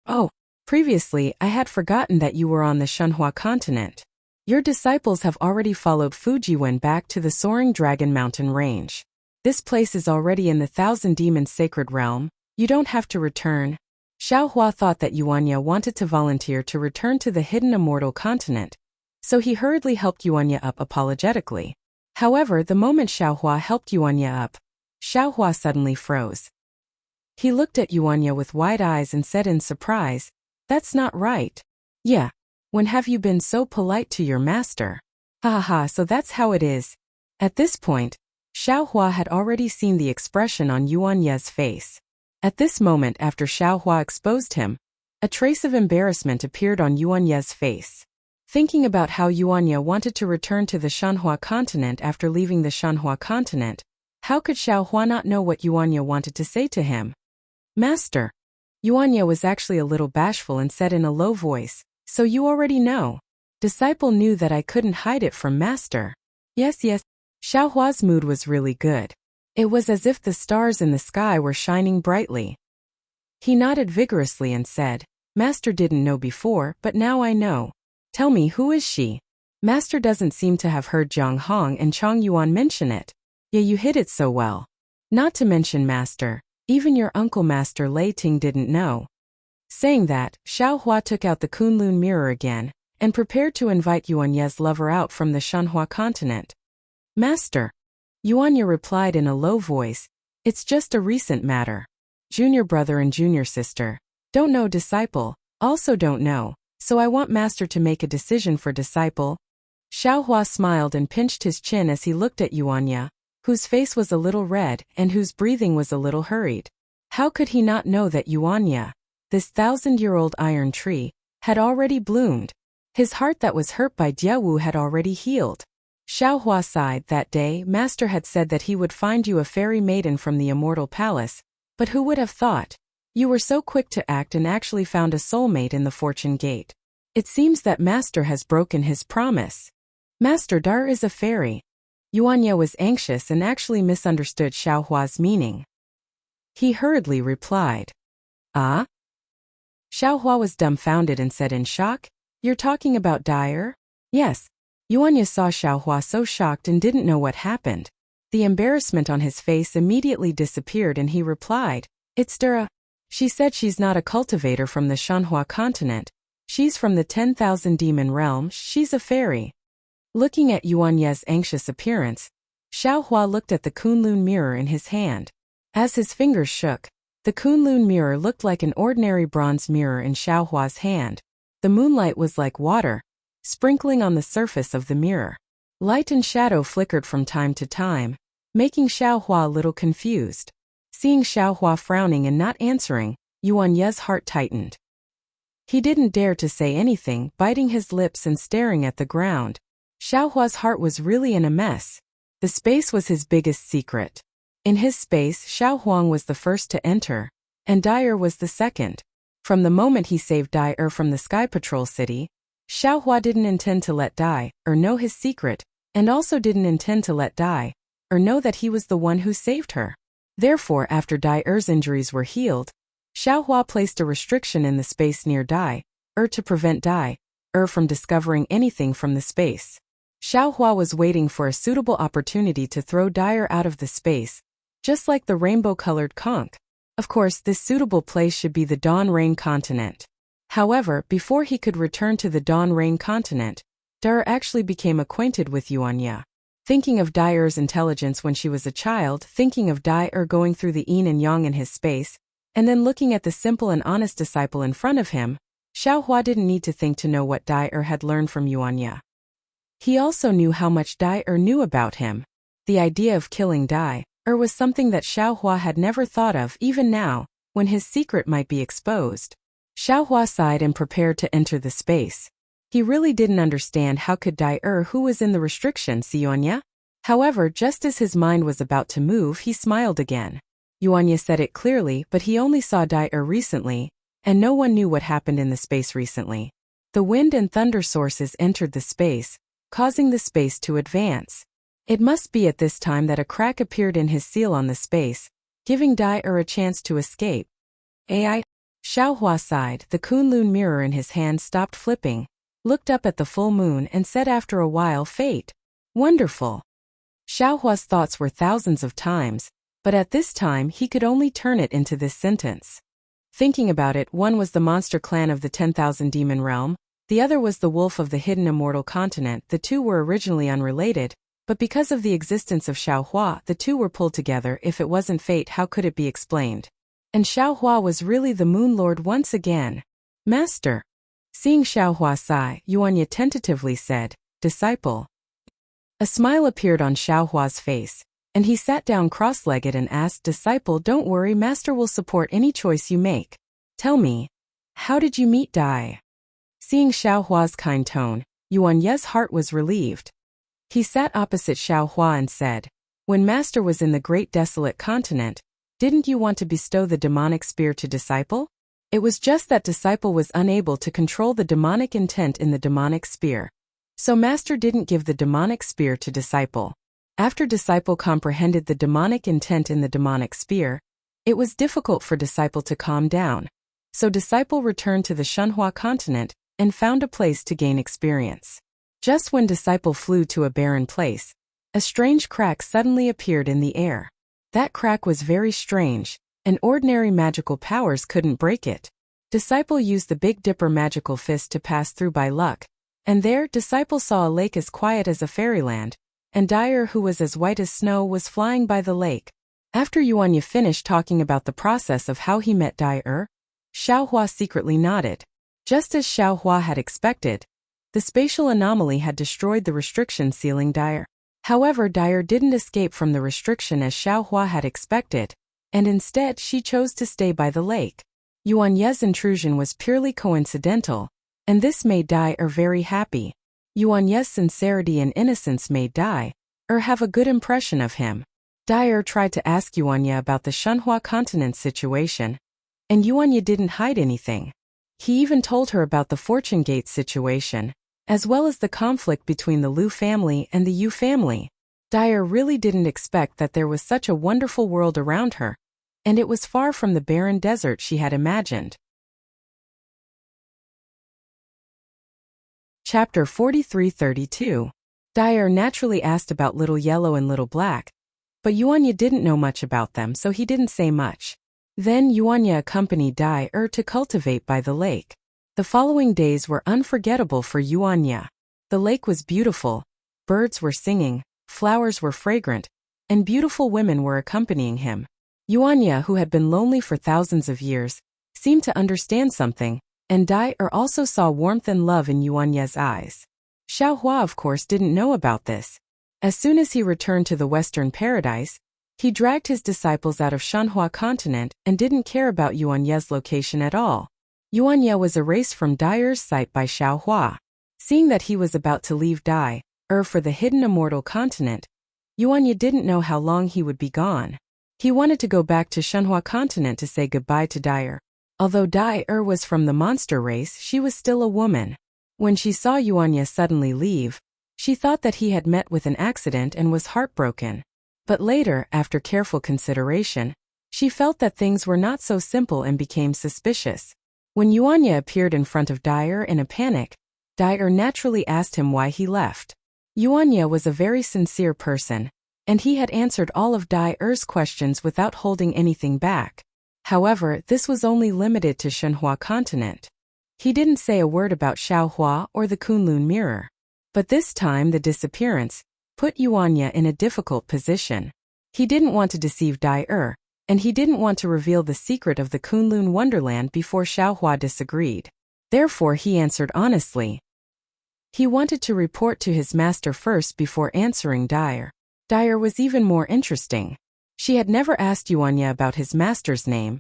"Oh, previously I had forgotten that you were on the Shanhua continent. Your disciples have already followed Fujiwen back to the soaring Dragon Mountain range. This place is already in the Thousand Demons Sacred Realm, You don't have to return. Xiao Hua thought that Yuanya wanted to volunteer to return to the hidden immortal continent, so he hurriedly helped Yuanya up apologetically. However, the moment Xiao Hua helped Yuanya up, Xiao Hua suddenly froze. He looked at Yuanya with wide eyes and said in surprise, "That's not right." "Yeah. When have you been so polite to your master?" "Ha ha ha, so that's how it is." At this point, Xiao Hua had already seen the expression on Yuanya's face. At this moment after Xiao Hua exposed him, a trace of embarrassment appeared on Yuanya's face. Thinking about how Yuanya wanted to return to the Shanhua continent after leaving the Shanhua continent, how could Xiao Hua not know what Yuanya wanted to say to him? "Master." Yuanya was actually a little bashful and said in a low voice, "So you already know." Disciple knew that I couldn't hide it from Master. Yes. Xiao Hua's mood was really good. It was as if the stars in the sky were shining brightly. He nodded vigorously and said, "Master didn't know before, but now I know. Tell me, who is she?" Master doesn't seem to have heard Jiang Hong and Chang Yuan mention it. Yeah, you hid it so well. Not to mention Master, even your uncle Master Lei Ting didn't know. Saying that, Xiao Hua took out the Kunlun mirror again, and prepared to invite Yuanya's lover out from the Shanhua continent. "Master," Yuanya replied in a low voice, "it's just a recent matter. Junior brother and junior sister. Don't know disciple, also don't know, so I want Master to make a decision for disciple." Xiao Hua smiled and pinched his chin as he looked at Yuanya, whose face was a little red and whose breathing was a little hurried. How could he not know that Yuanya, this 1,000-year-old iron tree, had already bloomed? His heart that was hurt by Diawu had already healed. Xiao Hua sighed. That day, Master had said that he would find you a fairy maiden from the immortal palace, but who would have thought? You were so quick to act and actually found a soulmate in the fortune gate. It seems that Master has broken his promise. Master Dar is a fairy. Yuanya was anxious and actually misunderstood Xiao Hua's meaning. He hurriedly replied, "Ah?" Xiao Hua was dumbfounded and said in shock, "You're talking about Dyer?" "Yes." Yuanya saw Xiao Hua so shocked and didn't know what happened. The embarrassment on his face immediately disappeared and he replied, "It's Dura. She said she's not a cultivator from the Shanhua continent. She's from the 10,000 demon realm. She's a fairy." Looking at Yuanya's anxious appearance, Xiao Hua looked at the Kunlun mirror in his hand. As his fingers shook, the Kunlun mirror looked like an ordinary bronze mirror in Xiao Hua's hand. The moonlight was like water, sprinkling on the surface of the mirror. Light and shadow flickered from time to time, making Xiao Hua a little confused. Seeing Xiao Hua frowning and not answering, Yuanya's heart tightened. He didn't dare to say anything, biting his lips and staring at the ground. Xiao Hua's heart was really in a mess. The space was his biggest secret. In his space, Xiao Huang was the first to enter, and Dyer was the second. From the moment he saved Dyer from the Sky Patrol City, Xiao Hua didn't intend to let Dyer know his secret, and also didn't intend to let Dyer know that he was the one who saved her. Therefore, after Dyer's injuries were healed, Xiao Hua placed a restriction in the space near Dyer to prevent Dyer from discovering anything from the space. Xiao Hua was waiting for a suitable opportunity to throw Dyer out of the space, just like the rainbow-colored conch. Of course, this suitable place should be the Dawn Rain continent. However, before he could return to the Dawn Rain continent, Dyer actually became acquainted with Yuanya. Thinking of Dyer's intelligence when she was a child, thinking of Dyer going through the yin and yang in his space, and then looking at the simple and honest disciple in front of him, Xiao Hua didn't need to think to know what Dyer had learned from Yuanya. He also knew how much Dyer knew about him. The idea of killing Dyer was something that Xiao Hua had never thought of even now, when his secret might be exposed. Xiao Hua sighed and prepared to enter the space. He really didn't understand how could Dyer, who was in the restriction, see Yuanya? However, just as his mind was about to move, he smiled again. Yuanya said it clearly, but he only saw Dyer recently, and no one knew what happened in the space recently. The wind and thunder sources entered the space, causing the space to advance. It must be at this time that a crack appeared in his seal on the space, giving Dyer a chance to escape. Ai? Xiao Hua sighed. The Kunlun mirror in his hand stopped flipping, looked up at the full moon and said after a while, "Fate. Wonderful." Xiao Hua's thoughts were thousands of times, but at this time he could only turn it into this sentence. Thinking about it, one was the monster clan of the 10,000 demon realm, the other was the wolf of the hidden immortal continent. The two were originally unrelated, but because of the existence of Xiaohua, the two were pulled together. If it wasn't fate, how could it be explained? And Xiaohua was really the Moon Lord once again. Master. Seeing Xiaohua sigh, Yuanya tentatively said, "Disciple." A smile appeared on Xiaohua's face, and he sat down cross-legged and asked, "Disciple, don't worry, Master will support any choice you make. Tell me, how did you meet Dai?" Seeing Xiaohua's kind tone, Yuanye's heart was relieved. He sat opposite Xiaohua and said, "When Master was in the great desolate continent, didn't you want to bestow the demonic spear to Disciple? It was just that Disciple was unable to control the demonic intent in the demonic spear. So Master didn't give the demonic spear to Disciple. After Disciple comprehended the demonic intent in the demonic spear, it was difficult for Disciple to calm down. So Disciple returned to the Shunhua continent and found a place to gain experience. Just when Disciple flew to a barren place, a strange crack suddenly appeared in the air. That crack was very strange, and ordinary magical powers couldn't break it. Disciple used the Big Dipper magical fist to pass through by luck, and there Disciple saw a lake as quiet as a fairyland, and Dyer, who was as white as snow, was flying by the lake. After Yuanya finished talking about the process of how he met Dyer, Xiaohua secretly nodded. Just as Xiaohua had expected, the spatial anomaly had destroyed the restriction sealing Dyer. However, Dyer didn't escape from the restriction as Xiaohua had expected, and instead she chose to stay by the lake. Yuanye's intrusion was purely coincidental, and this made Dyer very happy. Yuanye's sincerity and innocence made Dyer have a good impression of him. Dyer tried to ask Yuanya about the Shunhua continent situation, and Yuanya didn't hide anything. He even told her about the Fortune Gate situation, as well as the conflict between the Liu family and the Yu family. Dyer really didn't expect that there was such a wonderful world around her, and it was far from the barren desert she had imagined. Chapter 43-32. Dyer naturally asked about Little Yellow and Little Black, but Yuanya didn't know much about them, so he didn't say much. Then Yuanya accompanied Dyer to cultivate by the lake. The following days were unforgettable for Yuanya. The lake was beautiful, birds were singing, flowers were fragrant, and beautiful women were accompanying him. Yuanya, who had been lonely for thousands of years, seemed to understand something, and Dyer also saw warmth and love in Yuanya's eyes. Xiaohua, of course, didn't know about this. As soon as he returned to the Western Paradise, he dragged his disciples out of Shunhua continent and didn't care about Yuanye's location at all. Yuanya was erased from Dyer's sight by Xiaohua. Seeing that he was about to leave Dyer for the hidden immortal continent, Yuanya didn't know how long he would be gone. He wanted to go back to Shunhua continent to say goodbye to Dyer. Although Dyer was from the monster race, she was still a woman. When she saw Yuanya suddenly leave, she thought that he had met with an accident and was heartbroken. But later, after careful consideration, she felt that things were not so simple and became suspicious. When Yuanya appeared in front of Dyer in a panic, Dyer naturally asked him why he left. Yuanya was a very sincere person, and he had answered all of Dyer's questions without holding anything back. However, this was only limited to Shunhua continent. He didn't say a word about Xiaohua or the Kunlun mirror. But this time the disappearance put Yuanya in a difficult position. He didn't want to deceive Dyer, and he didn't want to reveal the secret of the Kunlun Wonderland before Xiaohua disagreed. Therefore he answered honestly. He wanted to report to his master first before answering Dyer. Dyer was even more interesting. She had never asked Yuanya about his master's name,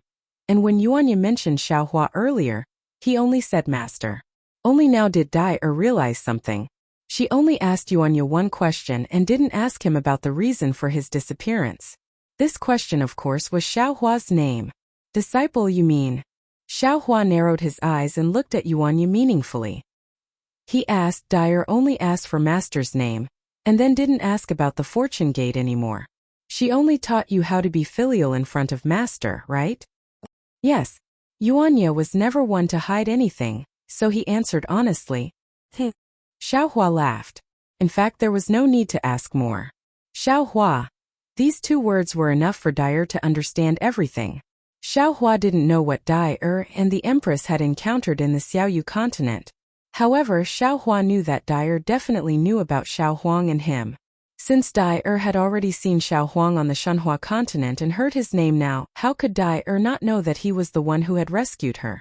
and when Yuanya mentioned Xiaohua earlier, he only said master. Only now did Dyer realize something. She only asked Yuanya one question and didn't ask him about the reason for his disappearance. This question, of course, was Xiaohua's name. Disciple, you mean? Xiaohua narrowed his eyes and looked at Yuanya meaningfully. He asked, Dyer only asked for master's name, and then didn't ask about the fortune gate anymore. She only taught you how to be filial in front of master, right? Yes. Yuanya was never one to hide anything, so he answered honestly. Xiaohua laughed. In fact, there was no need to ask more. Xiaohua, These 2 words were enough for Dai to understand everything. Xiao Hua didn't know what Dai and the Empress had encountered in the Xiaoyu continent. However, Xiao Hua knew that Dai definitely knew about Xiao Huang and him. Since Dai had already seen Xiao Huang on the Shenhua continent and heard his name now, how could Dai not know that he was the one who had rescued her?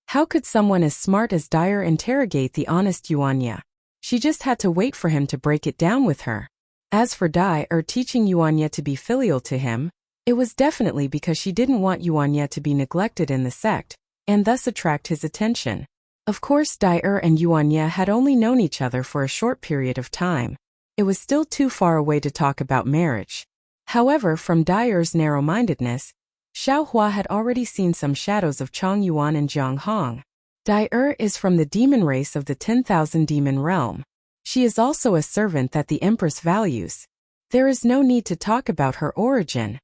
How could someone as smart as Dai interrogate the honest Yuanya? She just had to wait for him to break it down with her. As for Dai teaching Yuanya to be filial to him, it was definitely because she didn't want Yuanya to be neglected in the sect, and thus attract his attention. Of course, Dai and Yuanya had only known each other for a short period of time. It was still too far away to talk about marriage. However, from Dai's narrow-mindedness, Xiao Hua had already seen some shadows of Chang Yuan and Jiang Hong. Dai is from the demon race of the 10,000 demon realm. She is also a servant that the Empress values. There is no need to talk about her origin.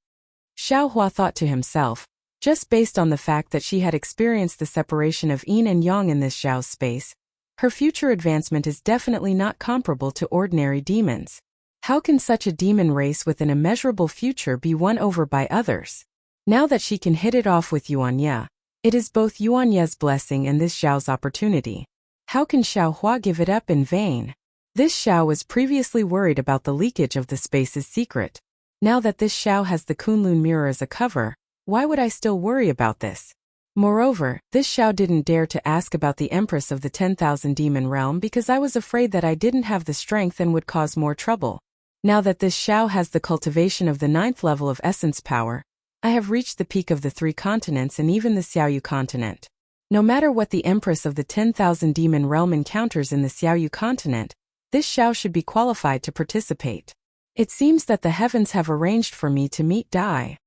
Xiao Hua thought to himself, just based on the fact that she had experienced the separation of yin and yang in this Zhao's space, her future advancement is definitely not comparable to ordinary demons. How can such a demon race with an immeasurable future be won over by others? Now that she can hit it off with Yuanya, it is both Yuanya's blessing and this Zhao's opportunity. How can Xiao Hua give it up in vain? This Xiao was previously worried about the leakage of the space's secret. Now that this Xiao has the Kunlun mirror as a cover, why would I still worry about this? Moreover, this Xiao didn't dare to ask about the Empress of the 10,000 demon realm because I was afraid that I didn't have the strength and would cause more trouble. Now that this Xiao has the cultivation of the 9th level of essence power, I have reached the peak of the 3 continents and even the Xiaoyu continent. No matter what the Empress of the 10,000 demon realm encounters in the Xiaoyu continent, this Xiao should be qualified to participate. It seems that the heavens have arranged for me to meet Dai.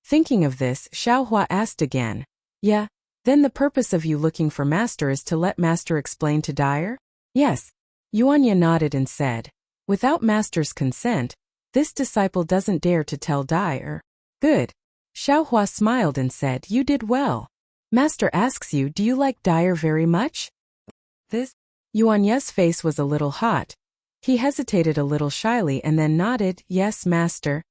Thinking of this, Xiao Hua asked again, "Yeah, then the purpose of you looking for Master is to let Master explain to Dai?" "Yes." Yuanya nodded and said, "Without Master's consent, this disciple doesn't dare to tell Dai." "Good." Xiao Hua smiled and said, "You did well. Master asks you, do you like Dai very much?" This? Yuanya's face was a little hot. He hesitated a little shyly and then nodded, "Yes, Master."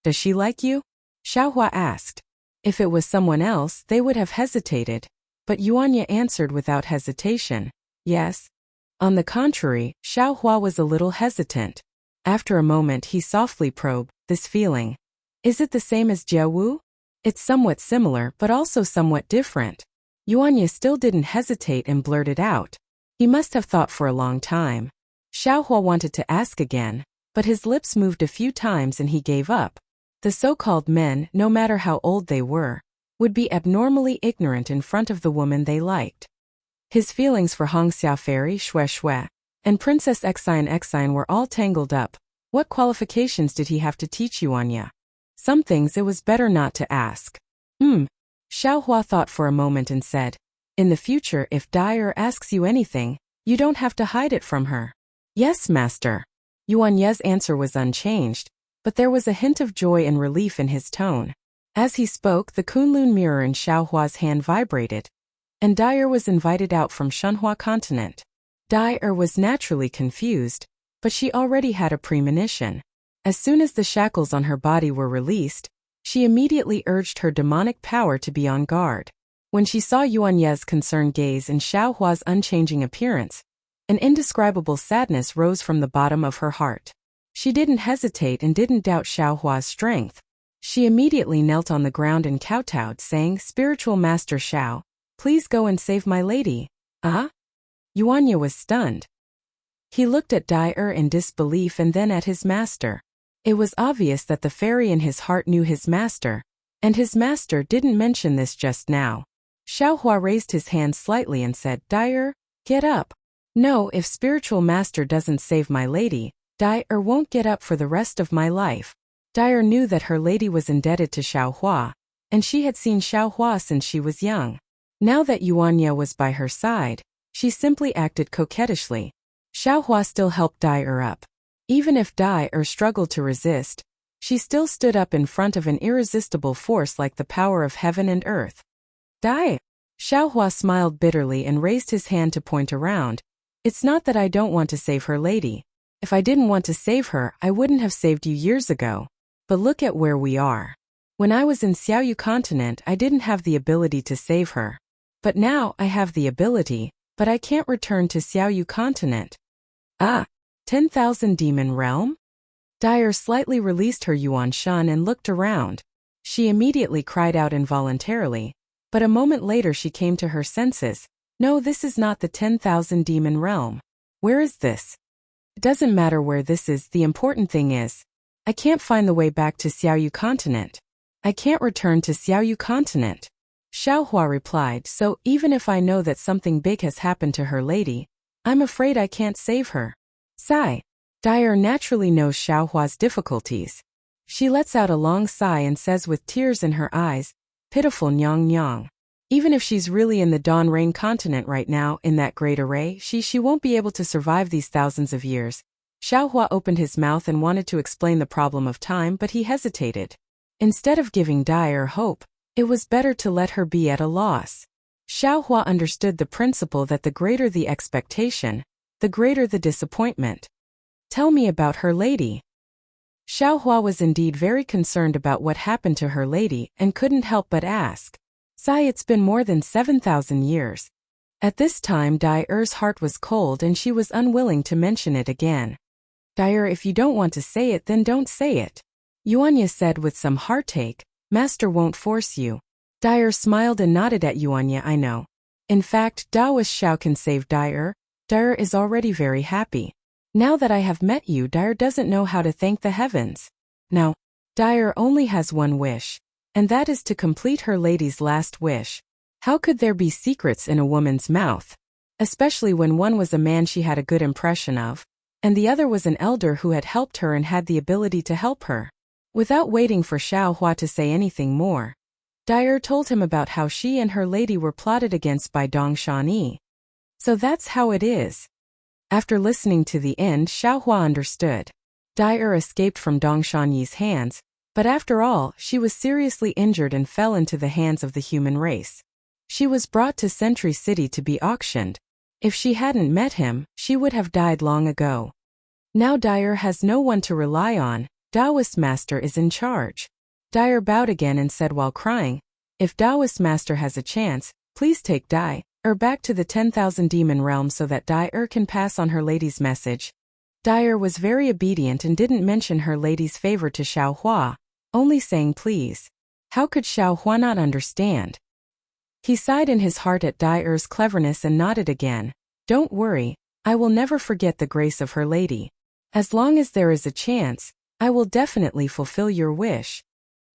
"Does she like you?" Xiao Hua asked. If it was someone else, they would have hesitated, but Yuanya answered without hesitation, "Yes." On the contrary, Xiao Hua was a little hesitant. After a moment he softly probed, "This feeling. Is it the same as Jiawu?" "It's somewhat similar but also somewhat different." Yuanya still didn't hesitate and blurted out. He must have thought for a long time. Xiao Hua wanted to ask again, but his lips moved a few times and he gave up. The so-called men, no matter how old they were, would be abnormally ignorant in front of the woman they liked. His feelings for Hong Xiaoferi, Xue Xue, and Princess Exine were all tangled up. What qualifications did he have to teach Yuanya? Some things it was better not to ask. Xiao Hua thought for a moment and said, "In the future if Dai asks you anything, you don't have to hide it from her." "Yes, Master." Yuanya's answer was unchanged, but there was a hint of joy and relief in his tone. As he spoke, the Kunlun mirror in Xiao Hua's hand vibrated, and Dai was invited out from Shenhua continent. Dai was naturally confused, but she already had a premonition. As soon as the shackles on her body were released, she immediately urged her demonic power to be on guard. When she saw Yuanya's concerned gaze and Xiao Hua's unchanging appearance, an indescribable sadness rose from the bottom of her heart. She didn't hesitate and didn't doubt Xiao Hua's strength. She immediately knelt on the ground and kowtowed, saying, "Spiritual Master Xiao, please go and save my lady." "Ah?" Yuanya was stunned. He looked at Dai in disbelief and then at his master. It was obvious that the fairy in his heart knew his master, and his master didn't mention this just now. Xiao Hua raised his hand slightly and said, "Dai, get up." "No, if spiritual master doesn't save my lady, Dai won't get up for the rest of my life." Dai knew that her lady was indebted to Xiao Hua, and she had seen Xiao Hua since she was young. Now that Yuanya was by her side, she simply acted coquettishly. Xiao Hua still helped Dai up. Even if Dai struggled to resist, she still stood up in front of an irresistible force like the power of heaven and earth. "Dai!" Xiao Hua smiled bitterly and raised his hand to point around. "It's not that I don't want to save her lady. If I didn't want to save her, I wouldn't have saved you years ago." But look at where we are. When I was in Xiaoyu continent, I didn't have the ability to save her. But now I have the ability, but I can't return to Xiaoyu continent. Ah, 10,000 demon realm? Dyer slightly released her Yuan Shan and looked around. She immediately cried out involuntarily, but a moment later she came to her senses. No, this is not the 10,000 demon realm. Where is this? It doesn't matter where this is, the important thing is, I can't find the way back to Xiaoyu continent. I can't return to Xiaoyu continent. Xiaohua replied, so even if I know that something big has happened to her lady, I'm afraid I can't save her. Sigh. Dyer naturally knows Xiaohua's difficulties. She lets out a long sigh and says with tears in her eyes, pitiful Nyang Nyang. Even if she's really in the Dawn Rain continent right now, in that great array, she won't be able to survive these thousands of years. Xiaohua opened his mouth and wanted to explain the problem of time, but he hesitated. Instead of giving Dyer hope, it was better to let her be at a loss. Xiaohua understood the principle that the greater the expectation, the greater the disappointment. Tell me about her lady. Xiaohua was indeed very concerned about what happened to her lady and couldn't help but ask. Sigh, it's been more than 7,000 years. At this time Dyer's heart was cold and she was unwilling to mention it again. Dyer, if you don't want to say it, then don't say it. Yuanya said with some heartache, Master won't force you. Dyer smiled and nodded at Yuanya. I know. In fact, Daoist Xiao can save Dyer. Dyer is already very happy. Now that I have met you, Dyer doesn't know how to thank the heavens. Now, Dyer only has one wish, and that is to complete her lady's last wish. How could there be secrets in a woman's mouth? Especially when one was a man she had a good impression of, and the other was an elder who had helped her and had the ability to help her. Without waiting for Xiaohua to say anything more, Dyer told him about how she and her lady were plotted against by Dong Shani. So that's how it is. After listening to the end, Xiaohua understood. Dyer escaped from Dong Shani's hands, but after all, she was seriously injured and fell into the hands of the human race. She was brought to Sentry City to be auctioned. If she hadn't met him, she would have died long ago. Now Dyer has no one to rely on. Taoist Master is in charge. Dyer bowed again and said while crying, if Taoist Master has a chance, please take Dyer back to the 10,000 demon realm so that Dyer can pass on her lady's message. Dyer was very obedient and didn't mention her lady's favor to Xiaohua, only saying please. How could Xiaohua not understand? He sighed in his heart at Dyer's cleverness and nodded again. Don't worry, I will never forget the grace of her lady. As long as there is a chance, I will definitely fulfill your wish.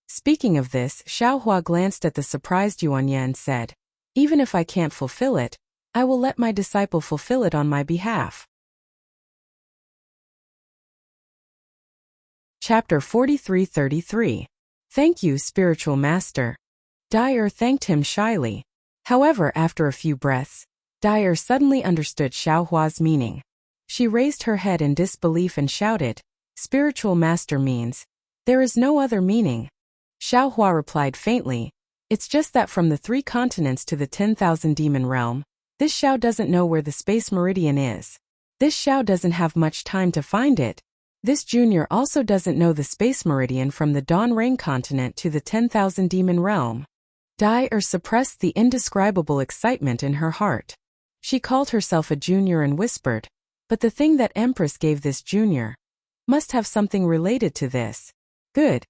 Speaking of this, Xiaohua glanced at the surprised Yuanya and said, even if I can't fulfill it, I will let my disciple fulfill it on my behalf. Chapter 43-33. Thank you, Spiritual Master. Dyer thanked him shyly. However, after a few breaths, Dyer suddenly understood Xiaohua's meaning. She raised her head in disbelief and shouted, Spiritual Master means, there is no other meaning. Xiaohua replied faintly, it's just that from the 3 continents to the 10,000 demon realm, this Xiao doesn't know where the space meridian is. This Xiao doesn't have much time to find it. This junior also doesn't know the space meridian from the Dawn Rain continent to the 10,000 demon realm. Dyer suppressed the indescribable excitement in her heart. She called herself a junior and whispered, but the thing that Empress gave this junior must have something related to this. Good.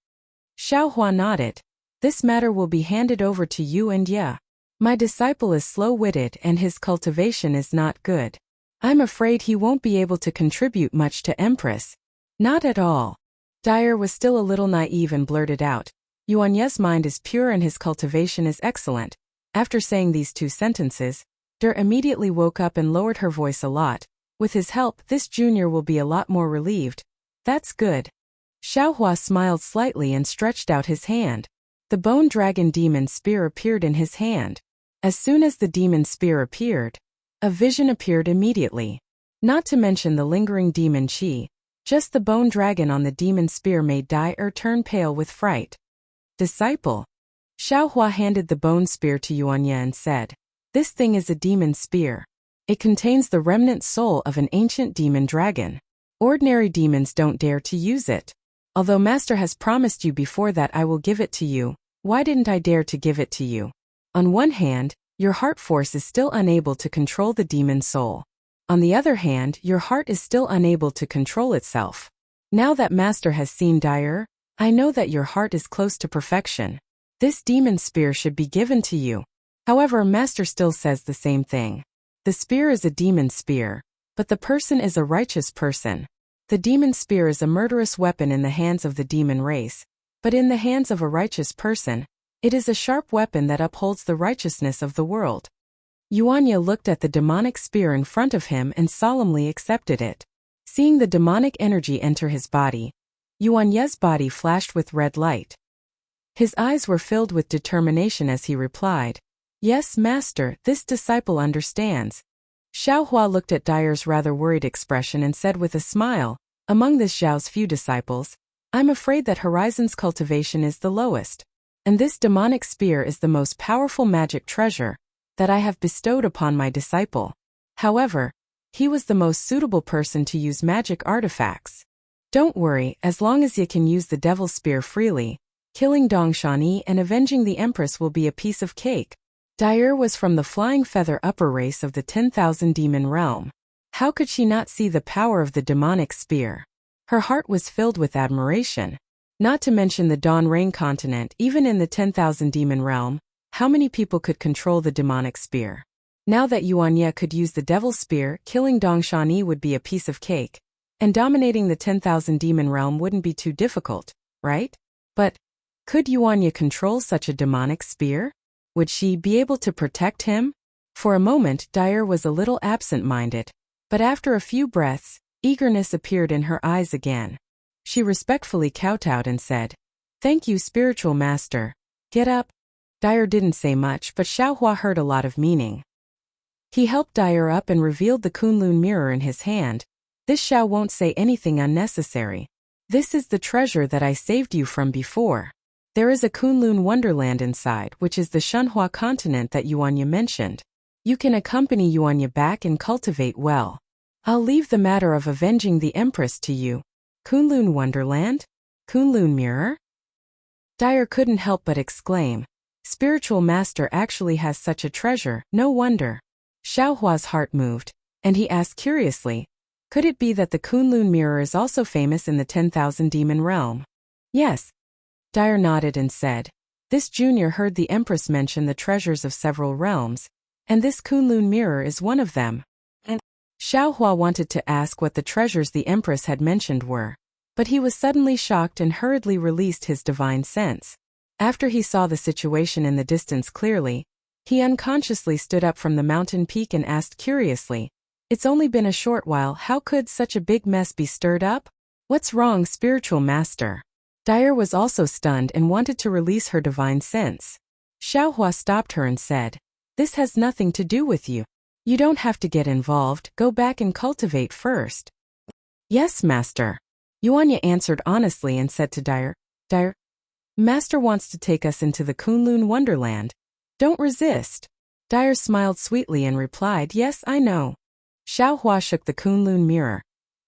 Xiaohua nodded. This matter will be handed over to you and Ye. My disciple is slow-witted and his cultivation is not good. I'm afraid he won't be able to contribute much to Empress. Not at all. Dyer was still a little naive and blurted out, Yuanye's mind is pure and his cultivation is excellent. After saying these 2 sentences, Der immediately woke up and lowered her voice a lot. With his help, this junior will be a lot more relieved. That's good. Xiaohua smiled slightly and stretched out his hand. The bone dragon demon spear appeared in his hand. As soon as the demon spear appeared, a vision appeared immediately. Not to mention the lingering demon chi, just the bone dragon on the demon spear made Dyer turn pale with fright. Disciple. Xiaohua handed the bone spear to Yuanya and said, this thing is a demon spear. It contains the remnant soul of an ancient demon dragon. Ordinary demons don't dare to use it. Although Master has promised you before that I will give it to you, why didn't I dare to give it to you? On one hand, your heart force is still unable to control the demon soul. On the other hand, your heart is still unable to control itself. Now that Master has seen Dyer, I know that your heart is close to perfection. This demon spear should be given to you. However, Master still says the same thing. The spear is a demon spear, but the person is a righteous person. The demon spear is a murderous weapon in the hands of the demon race, but in the hands of a righteous person, it is a sharp weapon that upholds the righteousness of the world. Yuanya looked at the demonic spear in front of him and solemnly accepted it. Seeing the demonic energy enter his body, Yuanya's body flashed with red light. His eyes were filled with determination as he replied, "Yes, Master, this disciple understands." Xiaohua looked at Dyer's rather worried expression and said with a smile, "Among this Xiao's few disciples, I'm afraid that Horizon's cultivation is the lowest, and this demonic spear is the most powerful magic treasure that I have bestowed upon my disciple. However, he was the most suitable person to use magic artifacts. Don't worry, as long as you can use the devil spear freely, killing Dongshani and avenging the Empress will be a piece of cake." Dyer was from the Flying Feather upper race of the 10,000 demon realm. How could she not see the power of the demonic spear? Her heart was filled with admiration. Not to mention the Dawn Rain continent, even in the 10,000 demon realm, how many people could control the demonic spear? Now that Yuanya could use the devil spear, killing Dongshani would be a piece of cake, and dominating the 10,000 demon realm wouldn't be too difficult, right? But could Yuanya control such a demonic spear? Would she be able to protect him? For a moment, Dyer was a little absent-minded, but after a few breaths, eagerness appeared in her eyes again. She respectfully kowtowed and said, "Thank you, spiritual master. Get up." Dyer didn't say much, but Xiaohua heard a lot of meaning. He helped Dyer up and revealed the Kunlun mirror in his hand. "This Xiao won't say anything unnecessary. This is the treasure that I saved you from before. There is a Kunlun wonderland inside, which is the Shunhua continent that Yuanya mentioned. You can accompany Yuanya back and cultivate well. I'll leave the matter of avenging the Empress to you." Kunlun wonderland? Kunlun mirror? Dyer couldn't help but exclaim. Spiritual master actually has such a treasure, no wonder. Xiaohua's heart moved, and he asked curiously, could it be that the Kunlun mirror is also famous in the 10,000 demon realm? Yes. Dyer nodded and said, "This junior heard the Empress mention the treasures of several realms, and this Kunlun mirror is one of them." And Xiaohua wanted to ask what the treasures the Empress had mentioned were, but he was suddenly shocked and hurriedly released his divine sense. After he saw the situation in the distance clearly, he unconsciously stood up from the mountain peak and asked curiously, "It's only been a short while, how could such a big mess be stirred up? What's wrong, spiritual master?" Dyer was also stunned and wanted to release her divine sense. Xiaohua stopped her and said, "This has nothing to do with you. You don't have to get involved, go back and cultivate first." "Yes, master." Yuanya answered honestly and said to Dyer, "Dyer, master wants to take us into the Kunlun wonderland. Don't resist." Dyer smiled sweetly and replied, "Yes, I know." Xiaohua shook the Kunlun mirror,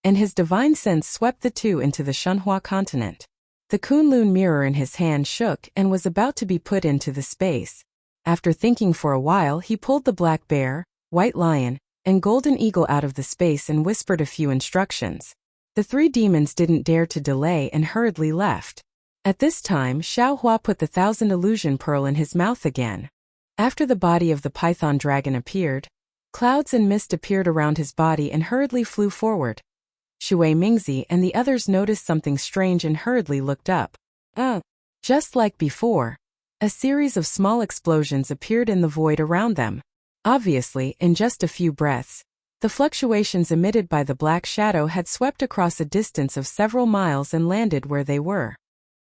and his divine sense swept the two into the Shunhua continent. The Kunlun mirror in his hand shook and was about to be put into the space. After thinking for a while, he pulled the black bear, white lion, and golden eagle out of the space and whispered a few instructions. The three demons didn't dare to delay and hurriedly left. At this time, Xiaohua put the 1,000 illusion pearl in his mouth again. After the body of the python dragon appeared, clouds and mist appeared around his body and hurriedly flew forward. Shui Mingzi and the others noticed something strange and hurriedly looked up. Just like before, a series of small explosions appeared in the void around them. Obviously, in just a few breaths, the fluctuations emitted by the black shadow had swept across a distance of several miles and landed where they were.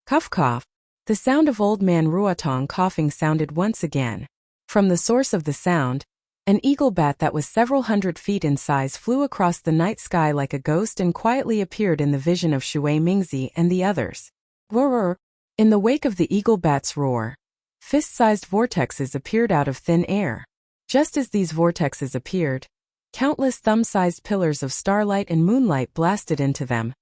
Cough cough. The sound of old man Ruotong coughing sounded once again. From the source of the sound, an eagle bat that was several hundred feet in size flew across the night sky like a ghost and quietly appeared in the vision of Shui Mingzi and the others. Roar! In the wake of the eagle bat's roar, fist-sized vortexes appeared out of thin air. Just as these vortexes appeared, countless thumb-sized pillars of starlight and moonlight blasted into them,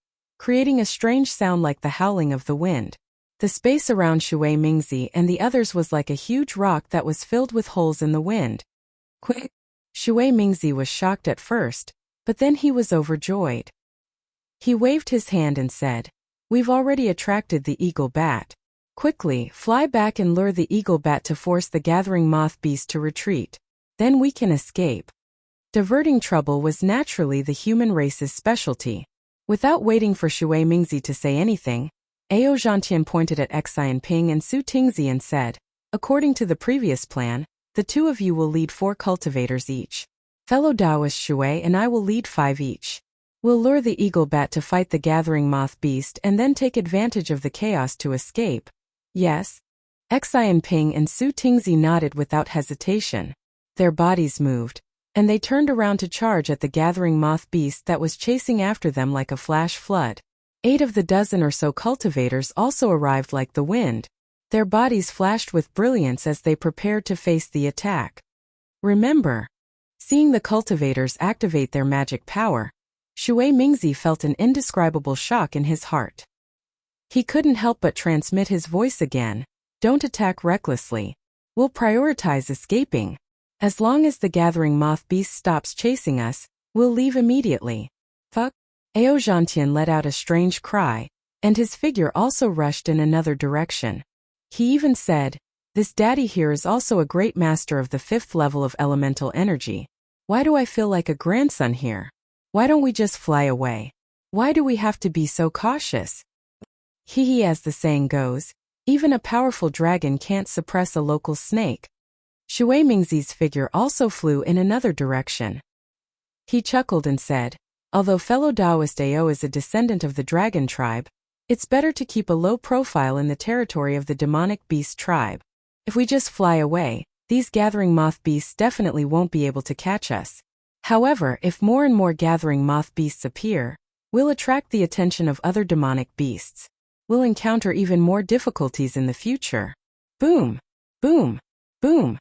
creating a strange sound like the howling of the wind. The space around Shui Mingzi and the others was like a huge rock that was filled with holes in the wind. Quick! Shui Mingzi was shocked at first, but then he was overjoyed. He waved his hand and said, "We've already attracted the eagle bat. Quickly, fly back and lure the eagle bat to force the gathering moth beast to retreat. Then we can escape." Diverting trouble was naturally the human race's specialty. Without waiting for Shui Mingzi to say anything, Ao Zhantian pointed at Xian Ping and Su Tingzi and said, "According to the previous plan, the two of you will lead 4 cultivators each. Fellow Taoist Shui and I will lead 5 each. We'll lure the eagle bat to fight the gathering moth beast and then take advantage of the chaos to escape." "Yes." Xian Ping and Su Tingzi nodded without hesitation. Their bodies moved, and they turned around to charge at the gathering moth beast that was chasing after them like a flash flood. 8 of the dozen or so cultivators also arrived like the wind. Their bodies flashed with brilliance as they prepared to face the attack. Remember, seeing the cultivators activate their magic power, Shui Mingzi felt an indescribable shock in his heart. He couldn't help but transmit his voice again, "Don't attack recklessly. We'll prioritize escaping. As long as the gathering moth beast stops chasing us, we'll leave immediately." "Fuck!" Ao Zhantian let out a strange cry, and his figure also rushed in another direction. He even said, "This daddy here is also a great master of the 5th level of elemental energy. Why do I feel like a grandson here? Why don't we just fly away? Why do we have to be so cautious?" Hee, as the saying goes, even a powerful dragon can't suppress a local snake. Shui Mingzi's figure also flew in another direction. He chuckled and said, "Although fellow Taoist Ao is a descendant of the dragon tribe, it's better to keep a low profile in the territory of the demonic beast tribe. If we just fly away, these gathering moth beasts definitely won't be able to catch us. However, if more and more gathering moth beasts appear, we'll attract the attention of other demonic beasts. We'll encounter even more difficulties in the future." Boom! Boom! Boom!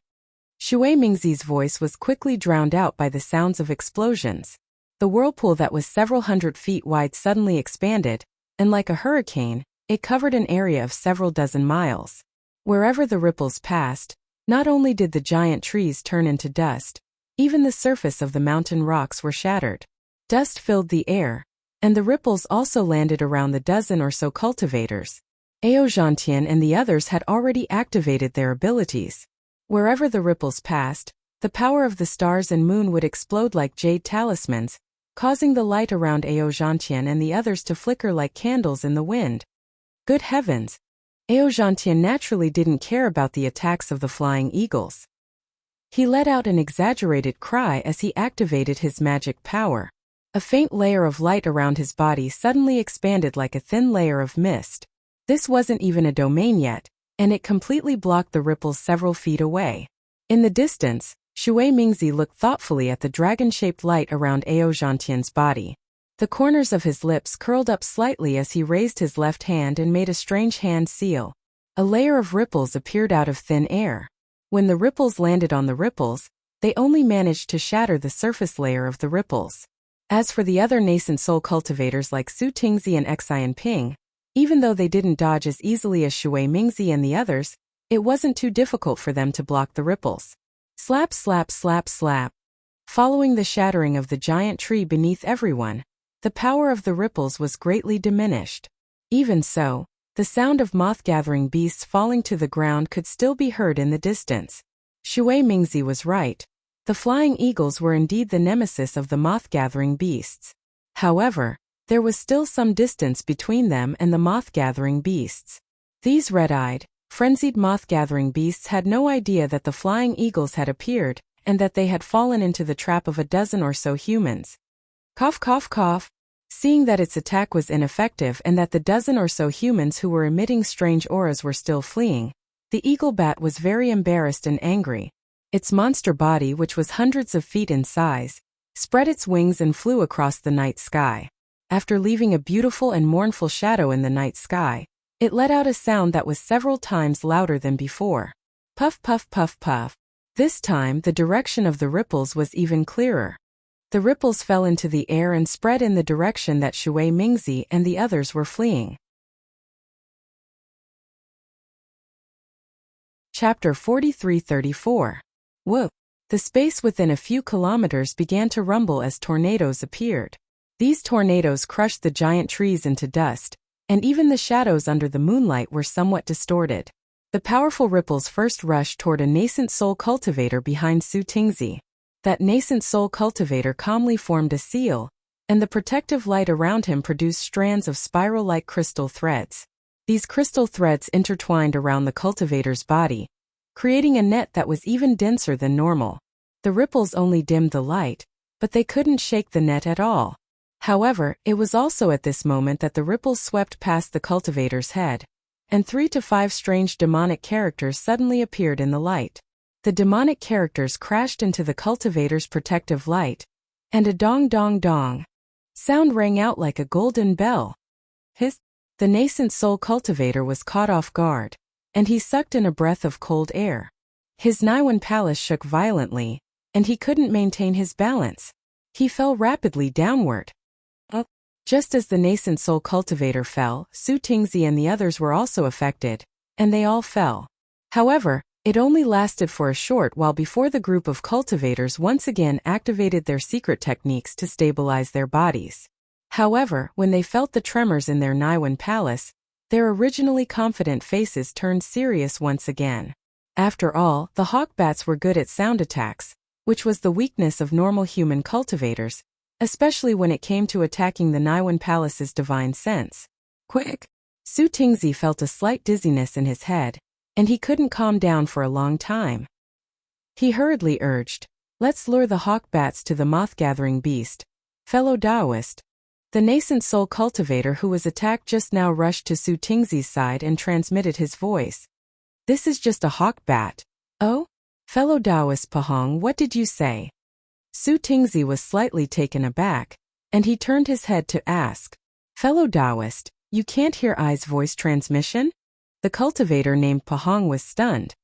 Shui Mingzi's voice was quickly drowned out by the sounds of explosions. The whirlpool that was several hundred feet wide suddenly expanded, and like a hurricane, it covered an area of several dozen miles. Wherever the ripples passed, not only did the giant trees turn into dust, even the surface of the mountain rocks were shattered. Dust filled the air, and the ripples also landed around the dozen or so cultivators. Ao Zhantian and the others had already activated their abilities. Wherever the ripples passed, the power of the stars and moon would explode like jade talismans, causing the light around Ao Zhantian and the others to flicker like candles in the wind. Good heavens! Ao Zhantian naturally didn't care about the attacks of the flying eagles. He let out an exaggerated cry as he activated his magic power. A faint layer of light around his body suddenly expanded like a thin layer of mist. This wasn't even a domain yet, and it completely blocked the ripples several feet away. In the distance, Shui Mingzi looked thoughtfully at the dragon-shaped light around Ao Zhantian's body. The corners of his lips curled up slightly as he raised his left hand and made a strange hand seal. A layer of ripples appeared out of thin air. When the ripples landed on the ripples, they only managed to shatter the surface layer of the ripples. As for the other nascent soul cultivators like Su Tingzi and Xian Ping, even though they didn't dodge as easily as Shui Mingzi and the others, it wasn't too difficult for them to block the ripples. Slap, slap, slap, slap. Following the shattering of the giant tree beneath everyone, the power of the ripples was greatly diminished. Even so, the sound of moth-gathering beasts falling to the ground could still be heard in the distance. Shui Mingzi was right. The flying eagles were indeed the nemesis of the moth-gathering beasts. However, there was still some distance between them and the moth-gathering beasts. These red-eyed, frenzied moth-gathering beasts had no idea that the flying eagles had appeared, and that they had fallen into the trap of a dozen or so humans. Cough, cough, cough. Seeing that its attack was ineffective and that the dozen or so humans who were emitting strange auras were still fleeing, the eagle bat was very embarrassed and angry. Its monster body, which was hundreds of feet in size, spread its wings and flew across the night sky. After leaving a beautiful and mournful shadow in the night sky, it let out a sound that was several times louder than before. Puff, puff, puff, puff. This time the direction of the ripples was even clearer. The ripples fell into the air and spread in the direction that Shui Mingzi and the others were fleeing. Chapter 43-34. Whoa! The space within a few kilometers began to rumble as tornadoes appeared. These tornadoes crushed the giant trees into dust, and even the shadows under the moonlight were somewhat distorted. The powerful ripples first rushed toward a nascent soul cultivator behind Su Tingzi. That nascent soul cultivator calmly formed a seal, and the protective light around him produced strands of spiral-like crystal threads. These crystal threads intertwined around the cultivator's body, creating a net that was even denser than normal. The ripples only dimmed the light, but they couldn't shake the net at all. However, it was also at this moment that the ripples swept past the cultivator's head, and 3 to 5 strange demonic characters suddenly appeared in the light. The demonic characters crashed into the cultivator's protective light, and a dong dong dong sound rang out like a golden bell. The nascent soul cultivator was caught off guard, and he sucked in a breath of cold air. His Naiwan palace shook violently, and he couldn't maintain his balance. He fell rapidly downward. Just as the nascent soul cultivator fell, Su Tingzi and the others were also affected, and they all fell. However, it only lasted for a short while before the group of cultivators once again activated their secret techniques to stabilize their bodies. However, when they felt the tremors in their Naiwan palace, their originally confident faces turned serious once again. After all, the hawkbats were good at sound attacks, which was the weakness of normal human cultivators, especially when it came to attacking the Naiwan Palace's divine sense. Quick! Su Tingzi felt a slight dizziness in his head, and he couldn't calm down for a long time. He hurriedly urged, "Let's lure the hawkbats to the moth-gathering beast. Fellow Taoist." The nascent soul cultivator who was attacked just now rushed to Su Tingzi's side and transmitted his voice. "This is just a hawkbat." "Oh? Fellow Taoist Pahong, what did you say?" Su Tingzi was slightly taken aback, and he turned his head to ask, "Fellow Taoist, you can't hear I's voice transmission?" The cultivator named Pahong was stunned.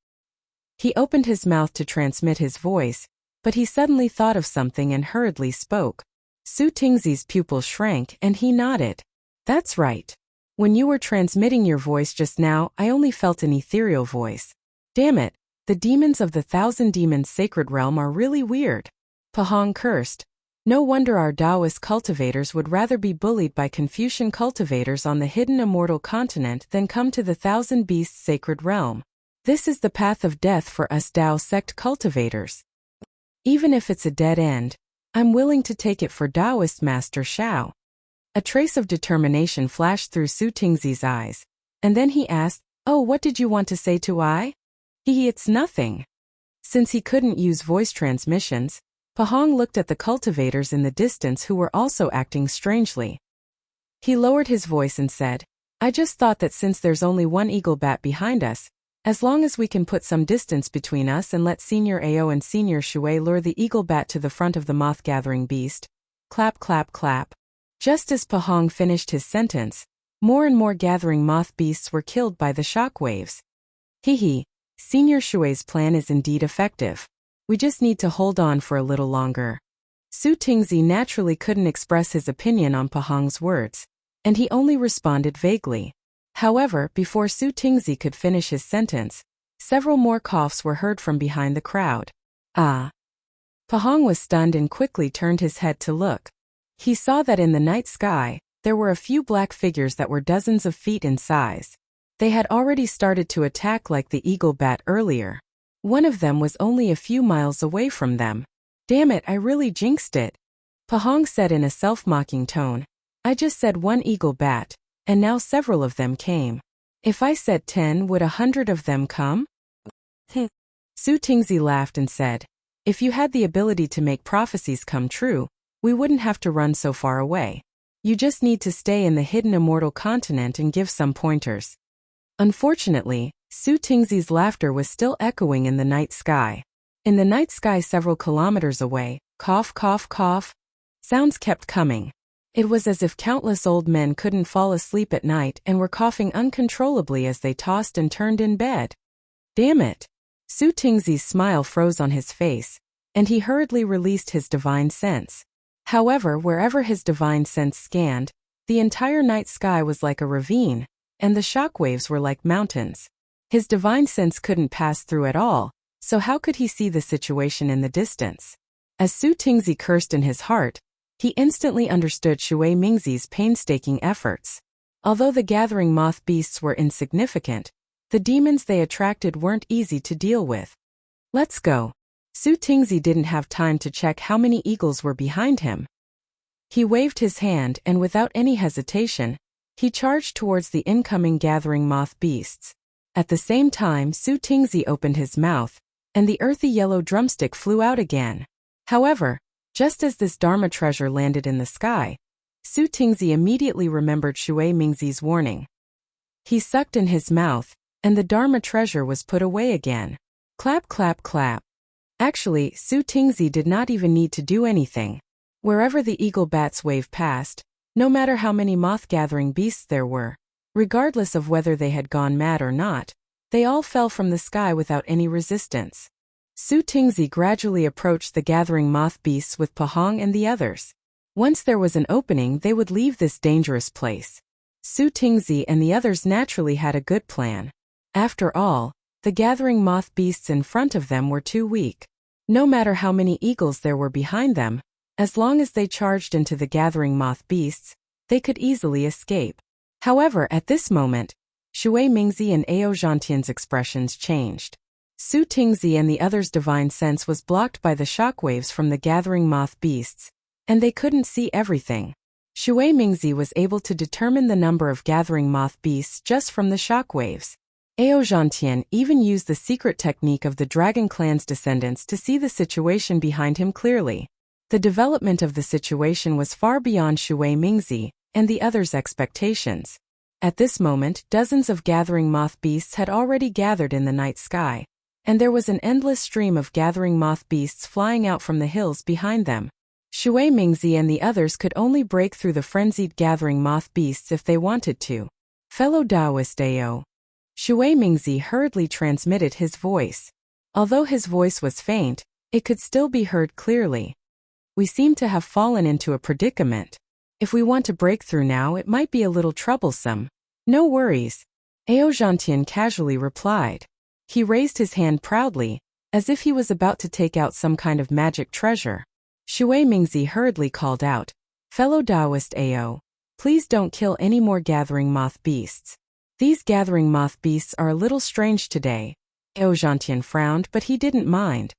He opened his mouth to transmit his voice, but he suddenly thought of something and hurriedly spoke. Su Tingzi's pupils shrank and he nodded. "That's right. When you were transmitting your voice just now, I only felt an ethereal voice. Damn it, the demons of the Thousand Demons Sacred Realm are really weird." Pahong cursed. No wonder our Taoist cultivators would rather be bullied by Confucian cultivators on the hidden immortal continent than come to the Thousand Beasts Sacred Realm. This is the path of death for us Tao sect cultivators. Even if it's a dead end, I'm willing to take it for Taoist Master Shao. A trace of determination flashed through Su Tingzi's eyes, and then he asked, "Oh, what did you want to say to I?" It's nothing." Since he couldn't use voice transmissions, Pahong looked at the cultivators in the distance who were also acting strangely. He lowered his voice and said, "I just thought that since there's only one eagle bat behind us, as long as we can put some distance between us and let Senior Ao and Senior Shui lure the eagle bat to the front of the moth-gathering beast." Clap clap clap. Just as Pahong finished his sentence, more and more gathering moth beasts were killed by the shockwaves. Senior Shui's plan is indeed effective. We just need to hold on for a little longer. Su Tingzi naturally couldn't express his opinion on Pahong's words, and he only responded vaguely. However, before Su Tingzi could finish his sentence, several more coughs were heard from behind the crowd. Ah! Pahong was stunned and quickly turned his head to look. He saw that in the night sky, there were a few black figures that were dozens of feet in size. They had already started to attack like the eagle bat earlier. One of them was only a few miles away from them. "Damn it, I really jinxed it," Pahong said in a self-mocking tone. "I just said one eagle bat, and now several of them came. If I said 10, would 100 of them come?" Su Tingzi laughed and said, "If you had the ability to make prophecies come true, we wouldn't have to run so far away. You just need to stay in the hidden immortal continent and give some pointers." Unfortunately, Su Tingzi's laughter was still echoing in the night sky. In the night sky several kilometers away, cough cough cough, sounds kept coming. It was as if countless old men couldn't fall asleep at night and were coughing uncontrollably as they tossed and turned in bed. Damn it! Su Tingzi's smile froze on his face, and he hurriedly released his divine sense. However, wherever his divine sense scanned, the entire night sky was like a ravine, and the shockwaves were like mountains. His divine sense couldn't pass through at all, so how could he see the situation in the distance? As Su Tingzi cursed in his heart, he instantly understood Shui Mingzi's painstaking efforts. Although the gathering moth beasts were insignificant, the demons they attracted weren't easy to deal with. Let's go. Su Tingzi didn't have time to check how many eagles were behind him. He waved his hand and without any hesitation, he charged towards the incoming gathering moth beasts. At the same time, Su Tingzi opened his mouth, and the earthy yellow drumstick flew out again. However, just as this Dharma treasure landed in the sky, Su Tingzi immediately remembered Shui Mingzi's warning. He sucked in his mouth, and the Dharma treasure was put away again. Clap, clap, clap. Actually, Su Tingzi did not even need to do anything. Wherever the eagle bats waved past, no matter how many moth-gathering beasts there were, regardless of whether they had gone mad or not, they all fell from the sky without any resistance. Su Tingzi gradually approached the gathering moth beasts with Pahong and the others. Once there was an opening, they would leave this dangerous place. Su Tingzi and the others naturally had a good plan. After all, the gathering moth beasts in front of them were too weak. No matter how many eagles there were behind them, as long as they charged into the gathering moth beasts, they could easily escape. However, at this moment, Shui Mingzi and Ao Zhantian's expressions changed. Su Tingzi and the others' divine sense was blocked by the shockwaves from the gathering moth beasts, and they couldn't see everything. Shui Mingzi was able to determine the number of gathering moth beasts just from the shockwaves. Ao Zhantian even used the secret technique of the Dragon Clan's descendants to see the situation behind him clearly. The development of the situation was far beyond Shui Mingzi and the others' expectations. At this moment, dozens of gathering moth beasts had already gathered in the night sky, and there was an endless stream of gathering moth beasts flying out from the hills behind them. Shui Mingzi and the others could only break through the frenzied gathering moth beasts if they wanted to. Fellow Taoist Ao. Shui Mingzi hurriedly transmitted his voice. Although his voice was faint, it could still be heard clearly. We seem to have fallen into a predicament. If we want to break through now, it might be a little troublesome. No worries. Ao Zhantian casually replied. He raised his hand proudly, as if he was about to take out some kind of magic treasure. Shui Mingzi hurriedly called out, "Fellow Taoist Ao, please don't kill any more gathering moth beasts. These gathering moth beasts are a little strange today." Ao Zhantian frowned, but he didn't mind.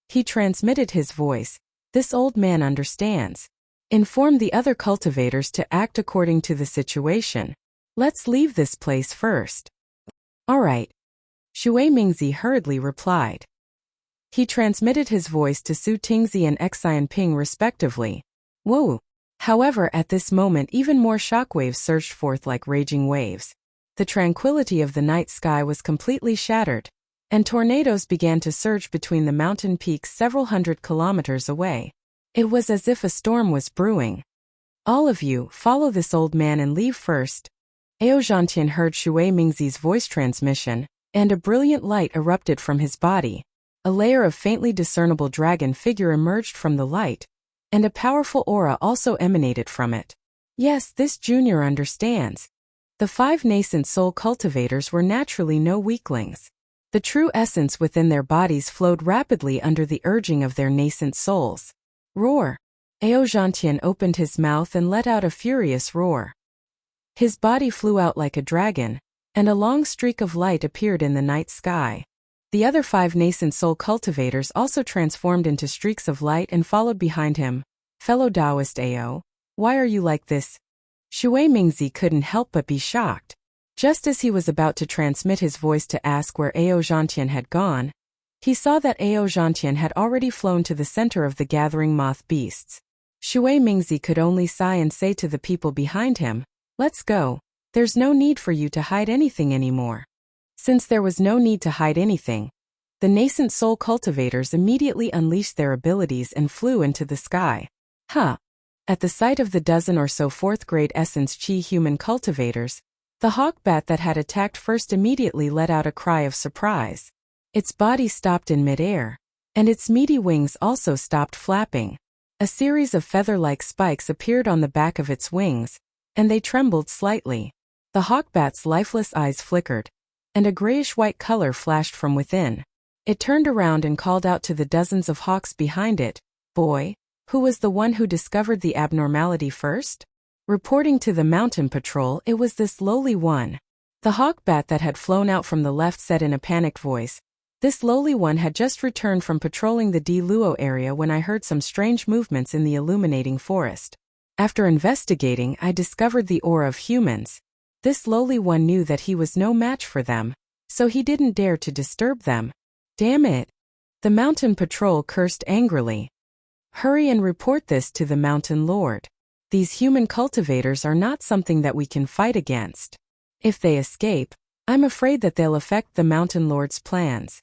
He transmitted his voice. "This old man understands. Inform the other cultivators to act according to the situation. Let's leave this place first." "All right." Shui Mingzi hurriedly replied. He transmitted his voice to Su Tingzi and Xian Ping respectively. Whoa! However, at this moment even more shockwaves surged forth like raging waves. The tranquility of the night sky was completely shattered, and tornadoes began to surge between the mountain peaks several hundred kilometers away. It was as if a storm was brewing. "All of you, follow this old man and leave first." Ao Zhantian heard Shui Mingzi's voice transmission, and a brilliant light erupted from his body. A layer of faintly discernible dragon figure emerged from the light, and a powerful aura also emanated from it. Yes, this junior understands. The 5 nascent soul cultivators were naturally no weaklings. The true essence within their bodies flowed rapidly under the urging of their nascent souls. Roar! Ao Zhantian opened his mouth and let out a furious roar. His body flew out like a dragon, and a long streak of light appeared in the night sky. The other 5 nascent soul cultivators also transformed into streaks of light and followed behind him. "Fellow Taoist Ao, why are you like this?" Shui Mingzi couldn't help but be shocked. Just as he was about to transmit his voice to ask where Ao Zhantian had gone, he saw that Ao Zhantian had already flown to the center of the gathering moth beasts. Shui Mingzi could only sigh and say to the people behind him, "Let's go. There's no need for you to hide anything anymore." Since there was no need to hide anything, the nascent soul cultivators immediately unleashed their abilities and flew into the sky. At the sight of the dozen or so 4th-grade essence chi human cultivators, the hawk bat that had attacked first immediately let out a cry of surprise. Its body stopped in midair, and its meaty wings also stopped flapping. A series of feather-like spikes appeared on the back of its wings, and they trembled slightly. The hawkbat's lifeless eyes flickered, and a grayish-white color flashed from within. It turned around and called out to the dozens of hawks behind it, "Boy, who was the one who discovered the abnormality first?" Reporting to the mountain patrol, it was this lowly one. The hawkbat that had flown out from the left said in a panicked voice, "This lowly one had just returned from patrolling the Di Luo area when I heard some strange movements in the illuminating forest. After investigating, I discovered the aura of humans. This lowly one knew that he was no match for them, so he didn't dare to disturb them. Damn it!" The mountain patrol cursed angrily. "Hurry and report this to the mountain lord. These human cultivators are not something that we can fight against. If they escape, I'm afraid that they'll affect the mountain lord's plans."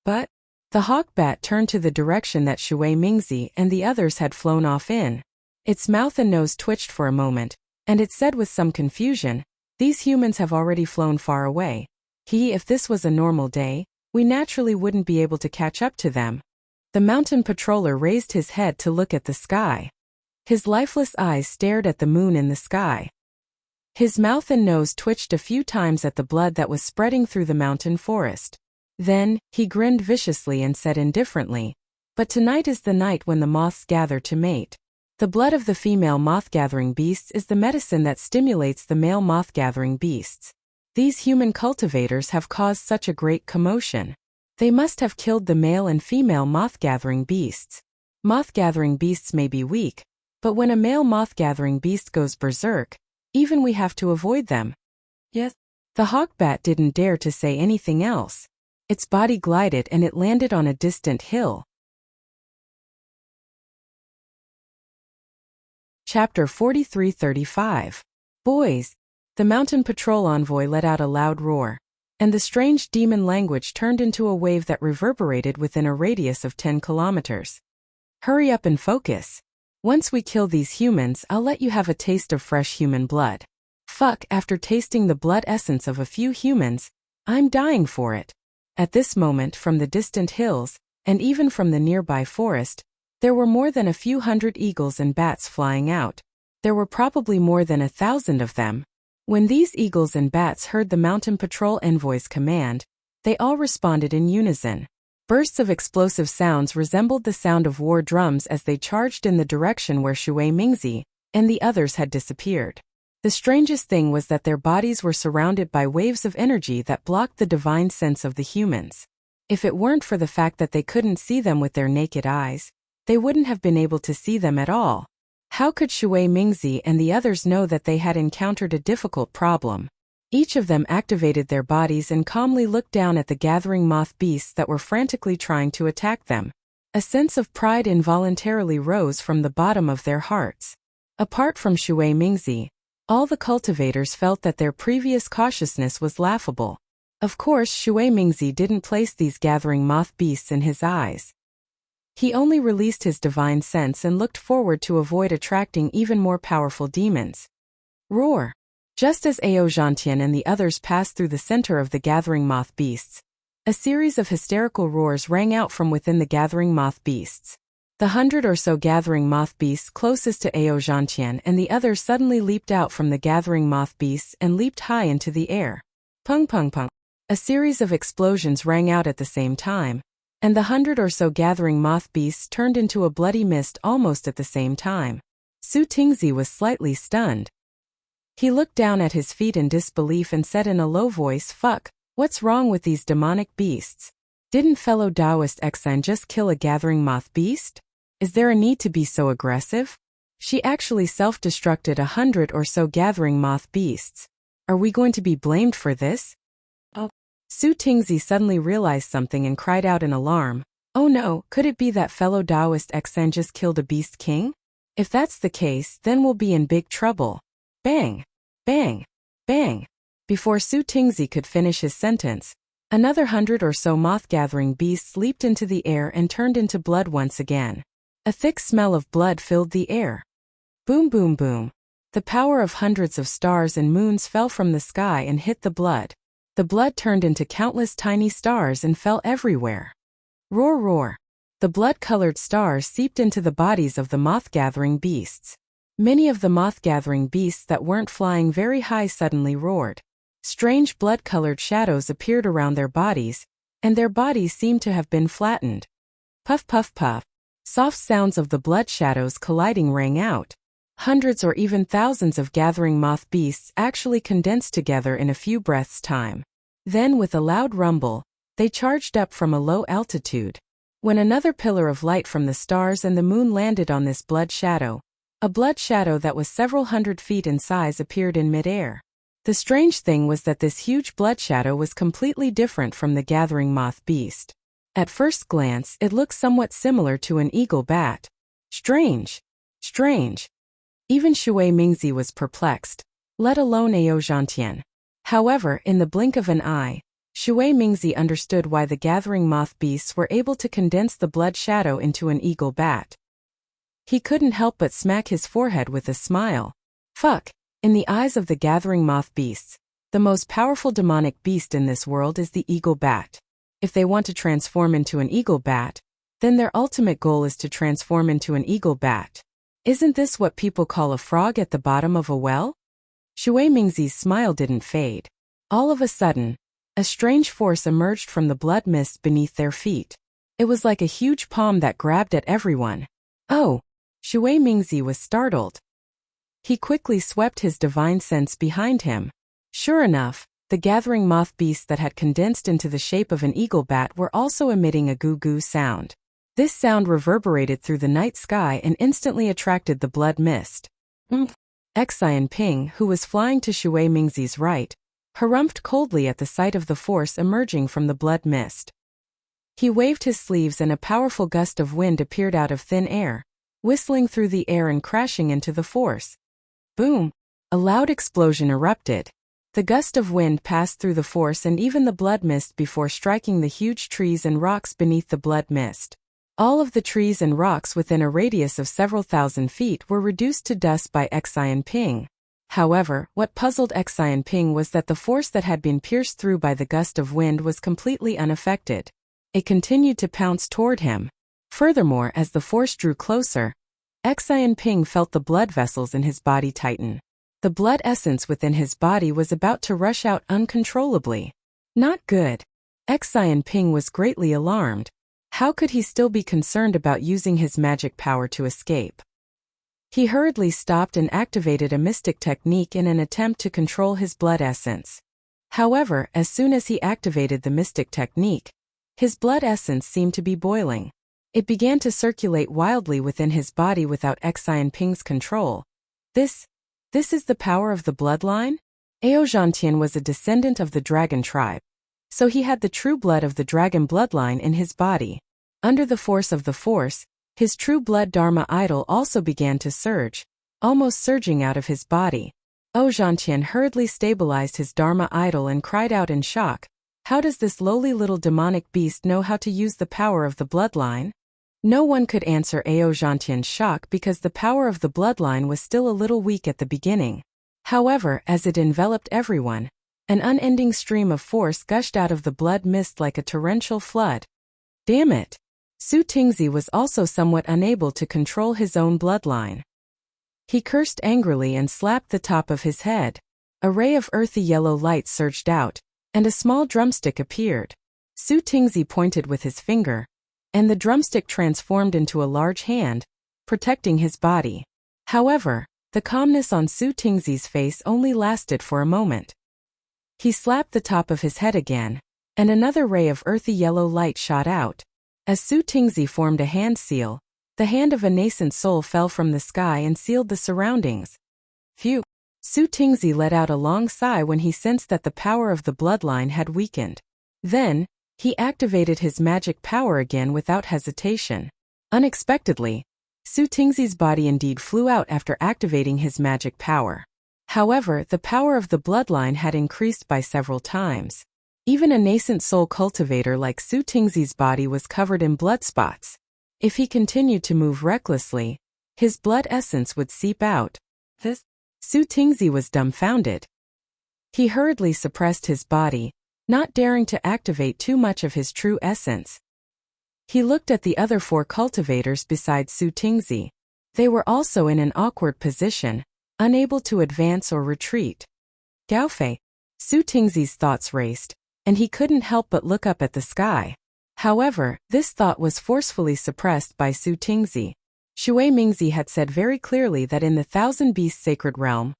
But the hawkbat turned to the direction that Shui Mingzi and the others had flown off in. Its mouth and nose twitched for a moment, and it said with some confusion, "These humans have already flown far away. If this was a normal day, we naturally wouldn't be able to catch up to them." The mountain patroller raised his head to look at the sky. His lifeless eyes stared at the moon in the sky. His mouth and nose twitched a few times at the blood that was spreading through the mountain forest. Then, he grinned viciously and said indifferently, "But tonight is the night when the moths gather to mate. The blood of the female moth-gathering beasts is the medicine that stimulates the male moth-gathering beasts. These human cultivators have caused such a great commotion. They must have killed the male and female moth-gathering beasts. Moth-gathering beasts may be weak, but when a male moth-gathering beast goes berserk, even we have to avoid them." Yes. The hawkbat didn't dare to say anything else. Its body glided and it landed on a distant hill. Chapter 43-35. Boys. The mountain patrol envoy let out a loud roar, and the strange demon language turned into a wave that reverberated within a radius of 10 kilometers. "Hurry up and focus. Once we kill these humans, I'll let you have a taste of fresh human blood. Fuck, after tasting the blood essence of a few humans, I'm dying for it." At this moment, from the distant hills, and even from the nearby forest, there were more than a few hundred eagles and bats flying out. There were probably more than 1,000 of them. When these eagles and bats heard the mountain patrol envoy's command, they all responded in unison. Bursts of explosive sounds resembled the sound of war drums as they charged in the direction where Shui Mingzi and the others had disappeared. The strangest thing was that their bodies were surrounded by waves of energy that blocked the divine sense of the humans. If it weren't for the fact that they couldn't see them with their naked eyes, they wouldn't have been able to see them at all. How could Shui Mingzi and the others know that they had encountered a difficult problem? Each of them activated their bodies and calmly looked down at the gathering moth beasts that were frantically trying to attack them. A sense of pride involuntarily rose from the bottom of their hearts. Apart from Shui Mingzi, all the cultivators felt that their previous cautiousness was laughable. Of course, Shui Mingzi didn't place these gathering moth beasts in his eyes. He only released his divine sense and looked forward to avoid attracting even more powerful demons. Roar! Just as Ao Zhantian and the others passed through the center of the gathering moth beasts, a series of hysterical roars rang out from within the gathering moth beasts. The 100 or so gathering moth beasts closest to Ao Zhantian and the others suddenly leaped out from the gathering moth beasts and leaped high into the air. Pung pung pung. A series of explosions rang out at the same time, and the 100 or so gathering moth beasts turned into a bloody mist almost at the same time. Su Tingzi was slightly stunned. He looked down at his feet in disbelief and said in a low voice, "Fuck, what's wrong with these demonic beasts? Didn't fellow Taoist Xan just kill a gathering moth beast? Is there a need to be so aggressive? She actually self-destructed 100 or so gathering moth beasts. Are we going to be blamed for this?" Oh. Su Tingzi suddenly realized something and cried out in alarm. "Oh no, could it be that fellow Taoist Xan just killed a beast king? If that's the case, then we'll be in big trouble." Bang! Bang! Bang! Before Su Tingzi could finish his sentence, another 100 or so moth-gathering beasts leaped into the air and turned into blood once again. A thick smell of blood filled the air. Boom boom boom. The power of hundreds of stars and moons fell from the sky and hit the blood. The blood turned into countless tiny stars and fell everywhere. Roar roar. The blood-colored stars seeped into the bodies of the moth-gathering beasts. Many of the moth-gathering beasts that weren't flying very high suddenly roared. Strange blood-colored shadows appeared around their bodies, and their bodies seemed to have been flattened. Puff puff puff. Soft sounds of the blood shadows colliding rang out. Hundreds or even thousands of gathering moth beasts actually condensed together in a few breaths' time. Then, with a loud rumble, they charged up from a low altitude. When another pillar of light from the stars and the moon landed on this blood shadow, a blood shadow that was several hundred feet in size appeared in midair. The strange thing was that this huge blood shadow was completely different from the gathering moth beast. At first glance, it looked somewhat similar to an eagle bat. Strange. Strange. Even Shui Mingzi was perplexed, let alone Ao Zhantian. However, in the blink of an eye, Shui Mingzi understood why the gathering moth beasts were able to condense the blood shadow into an eagle bat. He couldn't help but smack his forehead with a smile. Fuck. In the eyes of the gathering moth beasts, the most powerful demonic beast in this world is the eagle bat. If they want to transform into an eagle bat, then their ultimate goal is to transform into an eagle bat. Isn't this what people call a frog at the bottom of a well? Shui Mingzi's smile didn't fade. All of a sudden, a strange force emerged from the blood mist beneath their feet. It was like a huge palm that grabbed at everyone. Oh! Shui Mingzi was startled. He quickly swept his divine sense behind him. Sure enough, the gathering moth beasts that had condensed into the shape of an eagle bat were also emitting a goo-goo sound. This sound reverberated through the night sky and instantly attracted the blood mist. Xian Ping, who was flying to Shui Mingzi's right, harumphed coldly at the sight of the force emerging from the blood mist. He waved his sleeves and a powerful gust of wind appeared out of thin air, whistling through the air and crashing into the force. Boom! A loud explosion erupted. The gust of wind passed through the force and even the blood mist before striking the huge trees and rocks beneath the blood mist. All of the trees and rocks within a radius of several thousand feet were reduced to dust by Xian Ping. However, what puzzled Xian Ping was that the force that had been pierced through by the gust of wind was completely unaffected. It continued to pounce toward him. Furthermore, as the force drew closer, Xian Ping felt the blood vessels in his body tighten. The blood essence within his body was about to rush out uncontrollably. Not good. Xian Ping was greatly alarmed. How could he still be concerned about using his magic power to escape? He hurriedly stopped and activated a mystic technique in an attempt to control his blood essence. However, as soon as he activated the mystic technique, his blood essence seemed to be boiling. It began to circulate wildly within his body without Xian Ping's control. This is the power of the bloodline? Ao Zhantian was a descendant of the dragon tribe, so he had the true blood of the dragon bloodline in his body. Under the force of the force, his true blood Dharma idol also began to surge, almost surging out of his body. Ao Zhantian hurriedly stabilized his Dharma idol and cried out in shock, "How does this lowly little demonic beast know how to use the power of the bloodline?" No one could answer Ao Zhantian's shock because the power of the bloodline was still a little weak at the beginning. However, as it enveloped everyone, an unending stream of force gushed out of the blood mist like a torrential flood. Damn it! Su Tingzi was also somewhat unable to control his own bloodline. He cursed angrily and slapped the top of his head. A ray of earthy yellow light surged out, and a small drumstick appeared. Su Tingzi pointed with his finger, and the drumstick transformed into a large hand, protecting his body. However, the calmness on Su Tingzi's face only lasted for a moment. He slapped the top of his head again, and another ray of earthy yellow light shot out. As Su Tingzi formed a hand seal, the hand of a nascent soul fell from the sky and sealed the surroundings. Phew! Su Tingzi let out a long sigh when he sensed that the power of the bloodline had weakened. Then, he activated his magic power again without hesitation. Unexpectedly, Su Tingzi's body indeed flew out after activating his magic power. However, the power of the bloodline had increased by several times. Even a nascent soul cultivator like Su Tingzi's body was covered in blood spots. If he continued to move recklessly, his blood essence would seep out. Su Tingzi was dumbfounded. He hurriedly suppressed his body, not daring to activate too much of his true essence. He looked at the other 4 cultivators besides Su Tingzi. They were also in an awkward position, unable to advance or retreat. Gao Fei. Su Tingzi's thoughts raced, and he couldn't help but look up at the sky. However, this thought was forcefully suppressed by Su Tingzi. Shui Mingzi had said very clearly that in the Thousand Beasts sacred realm,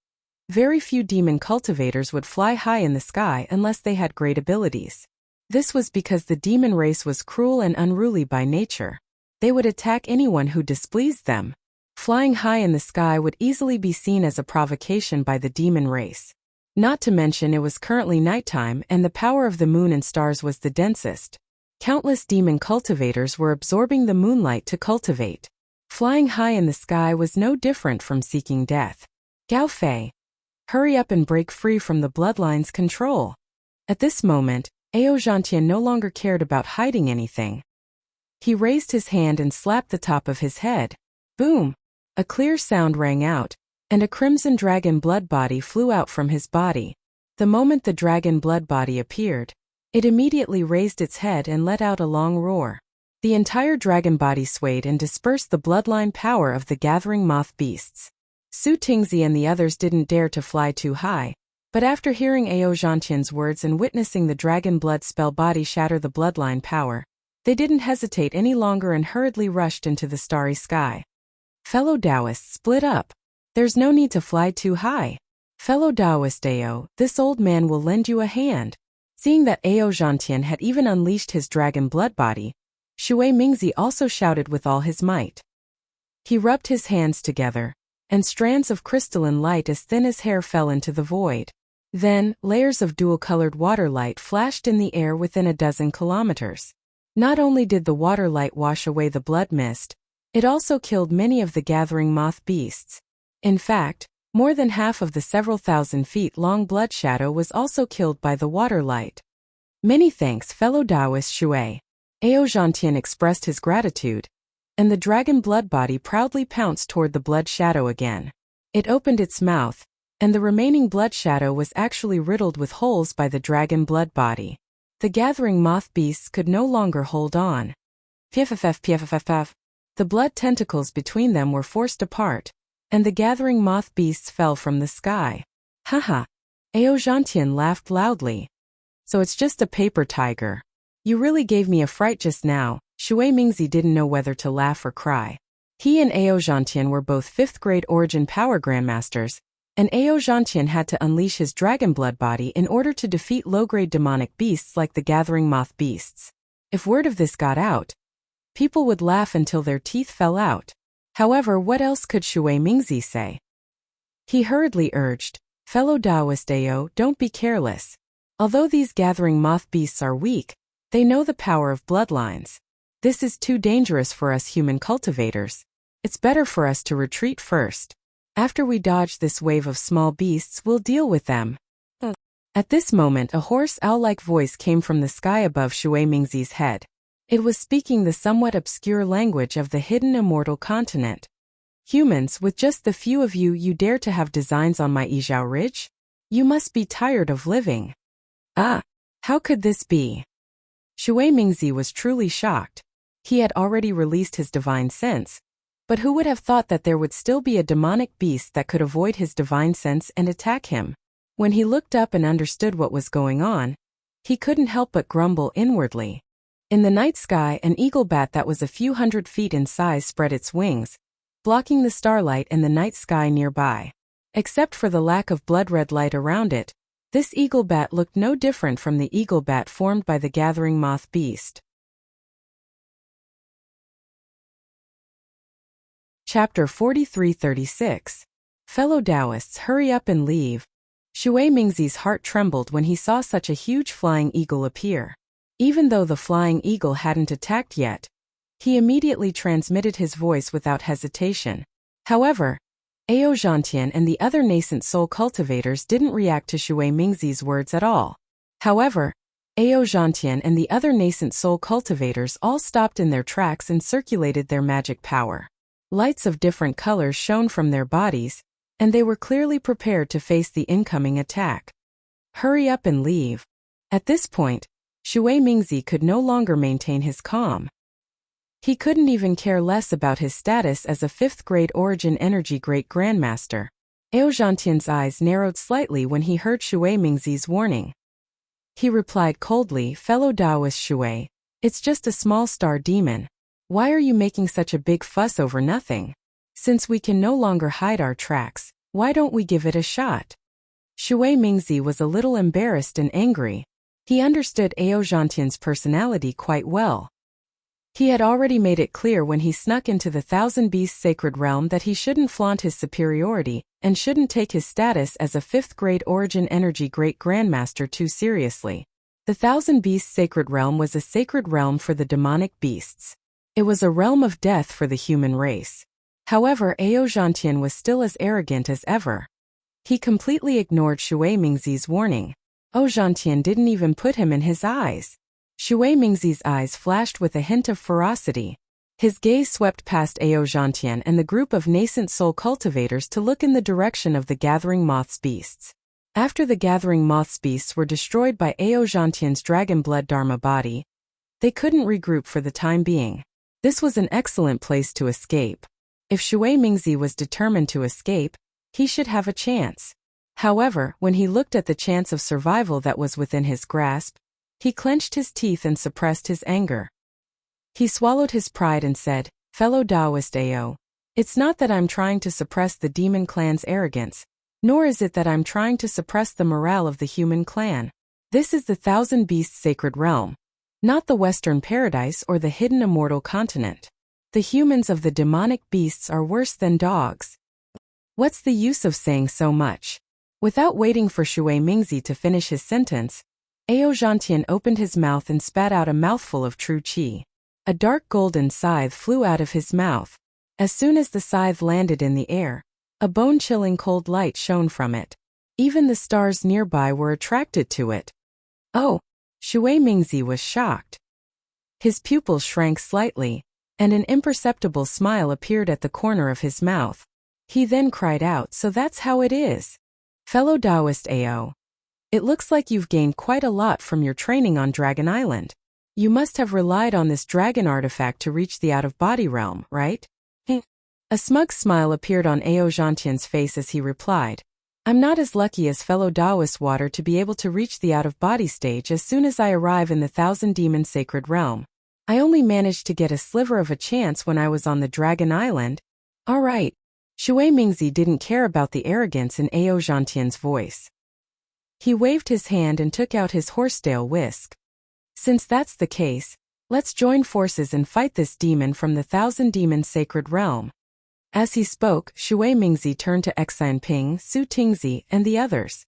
very few demon cultivators would fly high in the sky unless they had great abilities. This was because the demon race was cruel and unruly by nature. They would attack anyone who displeased them. Flying high in the sky would easily be seen as a provocation by the demon race. Not to mention it was currently nighttime and the power of the moon and stars was the densest. Countless demon cultivators were absorbing the moonlight to cultivate. Flying high in the sky was no different from seeking death. Gao Fei. Hurry up and break free from the bloodline's control. At this moment, Ao Zhantian no longer cared about hiding anything. He raised his hand and slapped the top of his head. Boom! A clear sound rang out, and a crimson dragon blood body flew out from his body. The moment the dragon blood body appeared, it immediately raised its head and let out a long roar. The entire dragon body swayed and dispersed the bloodline power of the gathering moth beasts. Su Tingzi and the others didn't dare to fly too high, but after hearing Ao Zhantian's words and witnessing the dragon blood spell body shatter the bloodline power, they didn't hesitate any longer and hurriedly rushed into the starry sky. Fellow Taoists, split up. There's no need to fly too high. Fellow Taoist Ao, this old man will lend you a hand. Seeing that Ao Zhantian had even unleashed his dragon blood body, Shui Mingzi also shouted with all his might. He rubbed his hands together, and strands of crystalline light as thin as hair fell into the void. Then, layers of dual-colored water light flashed in the air within a dozen kilometers. Not only did the water light wash away the blood mist, it also killed many of the gathering moth beasts. In fact, more than half of the several thousand feet long blood shadow was also killed by the water light. Many thanks, fellow Taoist Shui. Ao Zhantian expressed his gratitude, and the dragon blood body proudly pounced toward the blood shadow again. It opened its mouth, and the remaining blood shadow was actually riddled with holes by the dragon blood body. The gathering moth beasts could no longer hold on. Pff. The blood tentacles between them were forced apart, and the gathering moth beasts fell from the sky. Haha. Ao Zhantian laughed loudly. So it's just a paper tiger. You really gave me a fright just now. Shui Mingzi didn't know whether to laugh or cry. He and Ao Zhantian were both 5th grade origin power grandmasters, and Ao Zhantian had to unleash his dragon blood body in order to defeat low-grade demonic beasts like the gathering moth beasts. If word of this got out, people would laugh until their teeth fell out. However, what else could Shui Mingzi say? He hurriedly urged, fellow Taoist Ao, don't be careless. Although these gathering moth beasts are weak, they know the power of bloodlines. This is too dangerous for us human cultivators. It's better for us to retreat first. After we dodge this wave of small beasts, we'll deal with them. At this moment, a hoarse owl-like voice came from the sky above Shui Mingzi's head. It was speaking the somewhat obscure language of the hidden immortal continent. Humans, with just the few of you dare to have designs on my Yizhao Ridge? You must be tired of living. Ah, how could this be? Shui Mingzi was truly shocked. He had already released his divine sense, but who would have thought that there would still be a demonic beast that could avoid his divine sense and attack him? When he looked up and understood what was going on, he couldn't help but grumble inwardly. In the night sky, an eagle bat that was a few hundred feet in size spread its wings, blocking the starlight and the night sky nearby. Except for the lack of blood-red light around it, this eagle bat looked no different from the eagle bat formed by the gathering moth beast. Chapter 43-36. Fellow Taoists, hurry up and leave. Shui Mingzi's heart trembled when he saw such a huge flying eagle appear. Even though the flying eagle hadn't attacked yet, he immediately transmitted his voice without hesitation. However, Ao Zhantian and the other nascent soul cultivators didn't react to Shui Mingzi's words at all. However, Ao Zhantian and the other nascent soul cultivators all stopped in their tracks and circulated their magic power. Lights of different colors shone from their bodies, and they were clearly prepared to face the incoming attack. Hurry up and leave. At this point, Shui Mingzi could no longer maintain his calm. He couldn't even care less about his status as a 5th-grade Origin Energy Great Grandmaster. Ao Zhantian's eyes narrowed slightly when he heard Shui Mingzi's warning. He replied coldly, "Fellow Taoist Shui, it's just a small star demon. Why are you making such a big fuss over nothing? Since we can no longer hide our tracks, why don't we give it a shot?" Shui Mingzi was a little embarrassed and angry. He understood Ao Zhantian's personality quite well. He had already made it clear when he snuck into the Thousand Beasts sacred realm that he shouldn't flaunt his superiority and shouldn't take his status as a 5th-grade Origin Energy Great Grandmaster too seriously. The Thousand Beasts sacred realm was a sacred realm for the demonic beasts. It was a realm of death for the human race. However, Ao Zhantian was still as arrogant as ever. He completely ignored Shui Mingzi's warning. Ao Zhantian didn't even put him in his eyes. Shui Mingzi's eyes flashed with a hint of ferocity. His gaze swept past Ao Zhantian and the group of nascent soul cultivators to look in the direction of the gathering moth's beasts. After the gathering moth's beasts were destroyed by Ao Zhantian's dragon blood dharma body, they couldn't regroup for the time being. This was an excellent place to escape. If Shui Mingzi was determined to escape, he should have a chance. However, when he looked at the chance of survival that was within his grasp, he clenched his teeth and suppressed his anger. He swallowed his pride and said, "Fellow Taoist Ao, it's not that I'm trying to suppress the demon clan's arrogance, nor is it that I'm trying to suppress the morale of the human clan. This is the Thousand Beasts sacred realm, not the Western Paradise or the hidden immortal continent. The humans of the demonic beasts are worse than dogs. What's the use of saying so much?" Without waiting for Shui Mingzi to finish his sentence, Ao Zhantian opened his mouth and spat out a mouthful of true qi. A dark golden scythe flew out of his mouth. As soon as the scythe landed in the air, a bone-chilling cold light shone from it. Even the stars nearby were attracted to it. Oh! Shui Mingzi was shocked. His pupils shrank slightly, and an imperceptible smile appeared at the corner of his mouth. He then cried out, "So that's how it is. Fellow Taoist Ao. It looks like you've gained quite a lot from your training on Dragon Island. You must have relied on this dragon artifact to reach the out-of-body realm, right?" A smug smile appeared on Ao Zhantian's face as he replied, "I'm not as lucky as fellow Taoist Water to be able to reach the out-of-body stage as soon as I arrive in the Thousand Demon Sacred Realm. I only managed to get a sliver of a chance when I was on the Dragon Island." "All right." Shui Mingzi didn't care about the arrogance in Ao Zhantian's voice. He waved his hand and took out his horsetail whisk. "Since that's the case, let's join forces and fight this demon from the Thousand Demon Sacred Realm." As he spoke, Shui Mingzi turned to Xianping, Su Tingzi, and the others.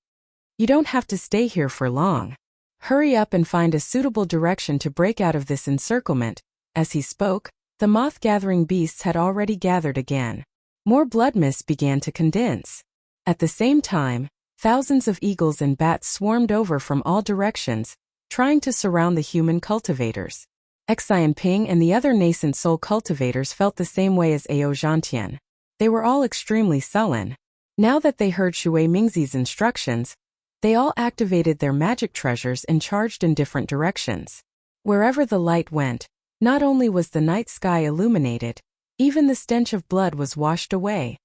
"You don't have to stay here for long. Hurry up and find a suitable direction to break out of this encirclement." As he spoke, the moth-gathering beasts had already gathered again. More blood mists began to condense. At the same time, thousands of eagles and bats swarmed over from all directions, trying to surround the human cultivators. Xianping and the other nascent soul cultivators felt the same way as Ao Zhantian. They were all extremely sullen. Now that they heard Shui Mingzi's instructions, they all activated their magic treasures and charged in different directions. Wherever the light went, not only was the night sky illuminated, even the stench of blood was washed away.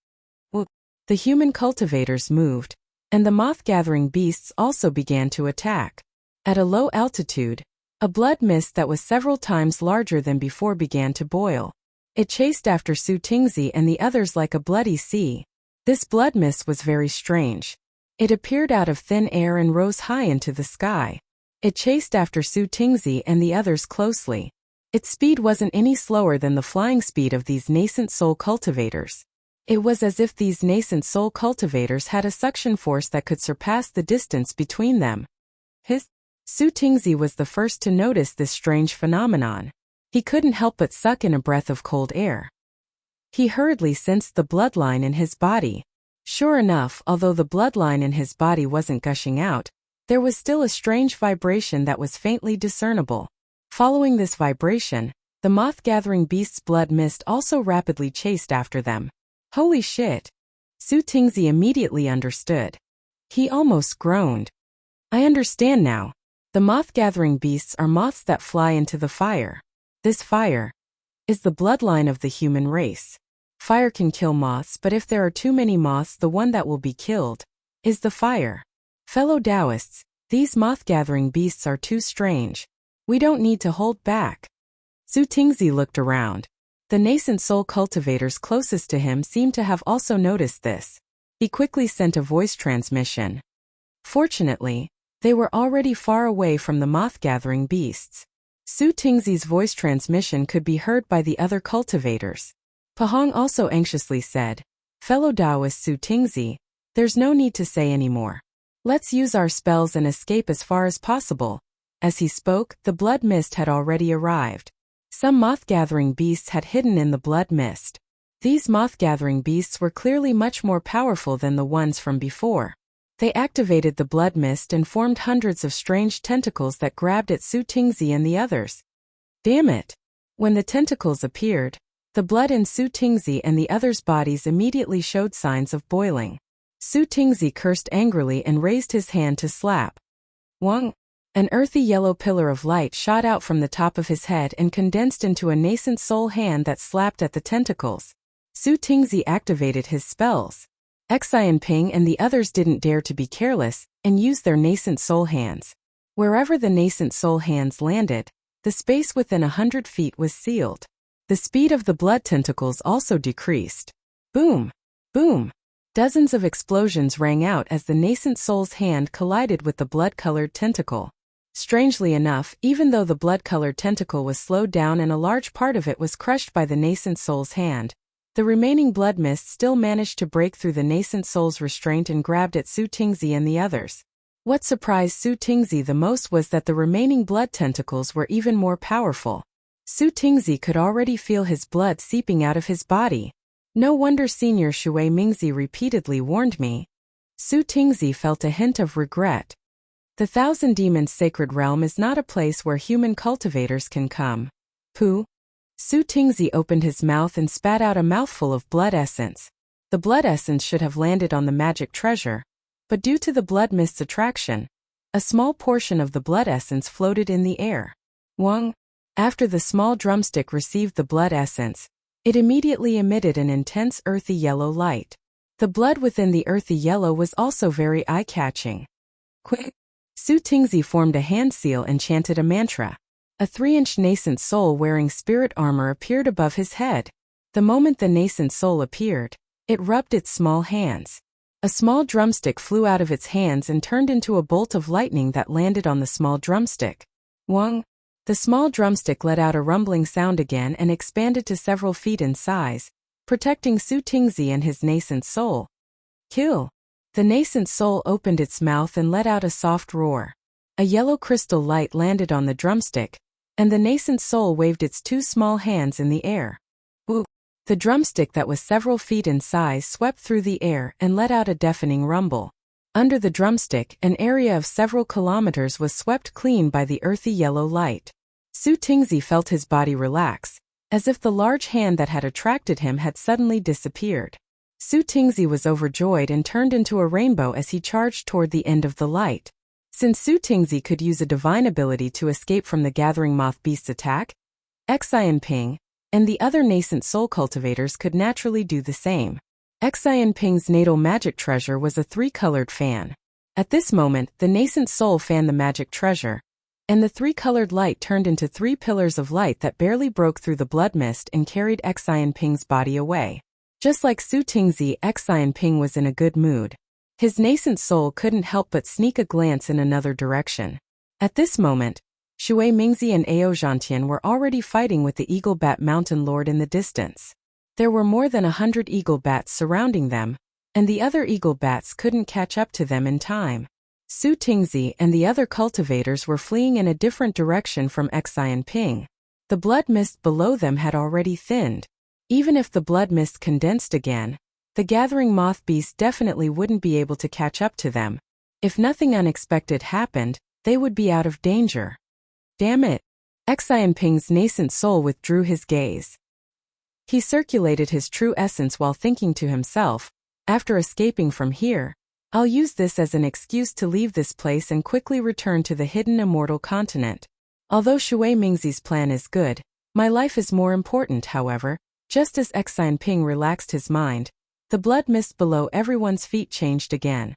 The human cultivators moved, and the moth-gathering beasts also began to attack. At a low altitude, a blood mist that was several times larger than before began to boil. It chased after Su Tingzi and the others like a bloody sea. This blood mist was very strange. It appeared out of thin air and rose high into the sky. It chased after Su Tingzi and the others closely. Its speed wasn't any slower than the flying speed of these nascent soul cultivators. It was as if these nascent soul cultivators had a suction force that could surpass the distance between them. Su Tingzi was the first to notice this strange phenomenon. He couldn't help but suck in a breath of cold air. He hurriedly sensed the bloodline in his body. Sure enough, although the bloodline in his body wasn't gushing out, there was still a strange vibration that was faintly discernible. Following this vibration, the moth-gathering beast's blood mist also rapidly chased after them. Holy shit! Su Tingzi immediately understood. He almost groaned. I understand now. The moth-gathering beasts are moths that fly into the fire. This fire. is the bloodline of the human race. Fire can kill moths, but if there are too many moths, the one that will be killed is the fire. Fellow Taoists, these moth-gathering beasts are too strange. We don't need to hold back. Su Tingzi looked around. The nascent soul cultivators closest to him seemed to have also noticed this. He quickly sent a voice transmission. Fortunately, they were already far away from the moth-gathering beasts. Su Tingzi's voice transmission could be heard by the other cultivators. Pahong also anxiously said, "Fellow Taoist Su Tingzi, there's no need to say anymore. Let's use our spells and escape as far as possible." As he spoke, the blood mist had already arrived. Some moth-gathering beasts had hidden in the blood mist. These moth-gathering beasts were clearly much more powerful than the ones from before. They activated the blood mist and formed hundreds of strange tentacles that grabbed at Su Tingzi and the others. Damn it! When the tentacles appeared, the blood in Su Tingzi and the others' bodies immediately showed signs of boiling. Su Tingzi cursed angrily and raised his hand to slap. Wang! An earthy yellow pillar of light shot out from the top of his head and condensed into a nascent soul hand that slapped at the tentacles. Su Tingzi activated his spells. Xian Ping and the others didn't dare to be careless and used their nascent soul hands. Wherever the nascent soul hands landed, the space within 100 feet was sealed. The speed of the blood tentacles also decreased. Boom! Boom! Dozens of explosions rang out as the nascent soul's hand collided with the blood-colored tentacle. Strangely enough, even though the blood-colored tentacle was slowed down and a large part of it was crushed by the nascent soul's hand, the remaining blood mist still managed to break through the nascent soul's restraint and grabbed at Su Tingzi and the others. What surprised Su Tingzi the most was that the remaining blood tentacles were even more powerful. Su Tingzi could already feel his blood seeping out of his body. No wonder Senior Shui Mingzi repeatedly warned me. Su Tingzi felt a hint of regret. The Thousand Demons Sacred Realm is not a place where human cultivators can come. Pooh. Su Tingzi opened his mouth and spat out a mouthful of blood essence. The blood essence should have landed on the magic treasure, but due to the blood mist's attraction, a small portion of the blood essence floated in the air. Wang. After the small drumstick received the blood essence, it immediately emitted an intense earthy yellow light. The blood within the earthy yellow was also very eye-catching. Quick! Su Tingzi formed a hand seal and chanted a mantra. A 3-inch nascent soul wearing spirit armor appeared above his head. The moment the nascent soul appeared, it rubbed its small hands. A small drumstick flew out of its hands and turned into a bolt of lightning that landed on the small drumstick. Wang! The small drumstick let out a rumbling sound again and expanded to several feet in size, protecting Su Tingzi and his nascent soul. Kill! The nascent soul opened its mouth and let out a soft roar. A yellow crystal light landed on the drumstick, and the nascent soul waved its 2 small hands in the air. Woo! The drumstick that was several feet in size swept through the air and let out a deafening rumble. Under the drumstick, an area of several kilometers was swept clean by the earthy yellow light. Su Tingzi felt his body relax, as if the large hand that had attracted him had suddenly disappeared. Su Tingzi was overjoyed and turned into a rainbow as he charged toward the end of the light. Since Su Tingzi could use a divine ability to escape from the gathering moth beast's attack, Xian Ping and the other nascent soul cultivators could naturally do the same. Xian Ping's natal magic treasure was a 3-colored fan. At this moment, the nascent soul fanned the magic treasure, and the 3-colored light turned into 3 pillars of light that barely broke through the blood mist and carried Xian Ping's body away. Just like Su Tingzi, Xian Ping was in a good mood. His nascent soul couldn't help but sneak a glance in another direction. At this moment, Shui Mingzi and Ao Zhantian were already fighting with the Eagle Bat Mountain Lord in the distance. There were more than 100 eagle bats surrounding them, and the other eagle bats couldn't catch up to them in time. Su Tingzi and the other cultivators were fleeing in a different direction from Xian Ping. The blood mist below them had already thinned. Even if the blood mist condensed again, the gathering moth beast definitely wouldn't be able to catch up to them. If nothing unexpected happened, they would be out of danger. Damn it! Xian Ping's nascent soul withdrew his gaze. He circulated his true essence while thinking to himself, after escaping from here, I'll use this as an excuse to leave this place and quickly return to the hidden immortal continent. Although Shui Mingzi's plan is good, My life is more important, however. Just as Xian Ping relaxed his mind, the blood mist below everyone's feet changed again.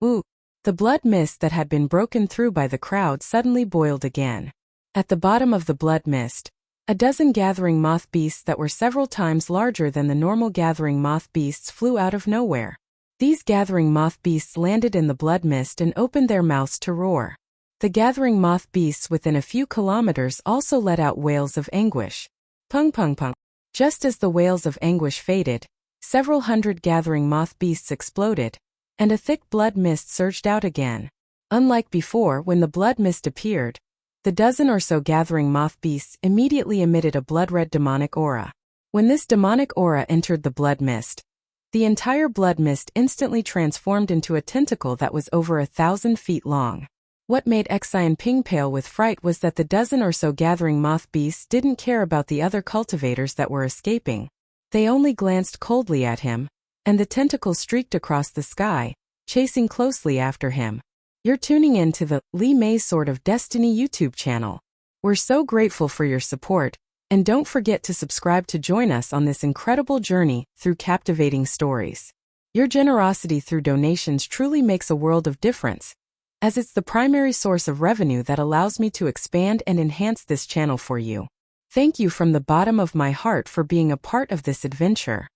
Ooh! The blood mist that had been broken through by the crowd suddenly boiled again. At the bottom of the blood mist, a dozen gathering moth beasts that were several times larger than the normal gathering moth beasts flew out of nowhere. These gathering moth beasts landed in the blood mist and opened their mouths to roar. The gathering moth beasts within a few kilometers also let out wails of anguish. Pung pung pung. Just as the wails of anguish faded, several hundred gathering moth beasts exploded, and a thick blood mist surged out again. Unlike before when the blood mist appeared, the dozen or so gathering moth beasts immediately emitted a blood-red demonic aura. When this demonic aura entered the blood mist, the entire blood mist instantly transformed into a tentacle that was over 1,000 feet long. What made Xian Ping pale with fright was that the dozen or so gathering moth beasts didn't care about the other cultivators that were escaping. They only glanced coldly at him, and the tentacle streaked across the sky, chasing closely after him. You're tuning in to the Li Mei Sword of Destiny YouTube channel. We're so grateful for your support, and don't forget to subscribe to join us on this incredible journey through captivating stories. Your generosity through donations truly makes a world of difference, as it's the primary source of revenue that allows me to expand and enhance this channel for you. Thank you from the bottom of my heart for being a part of this adventure.